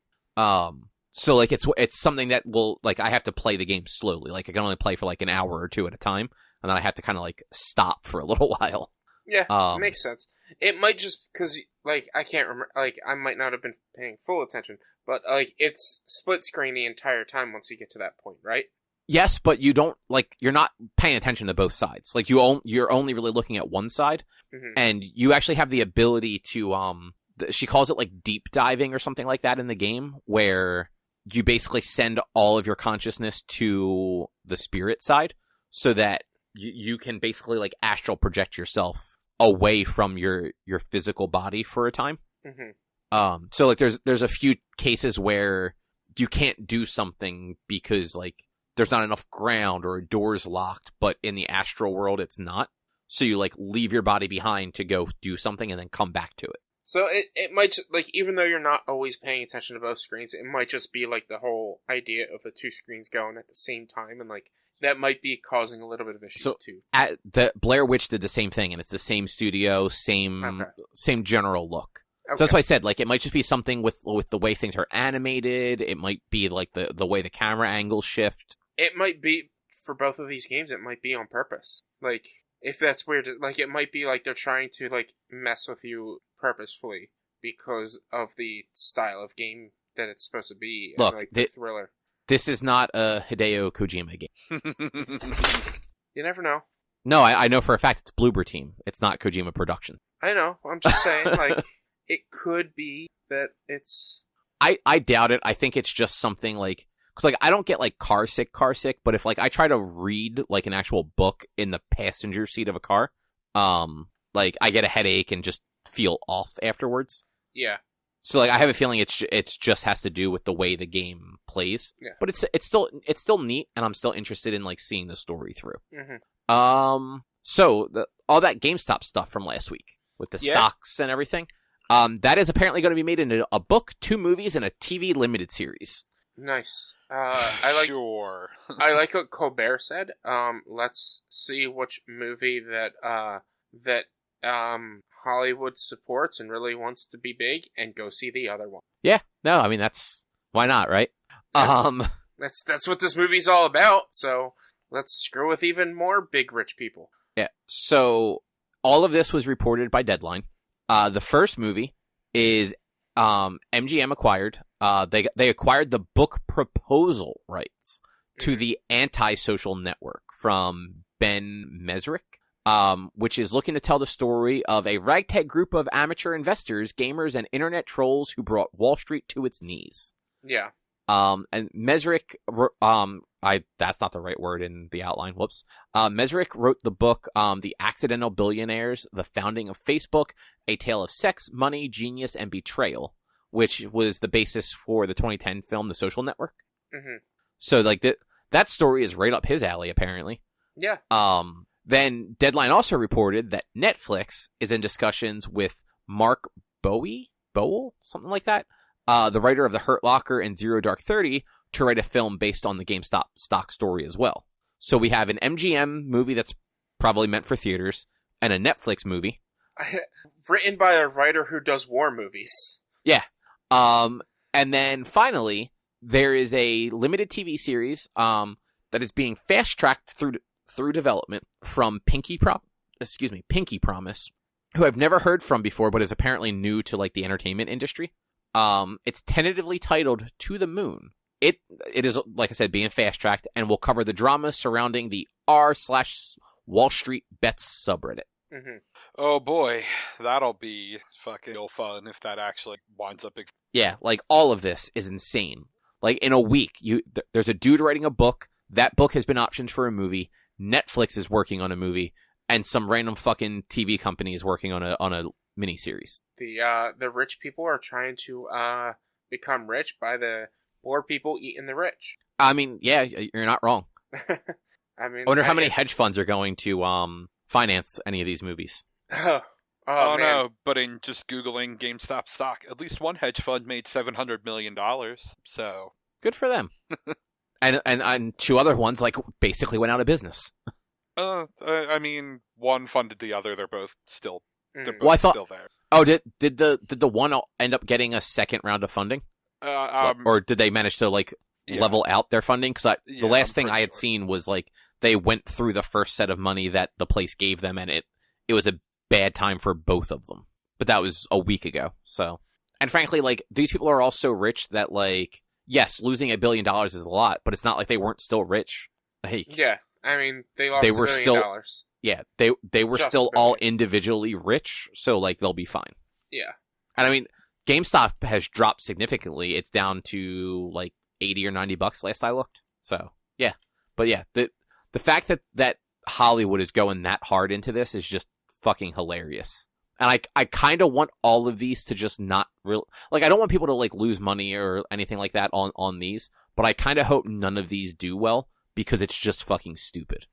So, like, it's something that will, like, I have to play the game slowly. Like, I can only play for, like, an hour or two at a time. And then I have to kind of, like, stop for a little while. Yeah, makes sense. It might just, because, like, I can't remember, like, I might not have been paying full attention, but, like, it's split screen the entire time once you get to that point, right? Yes, but you don't, like, you're not paying attention to both sides. Like, you're only really looking at one side, mm-hmm. and you actually have the ability to, she calls it, like, deep diving or something like that in the game, where you basically send all of your consciousness to the spirit side, so that you can basically, like, astral project yourself away from your physical body for a time. Mm-hmm. So, like, there's a few cases where you can't do something because, like, there's not enough ground or a door's locked, but in the astral world, it's not. So you, like, leave your body behind to go do something and then come back to it. So it might, like, even though you're not always paying attention to both screens, it might just be, like, the whole idea of the two screens going at the same time, and, like, that might be causing a little bit of issues, too. The Blair Witch did the same thing, and it's the same studio, same general look. Okay. So that's why I said, like, it might just be something with the way things are animated. It might be, like, the way the camera angles shift. It might be, for both of these games, it might be on purpose. Like, if that's weird, like, it might be, like, they're trying to, like, mess with you purposefully because of the style of game that it's supposed to be. Look, and, like, the thriller. This is not a Hideo Kojima game. You never know. No, I know for a fact it's Bloober Team. It's not Kojima Production. I know. I'm just saying, like, it could be that it's... I doubt it. I think it's just something, like... Because, like, I don't get, like, car sick, but if, like, I try to read, like, an actual book in the passenger seat of a car, like, I get a headache and just feel off afterwards. Yeah. So, like, I have a feeling it's just has to do with the way the game plays. Yeah. But it's still neat, and I'm still interested in, like, seeing the story through. Mm-hmm. So, all that GameStop stuff from last week, with the stocks and everything, that is apparently going to be made into a book, 2 movies, and a TV limited series. Nice. I like. Sure. I like what Colbert said. Let's see which movie that Hollywood supports and really wants to be big, and go see the other one. Yeah. No, I mean, why not, right? That's what this movie's all about. So let's screw with even more big rich people. Yeah. So all of this was reported by Deadline. The first movie is MGM acquired. They acquired the book proposal rights to the Anti-Social Network from Ben Mesrick, which is looking to tell the story of a ragtag group of amateur investors, gamers, and internet trolls who brought Wall Street to its knees. Yeah. And Mesrick, that's not the right word in the outline. Whoops. Mesrick wrote the book, The Accidental Billionaires, The Founding of Facebook, A Tale of Sex, Money, Genius, and Betrayal, which was the basis for the 2010 film, The Social Network. Mm-hmm. So, like, that story is right up his alley, apparently. Yeah. Then Deadline also reported that Netflix is in discussions with Mark Bowl, something like that, the writer of The Hurt Locker and Zero Dark 30, to write a film based on the GameStop stock story as well. So we have an MGM movie that's probably meant for theaters, and a Netflix movie. Written by a writer who does war movies. Yeah. And then finally, there is a limited TV series that is being fast-tracked through development from Pinky Promise, who I've never heard from before, but is apparently new to like the entertainment industry. It's tentatively titled To the Moon. It is, like I said, being fast-tracked and will cover the drama surrounding the r/Wall Street Bets subreddit. Mm-hmm. Oh boy, that'll be fucking fun if that actually winds up. Yeah, like all of this is insane. Like in a week, there's a dude writing a book. That book has been optioned for a movie. Netflix is working on a movie, and some random fucking TV company is working on a miniseries. The rich people are trying to become rich by the poor people eating the rich. I mean, yeah, you're not wrong. I mean, I wonder how many hedge funds are going to finance any of these movies. Oh no! But in just Googling GameStop stock, at least one hedge fund made $700 million. So good for them. and two other ones like basically went out of business. I mean, one funded the other. They're both still. They're both Well, I thought, still there. Oh, did the one end up getting a second round of funding? Or did they manage to level out their funding? Because the last thing I had seen was like they went through the first set of money that the place gave them, and it was a bad time for both of them. But that was a week ago. So, and frankly, like these people are all so rich that like, yes, losing $1 billion is a lot, but it's not like they weren't still rich. Like, yeah, I mean they lost $1 billion. Yeah, they were still all individually rich, so like they'll be fine. Yeah, and I mean, GameStop has dropped significantly. It's down to like $80 or $90 last I looked. So yeah, but yeah, the fact that Hollywood is going that hard into this is just fucking hilarious. And I kind of want all of these to just not real. Like I don't want people to like lose money or anything like that on these, but I kind of hope none of these do well because it's just fucking stupid.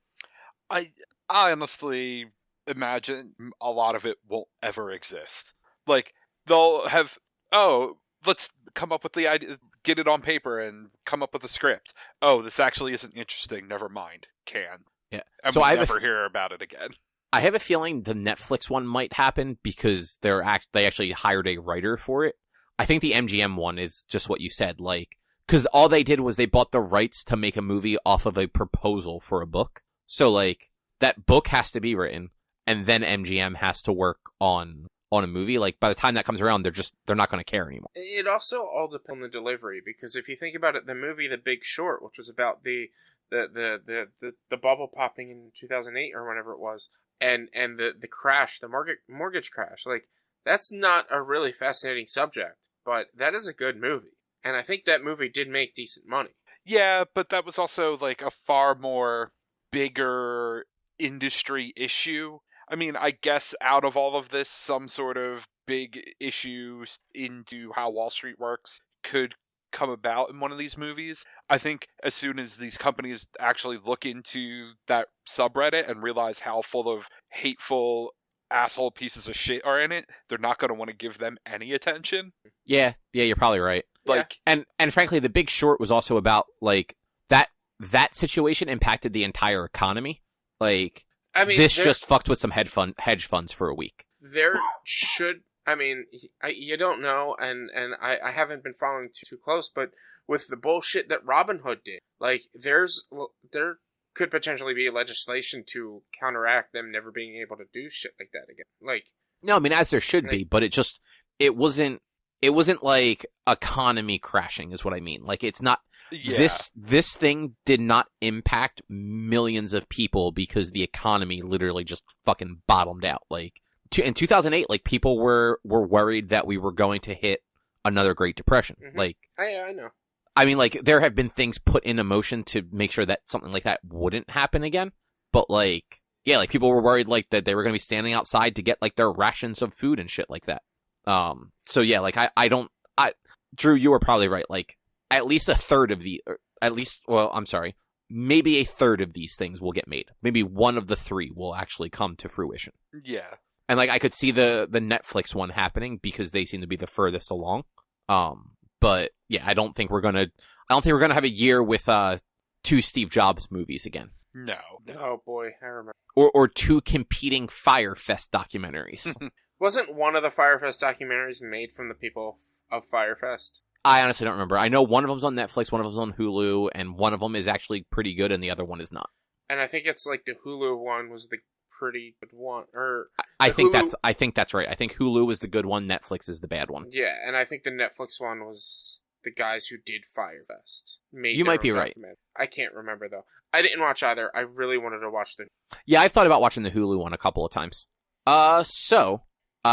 I honestly imagine a lot of it won't ever exist. Like, they'll have, let's come up with the idea, get it on paper and come up with a script. Oh, this actually isn't interesting. Never mind. Yeah. And so we'll never hear about it again. I have a feeling the Netflix one might happen because they actually hired a writer for it. I think the MGM one is just what you said, like, because all they did was they bought the rights to make a movie off of a proposal for a book. So, like, that book has to be written, and then MGM has to work on a movie. Like, by the time that comes around, they're not going to care anymore. It also all depends on the delivery, because if you think about it, the movie The Big Short, which was about the bubble popping in 2008 or whenever it was, and the crash, the mortgage crash, like, that's not a really fascinating subject, but that is a good movie. And I think that movie did make decent money. Yeah, but that was also, like, a far more bigger industry issue. I mean, I guess out of all of this, some sort of big issues into how Wall Street works could come about in one of these movies. I think as soon as these companies actually look into that subreddit and realize how full of hateful asshole pieces of shit are in it, they're not going to want to give them any attention. Yeah, you're probably right. Like, and frankly, The Big Short was also about like that situation impacted the entire economy. Like, I mean, this just fucked with some hedge funds for a week. There should, I mean, you don't know, and I haven't been following too close, but with the bullshit that Robinhood did. Like, there could potentially be legislation to counteract them never being able to do shit like that again. Like, no, I mean, as there should be, but it wasn't like economy crashing is what I mean. Like, it's not, this thing did not impact millions of people because the economy literally just fucking bottomed out. Like, in 2008, like, people were worried that we were going to hit another Great Depression. Mm-hmm. Like, I know. I mean, like, there have been things put into motion to make sure that something like that wouldn't happen again. But, like, yeah, like, people were worried, like, that they were going to be standing outside to get, like, their rations of food and shit like that. So, yeah, like, Drew, you were probably right. Like, at least a third of maybe a third of these things will get made. Maybe one of the three will actually come to fruition. Yeah. And, like, I could see the Netflix one happening because they seem to be the furthest along. But yeah, I don't think we're gonna have a year with 2 Steve Jobs movies again. No. Oh boy, I remember. Or 2 competing Fyre Fest documentaries. Wasn't one of the Fyre Fest documentaries made from the people of Fyre Fest? I honestly don't remember. I know one of them's on Netflix, one of them's on Hulu, and one of them is actually pretty good, and the other one is not. And I think it's like the Hulu one was the pretty good one, or I think that's right. I think Hulu is the good one, Netflix is the bad one. Yeah, and I think the Netflix one was the guys who did Fyre Fest. You might be right. I can't remember though. I didn't watch either. I really wanted to watch the. Yeah, I've thought about watching the Hulu one a couple of times. So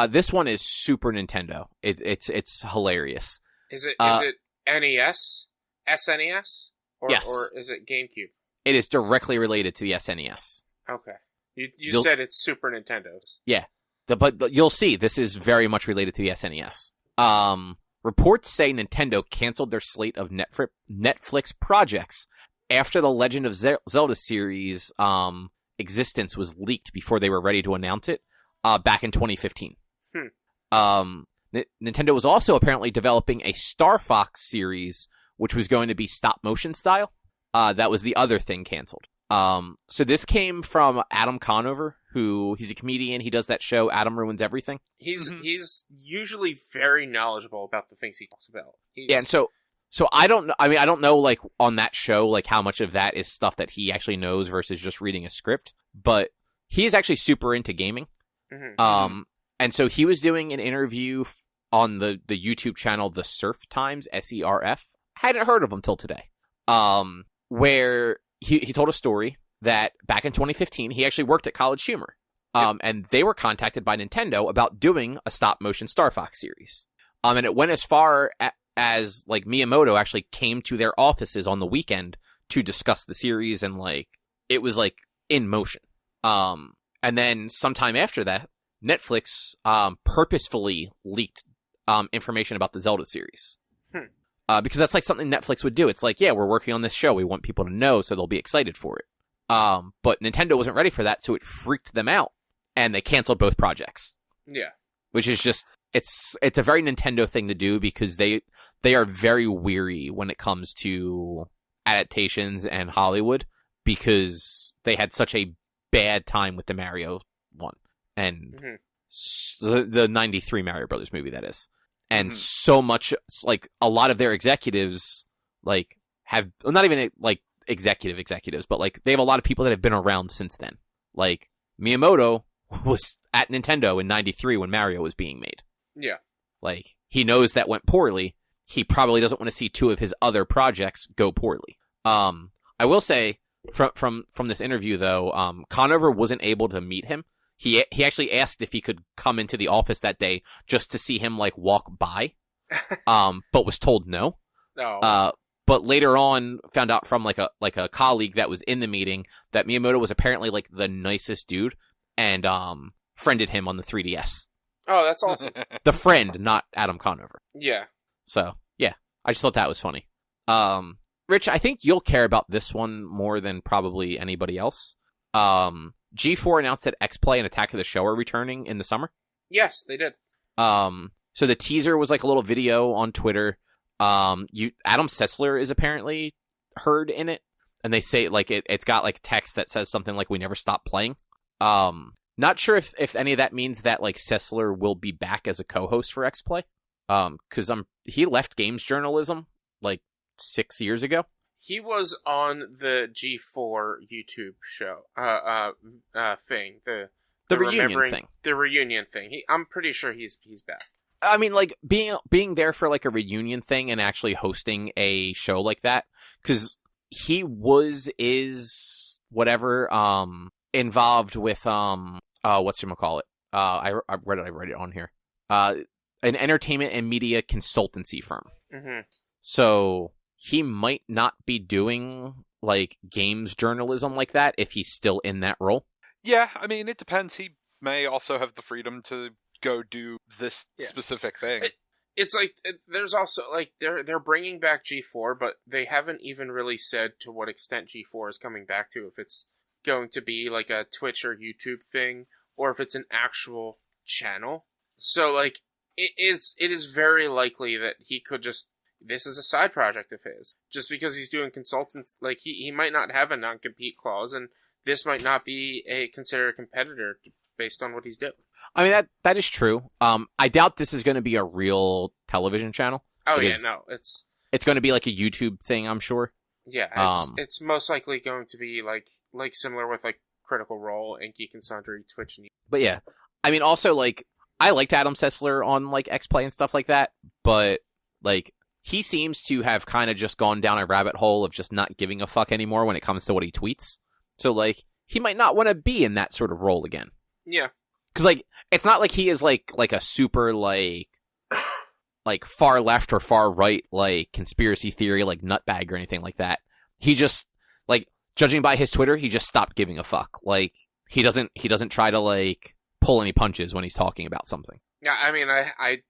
this one is Super Nintendo. It's hilarious. Is it NES, SNES, yes, or is it GameCube? It is directly related to the SNES. Okay. You said it's Super Nintendo's. Yeah. But you'll see, this is very much related to the SNES. Reports say Nintendo canceled their slate of Netflix projects after the Legend of Zelda series existence was leaked before they were ready to announce it back in 2015. Nintendo was also apparently developing a Star Fox series, which was going to be stop-motion style. That was the other thing canceled. So this came from Adam Conover, he's a comedian. He does that show, Adam Ruins Everything. He's usually very knowledgeable about the things he talks about. Yeah, and so I don't know. I mean, I don't know, like, on that show, like, how much of that is stuff that he actually knows versus just reading a script. But he is actually super into gaming. Mm-hmm. And so he was doing an interview on the YouTube channel, The Surf Times, SERF. Hadn't heard of him till today. Where he told a story that back in 2015, he actually worked at College Humor. And they were contacted by Nintendo about doing a stop-motion Star Fox series. And it went as far as, like, Miyamoto actually came to their offices on the weekend to discuss the series, and, like, it was, like, in motion. And then sometime after that, Netflix purposefully leaked information about the Zelda series. Because that's, like, something Netflix would do. It's like, yeah, we're working on this show. We want people to know so they'll be excited for it. But Nintendo wasn't ready for that, so it freaked them out, and they canceled both projects. Yeah. Which is just, it's a very Nintendo thing to do because they are very weary when it comes to adaptations and Hollywood, because they had such a bad time with the Mario one. And the 93 Mario Brothers movie, that is. And so much, like, a lot of their executives, like, have, well, not even, like, executives, but, like, they have a lot of people that have been around since then. Like, Miyamoto was at Nintendo in 93 when Mario was being made. Yeah. Like, he knows that went poorly. He probably doesn't want to see 2 of his other projects go poorly. I will say, from this interview, though, Conover wasn't able to meet him. He actually asked if he could come into the office that day just to see him, like, walk by, but was told no. Oh. But later on, found out from like a colleague that was in the meeting that Miyamoto was apparently, like, the nicest dude, and friended him on the 3DS. Oh, that's awesome. The friend, not Adam Conover. Yeah. So yeah, I just thought that was funny. Rich, I think you'll care about this one more than probably anybody else. G4 announced that X-Play and Attack of the Show are returning in the summer. Yes, they did. So the teaser was like a little video on Twitter. Adam Sessler is apparently heard in it, and they say, like, it's got, like, text that says something like, "We never stop playing." Not sure if any of that means that, like, Sessler will be back as a co-host for X-Play. Cause he left games journalism, like, 6 years ago. He was on the G4 YouTube show, thing, the reunion thing. The reunion thing. I'm pretty sure he's back. I mean, like, being there for, like, a reunion thing and actually hosting a show like that, because he whatever, involved with, whatchamacallit? Where did I write it on here? An entertainment and media consultancy firm. Mm-hmm. So he might not be doing, like, games journalism like that if he's still in that role. Yeah, I mean, it depends. He may also have the freedom to go do this specific thing. It's like, there's also, like, they're bringing back G4, but they haven't even really said to what extent G4 is coming back to, if it's going to be, like, a Twitch or YouTube thing, or if it's an actual channel. So, like, it is very likely that he could just, this is a side project of his. Just because he's doing consultants, like, he might not have a non-compete clause, and this might not be considered a competitor based on what he's doing. I mean, that is true. I doubt this is going to be a real television channel. Oh, yeah, no. It's going to be like a YouTube thing, I'm sure. Yeah, it's most likely going to be like similar with like Critical Role and Geek and Sundry, Twitch, and YouTube. But yeah, I mean, also, like, I liked Adam Sessler on, like, X-Play and stuff like that, but, like, he seems to have kind of just gone down a rabbit hole of just not giving a fuck anymore when it comes to what he tweets. So, like, he might not want to be in that sort of role again. Yeah. Because, like, it's not like he is, like a super, like far left or far right, like, conspiracy theory, like, nutbag or anything like that. He just, like, judging by his Twitter, he just stopped giving a fuck. Like, he doesn't try to, like, pull any punches when he's talking about something. Yeah, I mean, I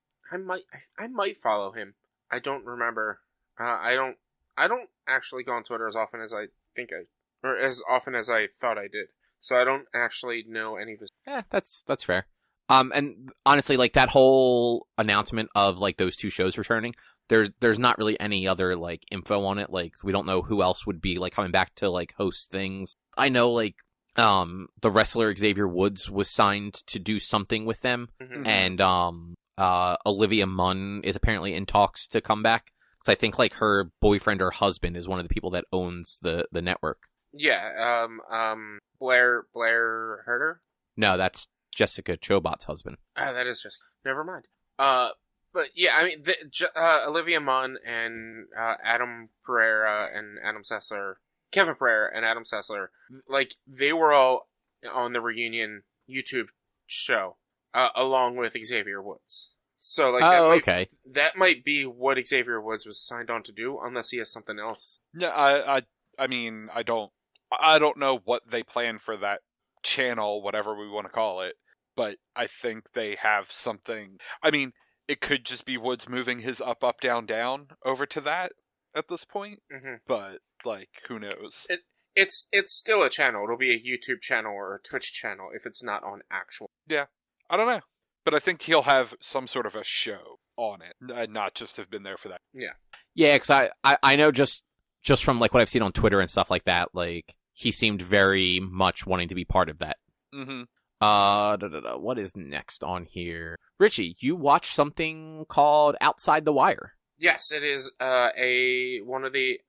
might follow him. I don't remember. I don't actually go on Twitter as often as I think or as often as I thought I did. So I don't actually know any of his. Yeah, that's fair. And honestly, like, that whole announcement of, like, those two shows returning, there's not really any other, like, info on it. Like, we don't know who else would be, like, coming back to, like, host things. I know, like, the wrestler Xavier Woods was signed to do something with them, Mm-hmm. and Olivia Munn is apparently in talks to come back. Because I think, like, her boyfriend or husband is one of the people that owns the network. Yeah, Blair Herter? No, that's Jessica Chobot's husband. That is just, never mind. But yeah, I mean, Olivia Munn and Adam Pereira and Adam Sessler, Kevin Pereira and Adam Sessler, like, they were all on the reunion YouTube show, along with Xavier Woods. So, like, that might be what Xavier Woods was signed on to do, unless he has something else. Yeah, I mean, I don't know what they plan for that channel, whatever we want to call it, but I think they have something. I mean, it could just be Woods moving his up, down, down over to that at this point, but, like, who knows? It's still a channel. It'll be a YouTube channel or a Twitch channel if it's not on actual. Yeah, I don't know. But I think he'll have some sort of a show on it, and not just have been there for that. Yeah. Yeah, because I know just from, like, what I've seen on Twitter and stuff like that, like, he seemed very much wanting to be part of that. Mm-hmm. What is next on here? Richie, you watched something called Outside the Wire. Yes, it is one of the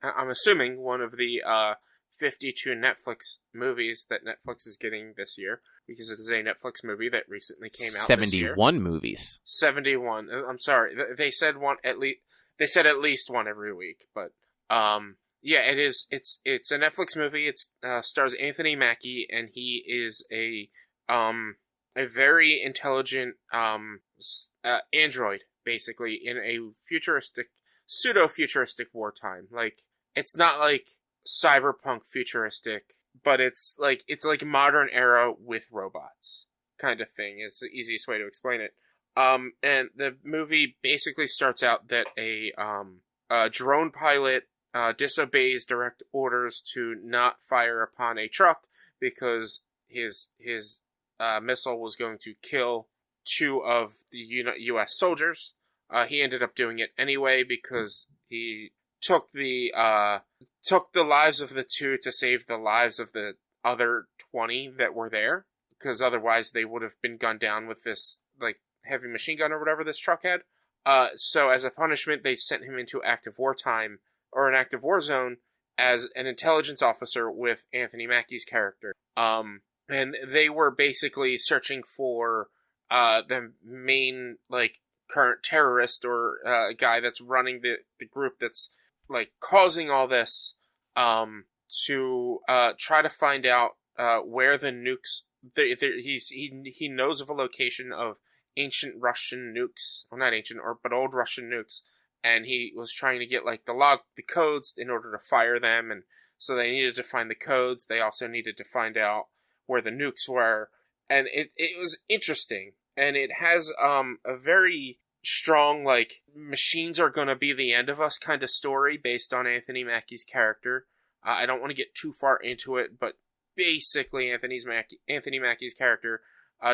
52 Netflix movies that Netflix is getting this year, because it is a Netflix movie that recently came out this year. 71 movies. 71. I'm sorry. They said one at least. They said at least one every week, but yeah, it is. It's a Netflix movie. It stars Anthony Mackie, and he is a very intelligent android, basically, in a pseudo-futuristic wartime. Like, it's not like cyberpunk futuristic, but it's like modern era with robots kind of thing. It's the easiest way to explain it. And the movie basically starts out that a drone pilot disobeys direct orders to not fire upon a truck because his missile was going to kill 2 of the U.S. soldiers. He ended up doing it anyway because he took the lives of the 2 to save the lives of the other 20 that were there, because otherwise they would have been gunned down with this, like, heavy machine gun or whatever this truck had. So as a punishment, they sent him into active wartime or an active war zone as an intelligence officer with Anthony Mackie's character. And they were basically searching for the main, like, current terrorist or guy that's running the group that's, like, causing all this, to try to find out where the nukes... He knows of a location of ancient Russian nukes. Well, not ancient, but old Russian nukes. And he was trying to get, like, the codes in order to fire them. And so they needed to find the codes. They also needed to find out where the nukes were. And it was interesting. And it has a very strong, like, machines are gonna be the end of us kind of story based on Anthony Mackie's character. I don't want to get too far into it, but basically Anthony Mackie's character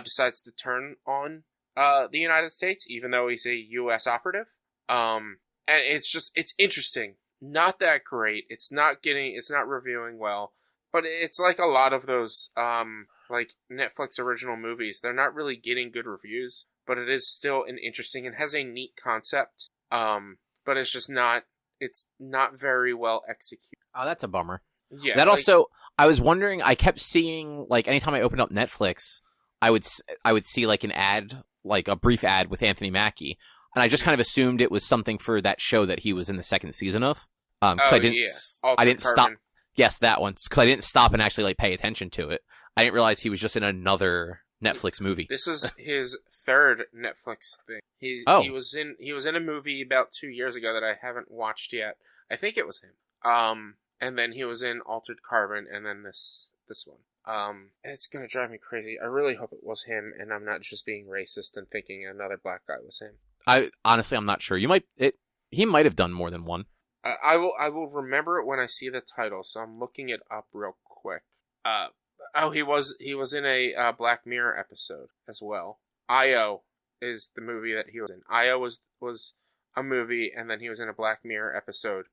decides to turn on the United States, even though he's a U.S. operative. And it's interesting. Not that great. It's not reviewing well, but it's like a lot of those, like Netflix original movies. They're not really getting good reviews, but it is still an interesting and has a neat concept. But it's not very well executed. Oh, that's a bummer. Yeah. That also, I was wondering, I kept seeing, like, anytime I opened up Netflix, I would see, like, an ad, like, a brief ad with Anthony Mackie. And I just kind of assumed it was something for that show that he was in the second season of. Cause I didn't stop. Yes, that one. Cause I didn't stop and actually, like, pay attention to it. I didn't realize he was just in another Netflix movie. This is his third Netflix thing. He was in a movie about 2 years ago that I haven't watched yet. I think it was him. And then he was in Altered Carbon, and then this one. It's gonna drive me crazy. I really hope it was him, and I'm not just being racist and thinking another black guy was him. I'm not sure. He might have done more than one. I will remember it when I see the title, so I'm looking it up real quick. He was in a Black Mirror episode as well. I.O. is the movie that he was in. I.O. was a movie, and then he was in a Black Mirror episode.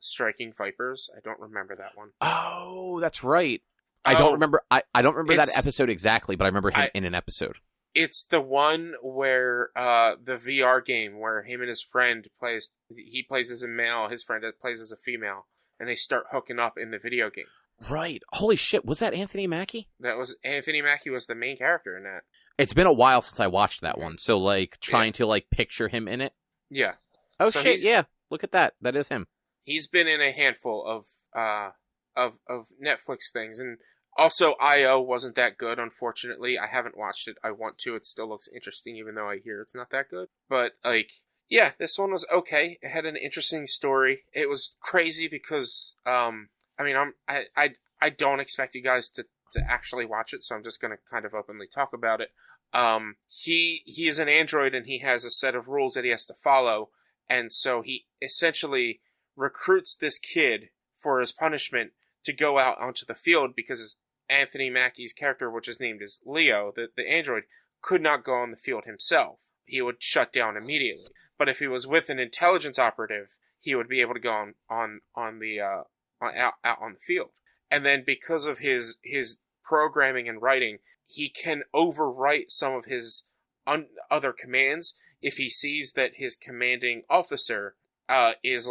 Striking Vipers. I don't remember that one. Oh, that's right. I don't remember. I don't remember that episode exactly, but I remember him in an episode. It's the one where the VR game where him and his friend plays. He plays as a male. His friend plays as a female, and they start hooking up in the video game. Right. Holy shit! Was that Anthony Mackie? That was Anthony Mackie. Was the main character in that. It's been a while since I watched that one, so like trying to like picture him in it. Yeah. Oh so shit! Yeah. Look at that. That is him. He's been in a handful of Netflix things, and also I.O. wasn't that good, unfortunately. I haven't watched it. I want to. It still looks interesting, even though I hear it's not that good. But, like, yeah, this one was okay. It had an interesting story. It was crazy because, I don't expect you guys to actually watch it, so I'm just going to kind of openly talk about it. He is an android, and he has a set of rules that he has to follow, and so he essentially recruits this kid for his punishment to go out onto the field because Anthony Mackie's character, which is named as Leo, the android, could not go on the field himself. He would shut down immediately. But if he was with an intelligence operative, he would be able to go out on the field. And then because of his programming and writing, he can overwrite some of his other commands if he sees that his commanding officer is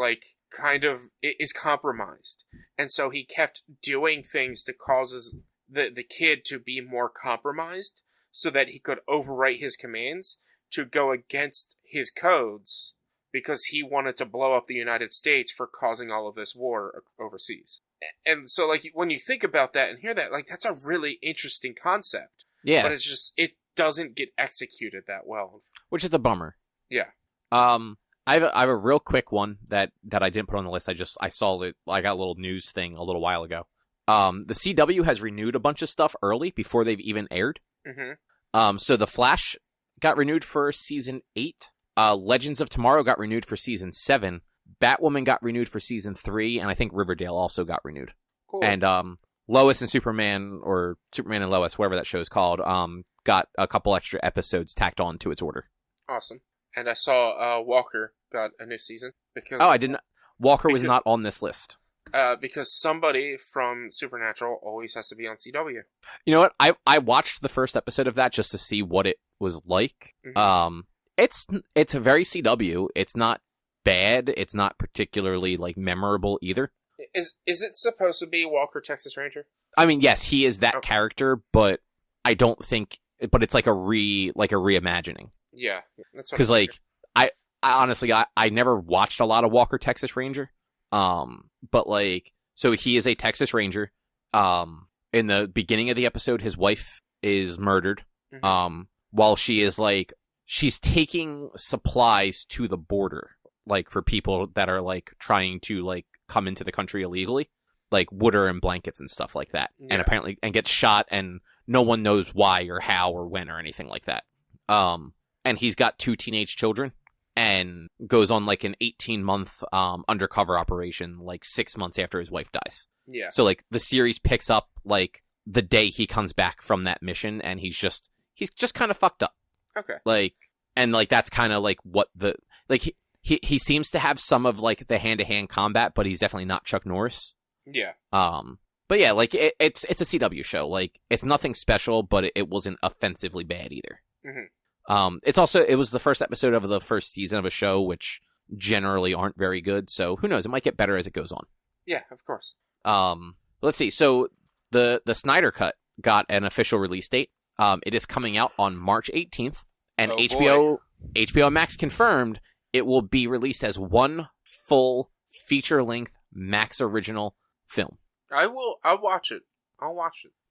compromised. And so he kept doing things to cause the kid to be more compromised so that he could overwrite his commands to go against his codes because he wanted to blow up the United States for causing all of this war overseas. And so, like, when you think about that and hear that, like, that's a really interesting concept. Yeah. But it doesn't get executed that well. Which is a bummer. Yeah. I have a real quick one that I didn't put on the list. I saw it. I got a little news thing a little while ago. The CW has renewed a bunch of stuff early before they've even aired. Mm-hmm. So The Flash got renewed for season 8. Legends of Tomorrow got renewed for season 7. Batwoman got renewed for season 3, and I think Riverdale also got renewed. Cool. And Lois and Superman, or Superman and Lois, whatever that show is called, got a couple extra episodes tacked on to its order. Awesome. And I saw Walker got a new season because I didn't. Walker was not on this list. Because somebody from Supernatural always has to be on CW. You know what? I watched the first episode of that just to see what it was like. Mm-hmm. It's a very CW. It's not bad. It's not particularly like memorable either. Is it supposed to be Walker Texas Ranger? I mean, yes, he is that character, but I don't think. But it's like a reimagining. Yeah, that's because like I honestly I never watched a lot of Walker Texas Ranger, but like so he is a Texas Ranger. In the beginning of the episode, his wife is murdered. While she is like she's taking supplies to the border, like for people that are like trying to like come into the country illegally, like water and blankets and stuff like that, and apparently gets shot, and no one knows why or how or when or anything like that. And he's got 2 teenage children and goes on like an 18-month undercover operation like 6 months after his wife dies. Yeah. So like the series picks up like the day he comes back from that mission, and he's just kind of fucked up. Okay. Like, and like that's kind of like what the like he seems to have some of like the hand-to-hand combat, but he's definitely not Chuck Norris. Yeah. But yeah, like it's a CW show. Like it's nothing special, but it wasn't offensively bad either. It was the first episode of the first season of a show, which generally aren't very good. So who knows? It might get better as it goes on. Yeah, of course. Let's see. So the Snyder Cut got an official release date. It is coming out on March 18th, and HBO Max confirmed it will be released as one full feature-length Max original film. I'll watch it.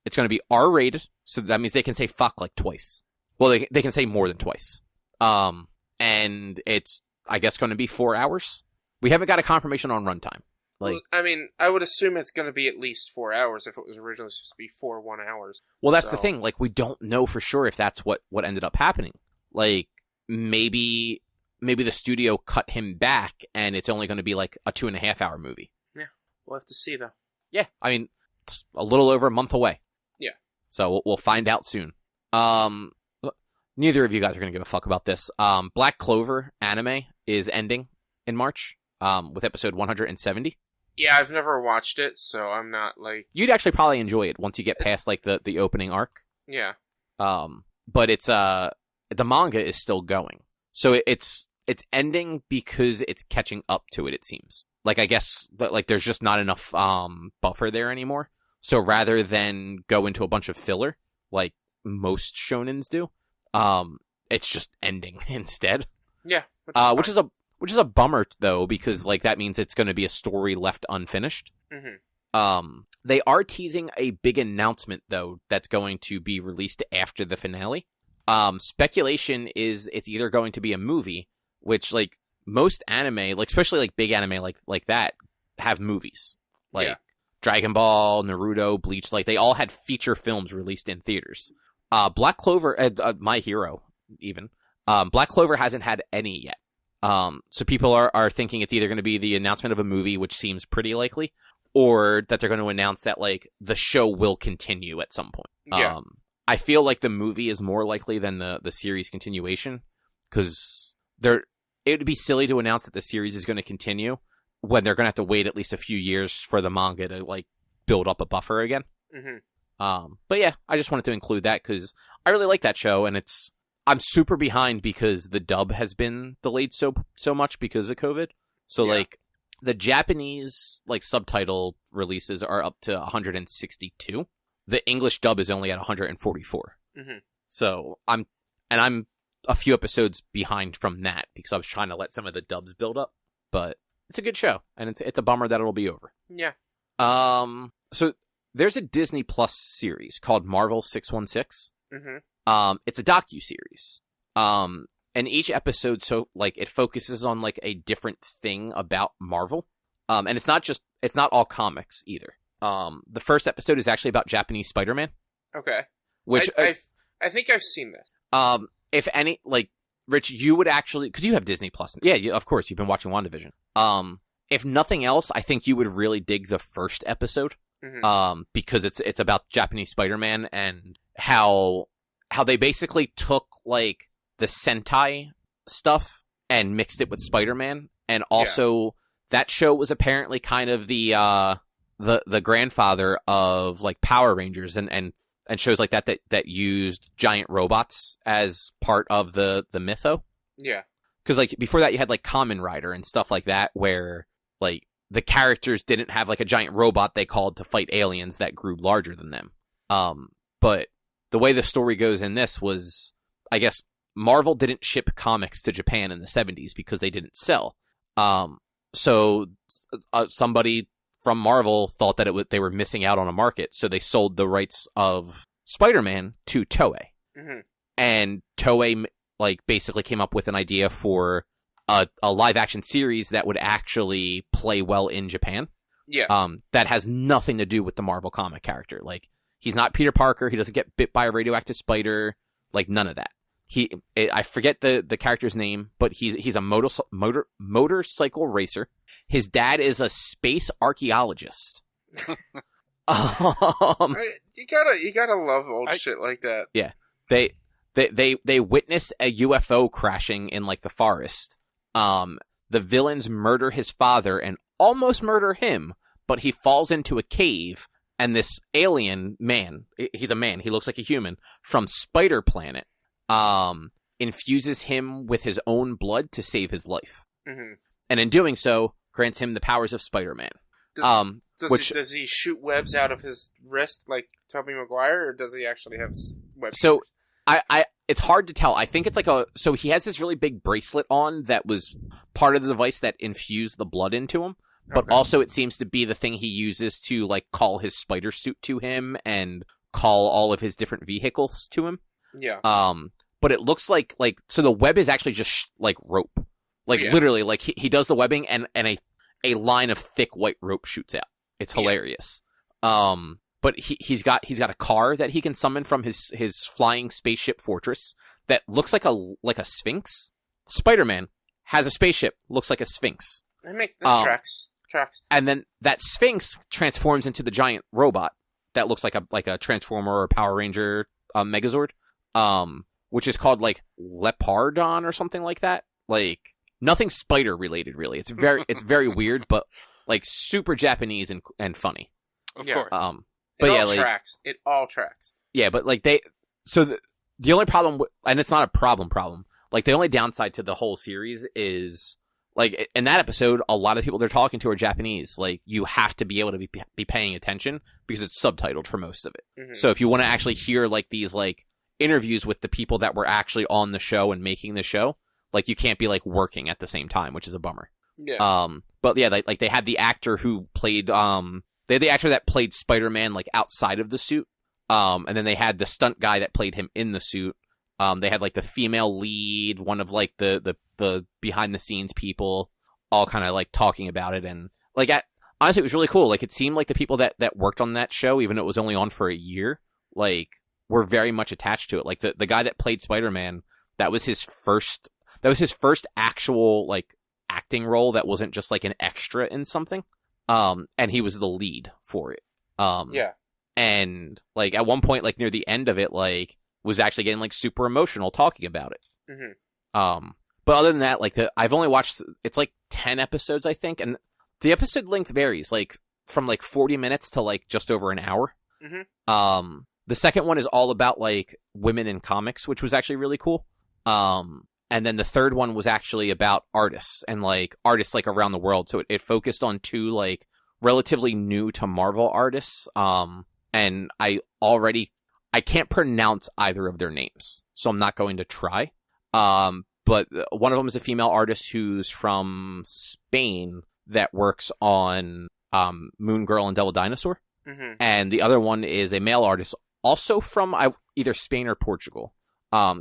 It's going to be R-rated, so that means they can say fuck like twice. Well, they can say more than twice. And it's, I guess, going to be 4 hours. We haven't got a confirmation on runtime. Like, well, I mean, I would assume it's going to be at least 4 hours if it was originally supposed to be 1 hours. Well, that's the thing. Like, we don't know for sure if that's what ended up happening. Like, maybe the studio cut him back, and it's only going to be like a 2.5 hour movie. Yeah, we'll have to see though. Yeah, I mean, it's a little over a month away. Yeah. So we'll find out soon. Neither of you guys are going to give a fuck about this. Black Clover anime is ending in March with episode 170. Yeah, I've never watched it, so I'm not like... You'd actually probably enjoy it once you get past like the opening arc. Yeah. But it's the manga is still going. So it's ending because it's catching up to it, it seems. Like, I guess, like, there's just not enough buffer there anymore. So rather than go into a bunch of filler, like most shonens do, it's just ending instead. Yeah. Which is a bummer, though, because, like, that means it's going to be a story left unfinished. They are teasing a big announcement, though, that's going to be released after the finale. Speculation is it's either going to be a movie, which, like, most anime, like especially like big anime like that, have movies. Like Dragon Ball, Naruto, Bleach, like they all had feature films released in theaters. Black Clover, My Hero, even. Black Clover hasn't had any yet. So people are thinking it's either going to be the announcement of a movie, which seems pretty likely, or that they're going to announce that like the show will continue at some point. Yeah. I feel like the movie is more likely than the series continuation, because it would be silly to announce that the series is going to continue when they're going to have to wait at least a few years for the manga to like build up a buffer again. But yeah, I just wanted to include that because I really like that show, and I'm super behind because the dub has been delayed so much because of COVID. So like the Japanese like subtitle releases are up to 162. The English dub is only at 144. So I'm a few episodes behind from that because I was trying to let some of the dubs build up, but it's a good show, and it's a bummer that it'll be over. Yeah. So there's a Disney Plus series called Marvel 616. It's a docu-series. And each episode, so like it focuses on like a different thing about Marvel. And it's not all comics either. The first episode is actually about Japanese Spider-Man. Okay. Which I think I've seen this. If any, like, Rich, you would actually, because you have Disney Plus. Yeah, of course, you've been watching WandaVision. If nothing else, I think you would really dig the first episode. Because it's about Japanese Spider-Man and how they basically took, like, the Sentai stuff and mixed it with Spider-Man. And also, that show was apparently kind of the grandfather of, like, Power Rangers and shows like that used giant robots as part of the mytho. Yeah. because like before that you had like Kamen Rider and stuff like that, where like the characters didn't have like a giant robot they called to fight aliens that grew larger than them. But the way the story goes in this was, I guess, Marvel didn't ship comics to Japan in the 70s because they didn't sell. So somebody from Marvel thought that they were missing out on a market, so they sold the rights of Spider-Man to Toei. Mm-hmm. And Toei like basically came up with an idea for a live action series that would actually play well in Japan. Yeah. That has nothing to do with the Marvel comic character. Like, he's not Peter Parker. He doesn't get bit by a radioactive spider. Like, none of that. I forget the character's name, but he's a motorcycle racer. His dad is a space archaeologist. You gotta love old shit like that. Yeah. They witness a UFO crashing in like the forest. The villains murder his father and almost murder him, but he falls into a cave, and this alien man, he's a man, he looks like a human, from Spider Planet, infuses him with his own blood to save his life. Mm-hmm. And in doing so, grants him the powers of Spider-Man. Does he shoot webs out of his wrist like Tobey Maguire, or does he actually have webs? So, it's hard to tell. I think it's like so he has this really big bracelet on that was part of the device that infused the blood into him, but also it seems to be the thing he uses to like call his spider suit to him and call all of his different vehicles to him. Yeah. But it looks like so the web is actually just like rope. Like literally like he does the webbing and a line of thick white rope shoots out. It's hilarious. But he's got a car that he can summon from his flying spaceship fortress that looks like a sphinx. Spider-Man has a spaceship, looks like a sphinx. That tracks. And then that sphinx transforms into the giant robot that looks like a Transformer or Power Ranger Megazord, which is called like Lepardon or something like that. Like nothing spider related really. It's very weird, but like super Japanese and funny. Of course. But It all tracks. Yeah, but like the only problem, and it's not a problem. Like the only downside to the whole series is like in that episode, a lot of people they're talking to are Japanese. Like you have to be able to be paying attention because it's subtitled for most of it. Mm-hmm. So if you want to actually hear like these like interviews with the people that were actually on the show and making the show, like you can't be like working at the same time, which is a bummer. Yeah. But yeah, like they had the actor who played they had the actor that played Spider-Man like outside of the suit. And then they had the stunt guy that played him in the suit. They had like the female lead, one of like the behind the scenes people, all kind of like talking about it. And like honestly, it was really cool. Like it seemed like the people that worked on that show, even though it was only on for a year, like were very much attached to it. Like the guy that played Spider-Man, that was his first actual like acting role that wasn't just like an extra in something. And he was the lead for it. Yeah. And like at one point, like near the end of it, like was actually getting like super emotional talking about it. Mm-hmm. But other than that, like I've only watched, it's like 10 episodes, I think. And the episode length varies like from like 40 minutes to like just over an hour. Mm-hmm. The second one is all about like women in comics, which was actually really cool. And then the third one was actually about artists like around the world. So it focused on two like relatively new to Marvel artists. And I can't pronounce either of their names, so I'm not going to try. But one of them is a female artist who's from Spain that works on Moon Girl and Devil Dinosaur. Mm-hmm. And the other one is a male artist also from either Spain or Portugal.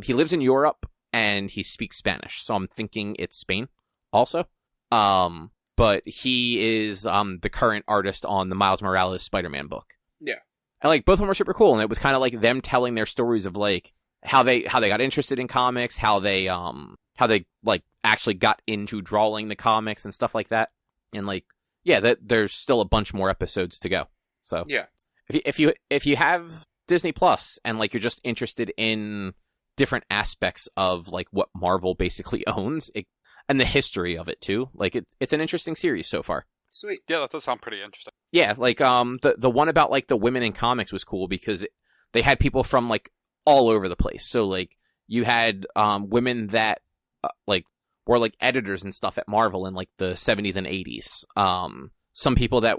He lives in Europe. And he speaks Spanish, so I'm thinking it's Spain also. But he is the current artist on the Miles Morales Spider-Man book. Yeah. And like both of them are super cool, and it was kind of like them telling their stories of like how they got interested in comics, how they like actually got into drawing the comics and stuff like that. And like there's still a bunch more episodes to go. So yeah, if you have Disney Plus and like you're just interested in different aspects of like what Marvel basically owns and the history of it too. Like it's an interesting series so far. Sweet. Yeah, that does sound pretty interesting. Yeah, like the one about like the women in comics was cool because they had people from like all over the place. So like you had women that like were like editors and stuff at Marvel in like the 70s and 80s. Some people that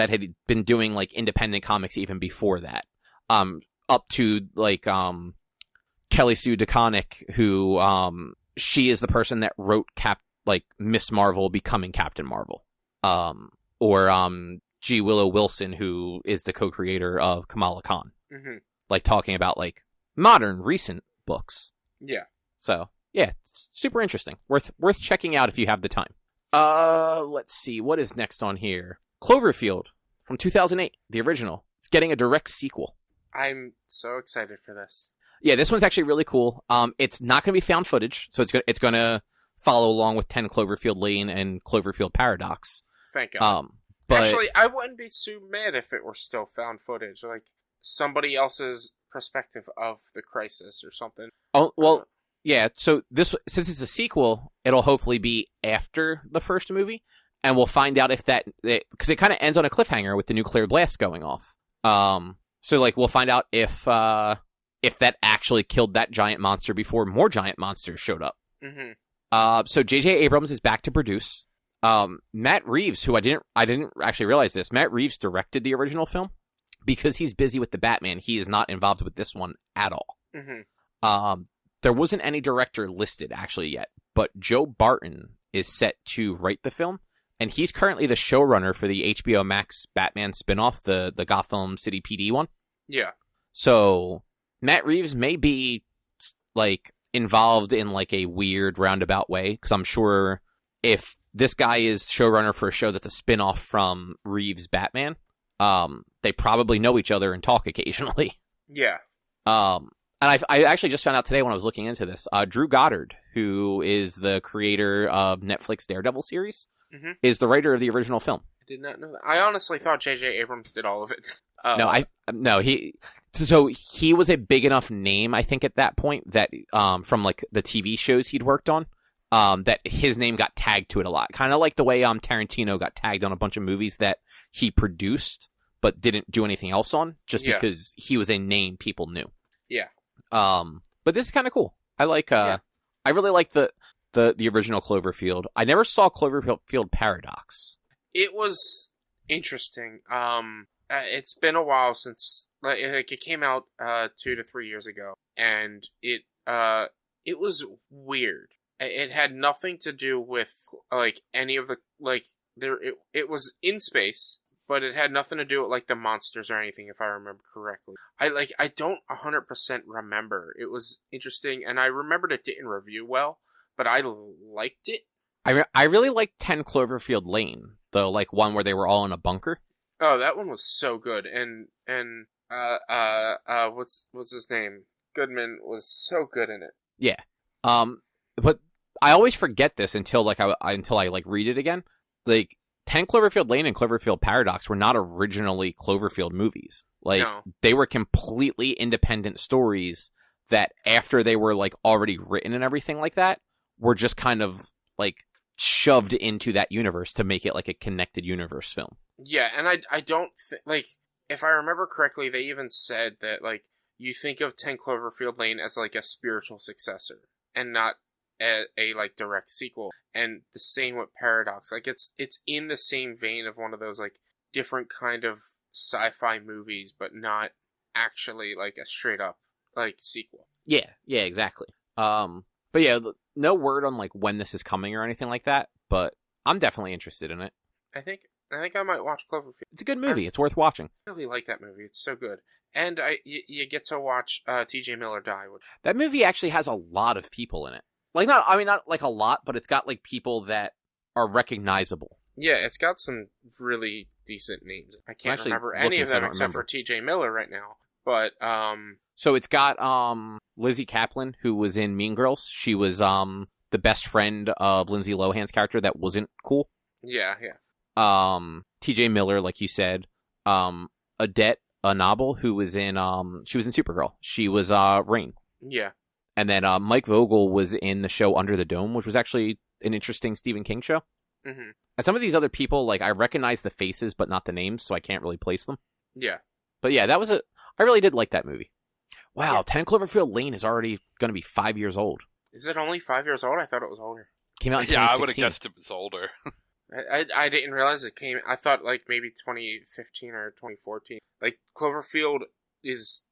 had been doing like independent comics even before that. Up to like Kelly Sue DeConnick, who she is the person that wrote Miss Marvel becoming Captain Marvel. Or G. Willow Wilson, who is the co-creator of Kamala Khan. Mm-hmm. Like talking about like modern recent books. Yeah. So yeah, it's super interesting. Worth checking out if you have the time. Let's see what is next on here. Cloverfield from 2008, the original. It's getting a direct sequel. I'm so excited for this. Yeah, this one's actually really cool. It's not going to be found footage, so it's going to follow along with 10 Cloverfield Lane and Cloverfield Paradox. Thank God. But actually, I wouldn't be so mad if it were still found footage, like somebody else's perspective of the crisis or something. Oh well, yeah. So since it's a sequel, it'll hopefully be after the first movie, and we'll find out if because it kind of ends on a cliffhanger with the nuclear blast going off. So like we'll find out if that actually killed that giant monster before more giant monsters showed up. Mm-hmm. So J.J. Abrams is back to produce. Matt Reeves, who I didn't actually realize this. Matt Reeves directed the original film because he's busy with the Batman. He is not involved with this one at all. Mm-hmm. There wasn't any director listed actually yet, but Joe Barton is set to write the film, and he's currently the showrunner for the HBO Max Batman spinoff, the Gotham City PD one. Yeah. So Matt Reeves may be like involved in like a weird roundabout way, because I'm sure if this guy is showrunner for a show that's a spin-off from Reeves' Batman, they probably know each other and talk occasionally. Yeah. And I actually just found out today when I was looking into this, Drew Goddard, who is the creator of Netflix Daredevil series, mm-hmm. is the writer of the original film. I did not know that. I honestly thought J.J. Abrams did all of it. He was a big enough name, I think, at that point that from like the TV shows he'd worked on, that his name got tagged to it a lot. Kind of like the way Tarantino got tagged on a bunch of movies that he produced but didn't do anything else on, just because he was a name people knew. Yeah. But this is kind of cool. I like. I really like the original Cloverfield. I never saw Cloverfield Paradox. It was interesting. It's been a while since it came out 2 to 3 years ago, and it was weird. It had nothing to do with like any of the it was in space, but it had nothing to do with like the monsters or anything, if I remember correctly. I don't 100% remember. It was interesting, and I remembered it didn't review well, but I liked it. I really liked 10 Cloverfield Lane, the like one where they were all in a bunker. Oh, that one was so good, and what's his name? Goodman was so good in it. Yeah. But I always forget this until I like read it again. Like 10 Cloverfield Lane and Cloverfield Paradox were not originally Cloverfield movies. Like They were completely independent stories that after they were like already written and everything like that were just kind of like shoved into that universe to make it like a connected universe film. Yeah, and I don't like, if I remember correctly, they even said that like you think of 10 Cloverfield Lane as like a spiritual successor and not a like direct sequel. And the same with Paradox. Like it's in the same vein of one of those like different kind of sci-fi movies, but not actually like a straight up like sequel. Yeah, exactly. But yeah, no word on like when this is coming or anything like that, but I'm definitely interested in it. I think I might watch Cloverfield. It's a good movie. It's worth watching. I really like that movie. It's so good. And you get to watch T.J. Miller die. That movie actually has a lot of people in it. Not like a lot, but it's got like people that are recognizable. Yeah, it's got some really decent names. I can't remember any of them except for T.J. Miller right now. But so it's got Lizzie Kaplan, who was in Mean Girls. She was the best friend of Lindsay Lohan's character that wasn't cool. Yeah. T.J. Miller, like you said. Odette Anable, who was in she was in Supergirl. She was Rain. Yeah. And then Mike Vogel was in the show Under the Dome, which was actually an interesting Stephen King show. Mm-hmm. And some of these other people, like I recognize the faces but not the names, so I can't really place them. Yeah. But yeah, I really did like that movie. Wow, 10 Cloverfield Lane is already going to be 5 years old. Is it only 5 years old? I thought it was older. Came out in 2016. Yeah, I would have guessed it was older. I didn't realize it came. I thought like maybe 2015 or 2014. Like Cloverfield is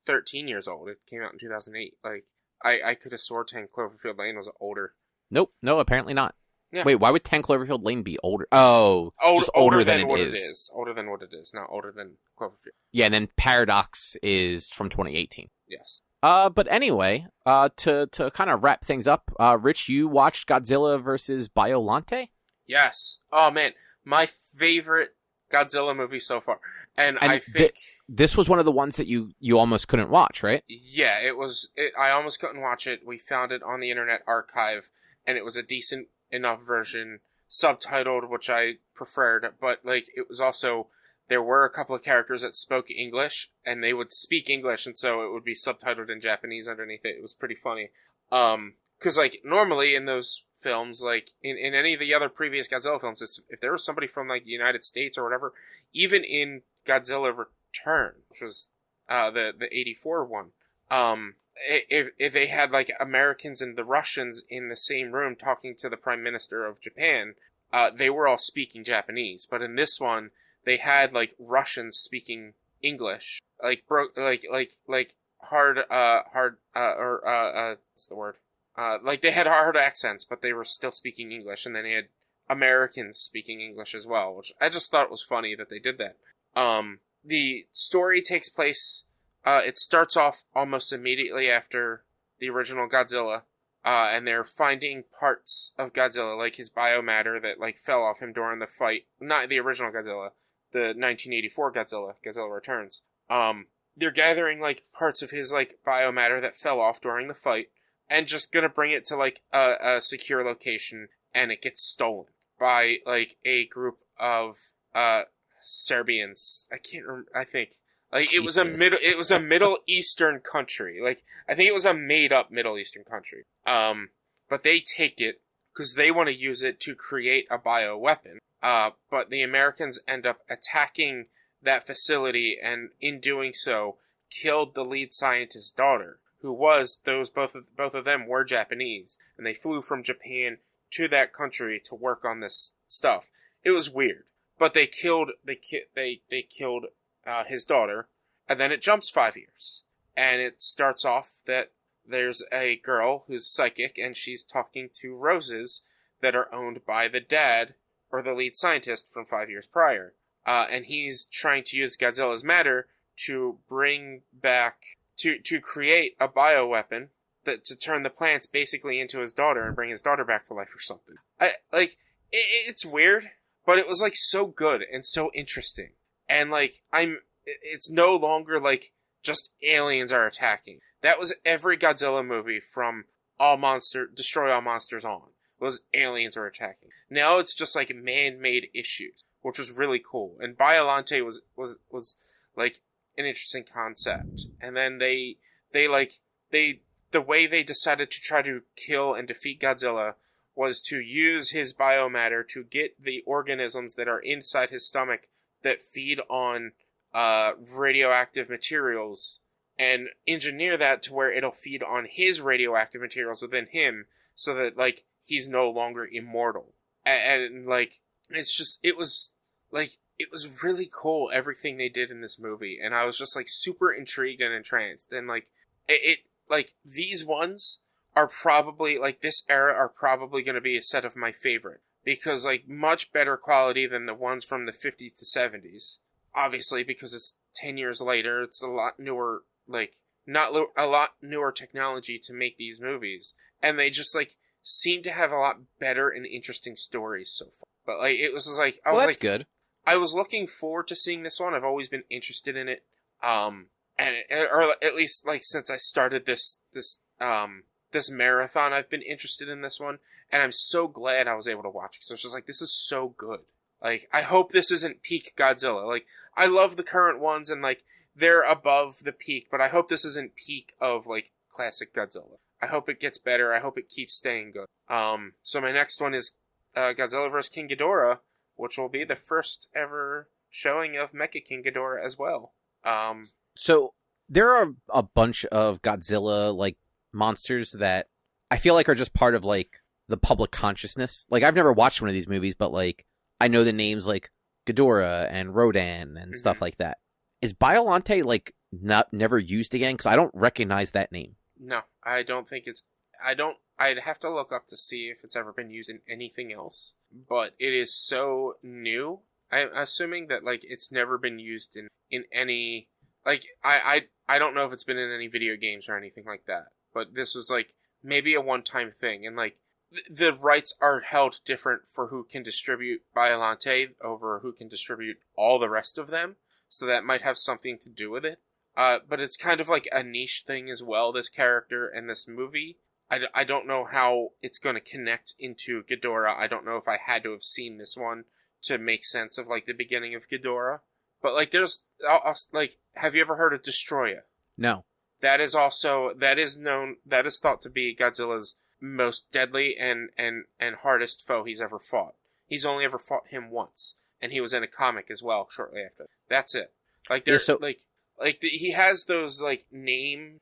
13 years old. It came out in 2008. Like I could have swore 10 Cloverfield Lane was older. Nope, no, apparently not. Yeah. Wait, why would 10 Cloverfield Lane be older? Oh, just older than what it it is. is. Older than what it is. Not older than Cloverfield. Yeah, and then Paradox is from 2018. Yes. But anyway, to kind of wrap things up, Rich, you watched Godzilla versus Biollante? Yes. Oh man, my favorite Godzilla movie so far. And I think this was one of the ones that you almost couldn't watch, right? Yeah, it was. I almost couldn't watch it. We found it on the Internet Archive, and it was a decent enough version, subtitled, which I preferred. But like, it was also, there were a couple of characters that spoke English, and they would speak English, and so it would be subtitled in Japanese underneath it. It was pretty funny. Because like normally in those films, like in any of the other previous Godzilla films, if there was somebody from like the United States or whatever, even in Godzilla Return, which was the 84 one, if they had like Americans and the Russians in the same room talking to the Prime Minister of Japan, they were all speaking Japanese. But in this one, they had like Russians speaking English, like hard what's the word? Like they had hard accents, but they were still speaking English, and then they had Americans speaking English as well, which I just thought was funny that they did that. The story takes place, it starts off almost immediately after the original Godzilla, and they're finding parts of Godzilla, like his biomatter that like fell off him during the fight. Not the original Godzilla, the 1984 Godzilla Returns. They're gathering like parts of his like biomatter that fell off during the fight, and just gonna bring it to like a secure location, and it gets stolen by like a group of Serbians. I can't remember. I think like Jesus. it was a Middle Eastern country. Like I think it was a made up Middle Eastern country. But they take it because they want to use it to create a bioweapon. But the Americans end up attacking that facility, and in doing so, killed the lead scientist's daughter, who was both of them were Japanese, and they flew from Japan to that country to work on this stuff. It was weird, but they killed his daughter, and then it jumps 5 years, and it starts off that there's a girl who's psychic, and she's talking to roses that are owned by the dad or the lead scientist from 5 years prior, and he's trying to use Godzilla's matter to bring back. To create a bioweapon to turn the plants basically into his daughter and bring his daughter back to life or something. It's weird, but it was like so good and so interesting. And like it's no longer like just aliens are attacking. That was every Godzilla movie from Destroy All Monsters on. Was aliens are attacking. Now it's just like man-made issues, which was really cool. And Biollante was like an interesting concept. And then the way they decided to try to kill and defeat Godzilla was to use his biomatter to get the organisms that are inside his stomach that feed on radioactive materials, and engineer that to where it'll feed on his radioactive materials within him, so that like he's no longer immortal. And like it was really cool, everything they did in this movie, and I was just like super intrigued and entranced. And like it like these ones are probably like this era are probably going to be a set of my favorite, because like much better quality than the ones from the 50s to 70s. Obviously, because it's 10 years later, it's a lot newer, like a lot newer technology to make these movies, and they just like seem to have a lot better and interesting stories so far. But like it was just like that's good. I was looking forward to seeing this one. I've always been interested in it. Or at least like since I started this marathon, I've been interested in this one, and I'm so glad I was able to watch it. So it's just like, this is so good. Like, I hope this isn't peak Godzilla. Like, I love the current ones, and like they're above the peak, but I hope this isn't peak of like classic Godzilla. I hope it gets better. I hope it keeps staying good. So my next one is Godzilla vs. King Ghidorah, which will be the first ever showing of Mecha King Ghidorah as well. So there are a bunch of Godzilla like monsters that I feel like are just part of like the public consciousness. Like, I've never watched one of these movies, but, like, I know the names, like, Ghidorah and Rodan and stuff like that. Is Biollante, like, never used again? Because I don't recognize that name. No, I don't think it's... I'd have to look up to see if it's ever been used in anything else. But it is so new. I'm assuming that, like, it's never been used in any... Like, I don't know if it's been in any video games or anything like that. But this was, like, maybe a one-time thing. And, like, the rights are held different for who can distribute Biollante over who can distribute all the rest of them. So that might have something to do with it. But it's kind of like a niche thing as well, this character and this movie. I don't know how it's going to connect into Ghidorah. I don't know if I had to have seen this one to make sense of, like, the beginning of Ghidorah. But, like, there's, like, have you ever heard of Destroya? No. That is thought to be Godzilla's most deadly and hardest foe he's ever fought. He's only ever fought him once. And he was in a comic as well shortly after. That's it. Like, there's, he has those, like, named,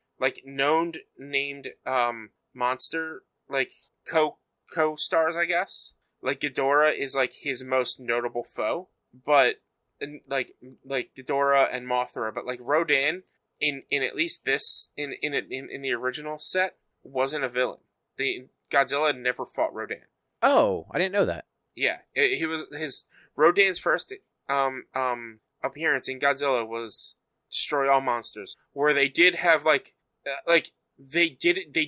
monster, like, co-stars, I guess. Like, Ghidorah is, like, his most notable foe, but, like Ghidorah and Mothra, but, like, Rodan, in at least this, in the original set, wasn't a villain. Godzilla never fought Rodan. Oh, I didn't know that. Yeah, Rodan's first, appearance in Godzilla was Destroy All Monsters, where they did have, they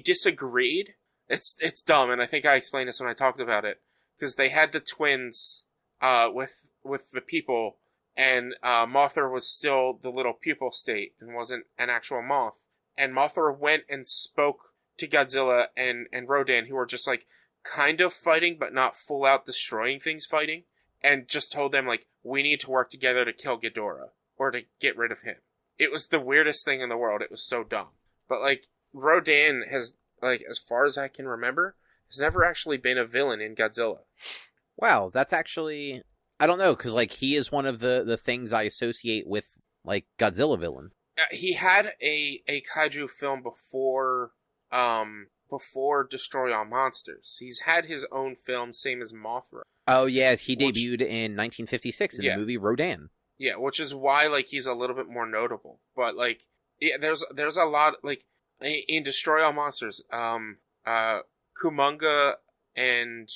disagreed. It's dumb, and I think I explained this when I talked about it, because they had the twins with the people, and Mothra was still the little pupil state and wasn't an actual moth. And Mothra went and spoke to Godzilla and Rodan, who were just, like, kind of fighting, but not full out destroying things fighting, and just told them, like, we need to work together to kill Ghidorah, or to get rid of him. It was the weirdest thing in the world. It was so dumb. But, like, Rodan has, like, as far as I can remember, has never actually been a villain in Godzilla. Wow, that's actually... I don't know, because, like, he is one of the things I associate with, like, Godzilla villains. He had a kaiju film before Destroy All Monsters. He's had his own film, same as Mothra. Oh, yeah, he debuted in 1956 in the movie Rodan. Yeah, which is why, like, he's a little bit more notable. But, like, yeah, there's a lot, like, in Destroy All Monsters, Kumonga and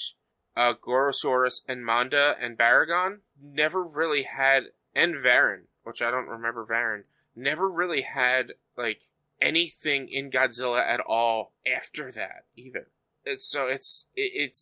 Gorosaurus and Manda and Baragon never really had, and Varan, which I don't remember Varan, never really had, like, anything in Godzilla at all after that either. It's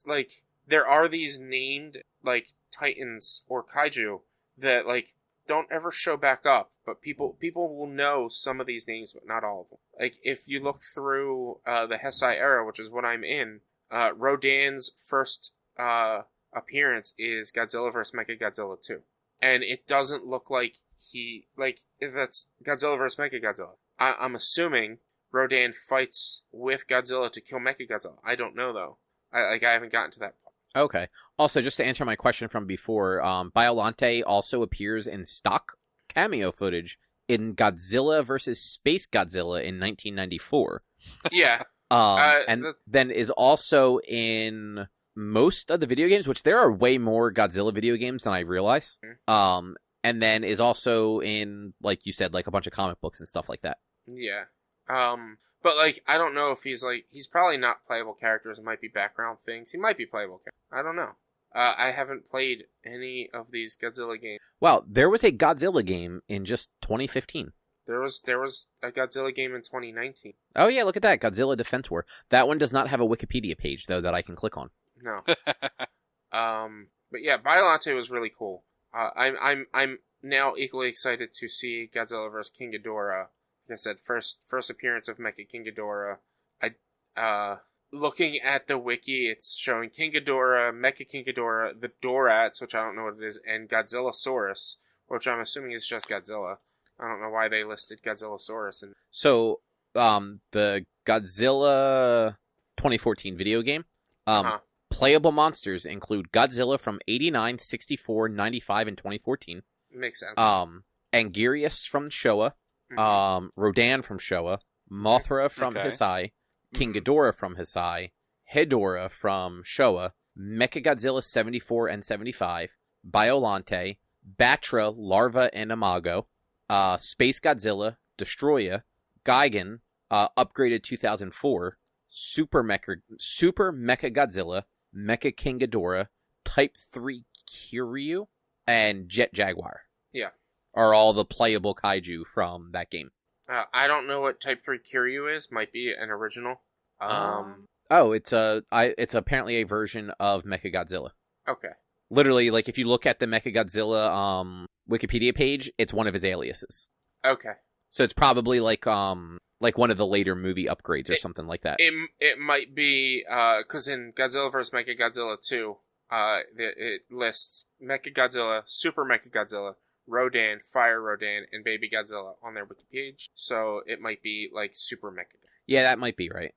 like, there are these named, like, titans or kaiju that, like, don't ever show back up, but people will know some of these names, but not all of them. Like, if you look through the Heisei era, which is what I'm in, Rodan's first appearance is Godzilla vs. Mechagodzilla 2. And it doesn't look like if that's Godzilla vs. Mechagodzilla. I'm assuming Rodan fights with Godzilla to kill Mechagodzilla. I don't know, though. I haven't gotten to that point. Okay. Also, just to answer my question from before, Biollante also appears in stock cameo footage in Godzilla vs. Space Godzilla in 1994. Yeah. Then is also in most of the video games, which there are way more Godzilla video games than I realize. Mm-hmm. And then is also in, like you said, like a bunch of comic books and stuff like that. Yeah. But, like, I don't know if he's probably not playable characters. It might be background things. He might be playable characters. I don't know. I haven't played any of these Godzilla games. Wow, there was a Godzilla game in just 2015. There was a Godzilla game in 2019. Oh yeah, look at that, Godzilla Defense War. That one does not have a Wikipedia page though that I can click on. No. But yeah, Biollante was really cool. I'm now equally excited to see Godzilla vs. King Ghidorah. Like I said, first appearance of Mecha King Ghidorah. Looking at the wiki, it's showing King Ghidorah, Mecha King Ghidorah, the Dorats, which I don't know what it is, and Godzillasaurus, which I'm assuming is just Godzilla. I don't know why they listed Godzillasaurus. So, the Godzilla 2014 video game, playable monsters include Godzilla from 89, 64, 95, and 2014. Makes sense. Angirius from Showa, Rodan from Showa, Mothra from Heisei, King Ghidorah from Heisei, Ghidorah from Showa, Mechagodzilla 74 and 75, Biolante, Batra, Larva and Imago, Space Godzilla, Destroya, Gigan, upgraded 2004, Super Mechagodzilla, Mecha King Ghidorah, Type 3 Kiryu, and Jet Jaguar. Yeah. Are all the playable kaiju from that game. I don't know what Type 3 Kiryu is. Might be an original. It's apparently a version of Mechagodzilla. Okay. Literally, like, if you look at the Mechagodzilla Wikipedia page, it's one of his aliases. Okay. So it's probably like one of the later movie upgrades or something like that. It might be, because in Godzilla vs. Mechagodzilla 2, it lists Mechagodzilla, Super Mechagodzilla, Rodan, Fire Rodan, and Baby Godzilla on their wiki page. So it might be like Super Mechagodzilla. Yeah, that might be right.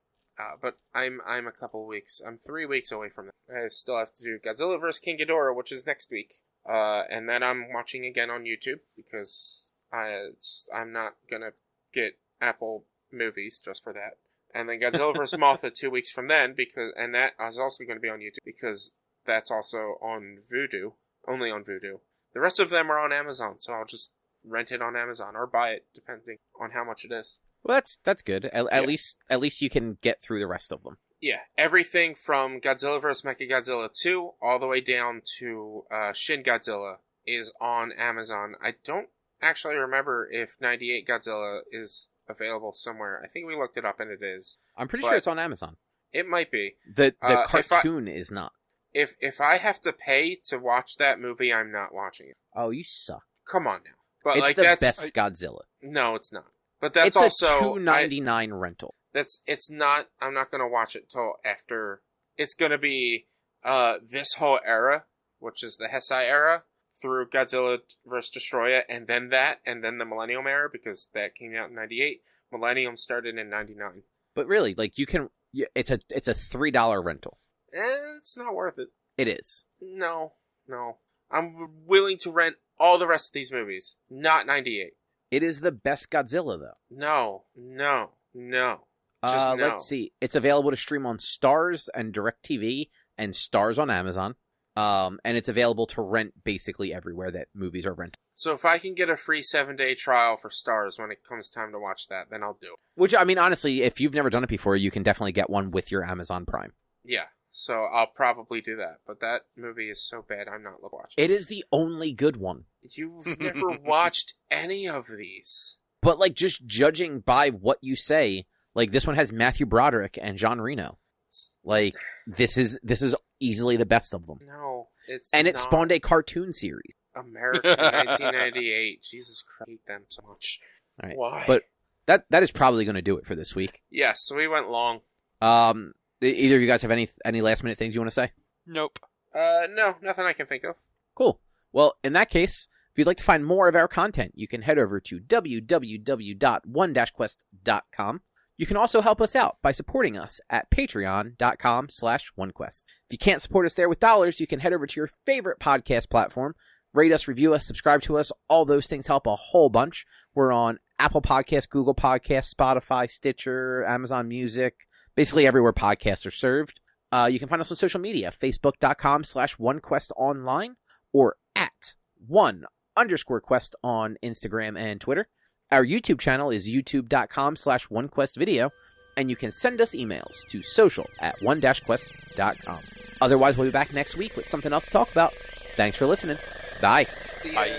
But I'm a couple weeks. I'm 3 weeks away from that. I still have to do Godzilla vs. King Ghidorah, which is next week. And then I'm watching again on YouTube because I'm not gonna get Apple movies just for that. And then Godzilla vs. Mothra 2 weeks from then, and that is also going to be on YouTube because that's also on Vudu, only on Vudu. The rest of them are on Amazon, so I'll just rent it on Amazon or buy it depending on how much it is. Well, that's good. At least you can get through the rest of them. Yeah, everything from Godzilla vs. Mechagodzilla 2 all the way down to Shin Godzilla is on Amazon. I don't actually remember if 98 Godzilla is available somewhere. I think we looked it up and it is. I'm pretty sure it's on Amazon. It might be. The cartoon is not. If I have to pay to watch that movie, I'm not watching it. Oh, you suck. Come on now. But it's the best Godzilla. No, it's not. But that's it's also a $2.99 rental. It's not. I'm not going to watch it till after. It's going to be this whole era, which is the Heisei era, through Godzilla vs. Destroya, and then the Millennium era, because that came out in 98. Millennium started in 99. But really, like, it's a $3 rental. It's not worth it. It is. No. I'm willing to rent all the rest of these movies, not 98. It is the best Godzilla, though. No. Just no. Let's see. It's available to stream on Starz and DirecTV and Starz on Amazon. And it's available to rent basically everywhere that movies are rented. So if I can get a free 7-day trial for Starz when it comes time to watch that, then I'll do it. Which, I mean, honestly, if you've never done it before, you can definitely get one with your Amazon Prime. Yeah, so I'll probably do that. But that movie is so bad, I'm not watching it. It is the only good one. You've never watched any of these. But, like, just judging by what you say, like, this one has Matthew Broderick and Jean Reno. Like, this is easily the best of them. No, it's And it not. spawned a cartoon series. America, 1998. Jesus Christ, I hate them so much. All right. Why? But that is probably going to do it for this week. Yes, so we went long. Either of you guys have any last minute things you want to say? Nope. No, nothing I can think of. Cool. Well, in that case, if you'd like to find more of our content, you can head over to www.one-quest.com. You can also help us out by supporting us at patreon.com/onequest. If you can't support us there with dollars, you can head over to your favorite podcast platform, rate us, review us, subscribe to us. All those things help a whole bunch. We're on Apple Podcasts, Google Podcasts, Spotify, Stitcher, Amazon Music, basically everywhere podcasts are served. You can find us on social media, facebook.com/onequestonline or at @1_quest on Instagram and Twitter. Our YouTube channel is youtube.com/onequestvideo, and you can send us emails to social@one-quest.com. Otherwise, we'll be back next week with something else to talk about. Thanks for listening. Bye. See you. Bye.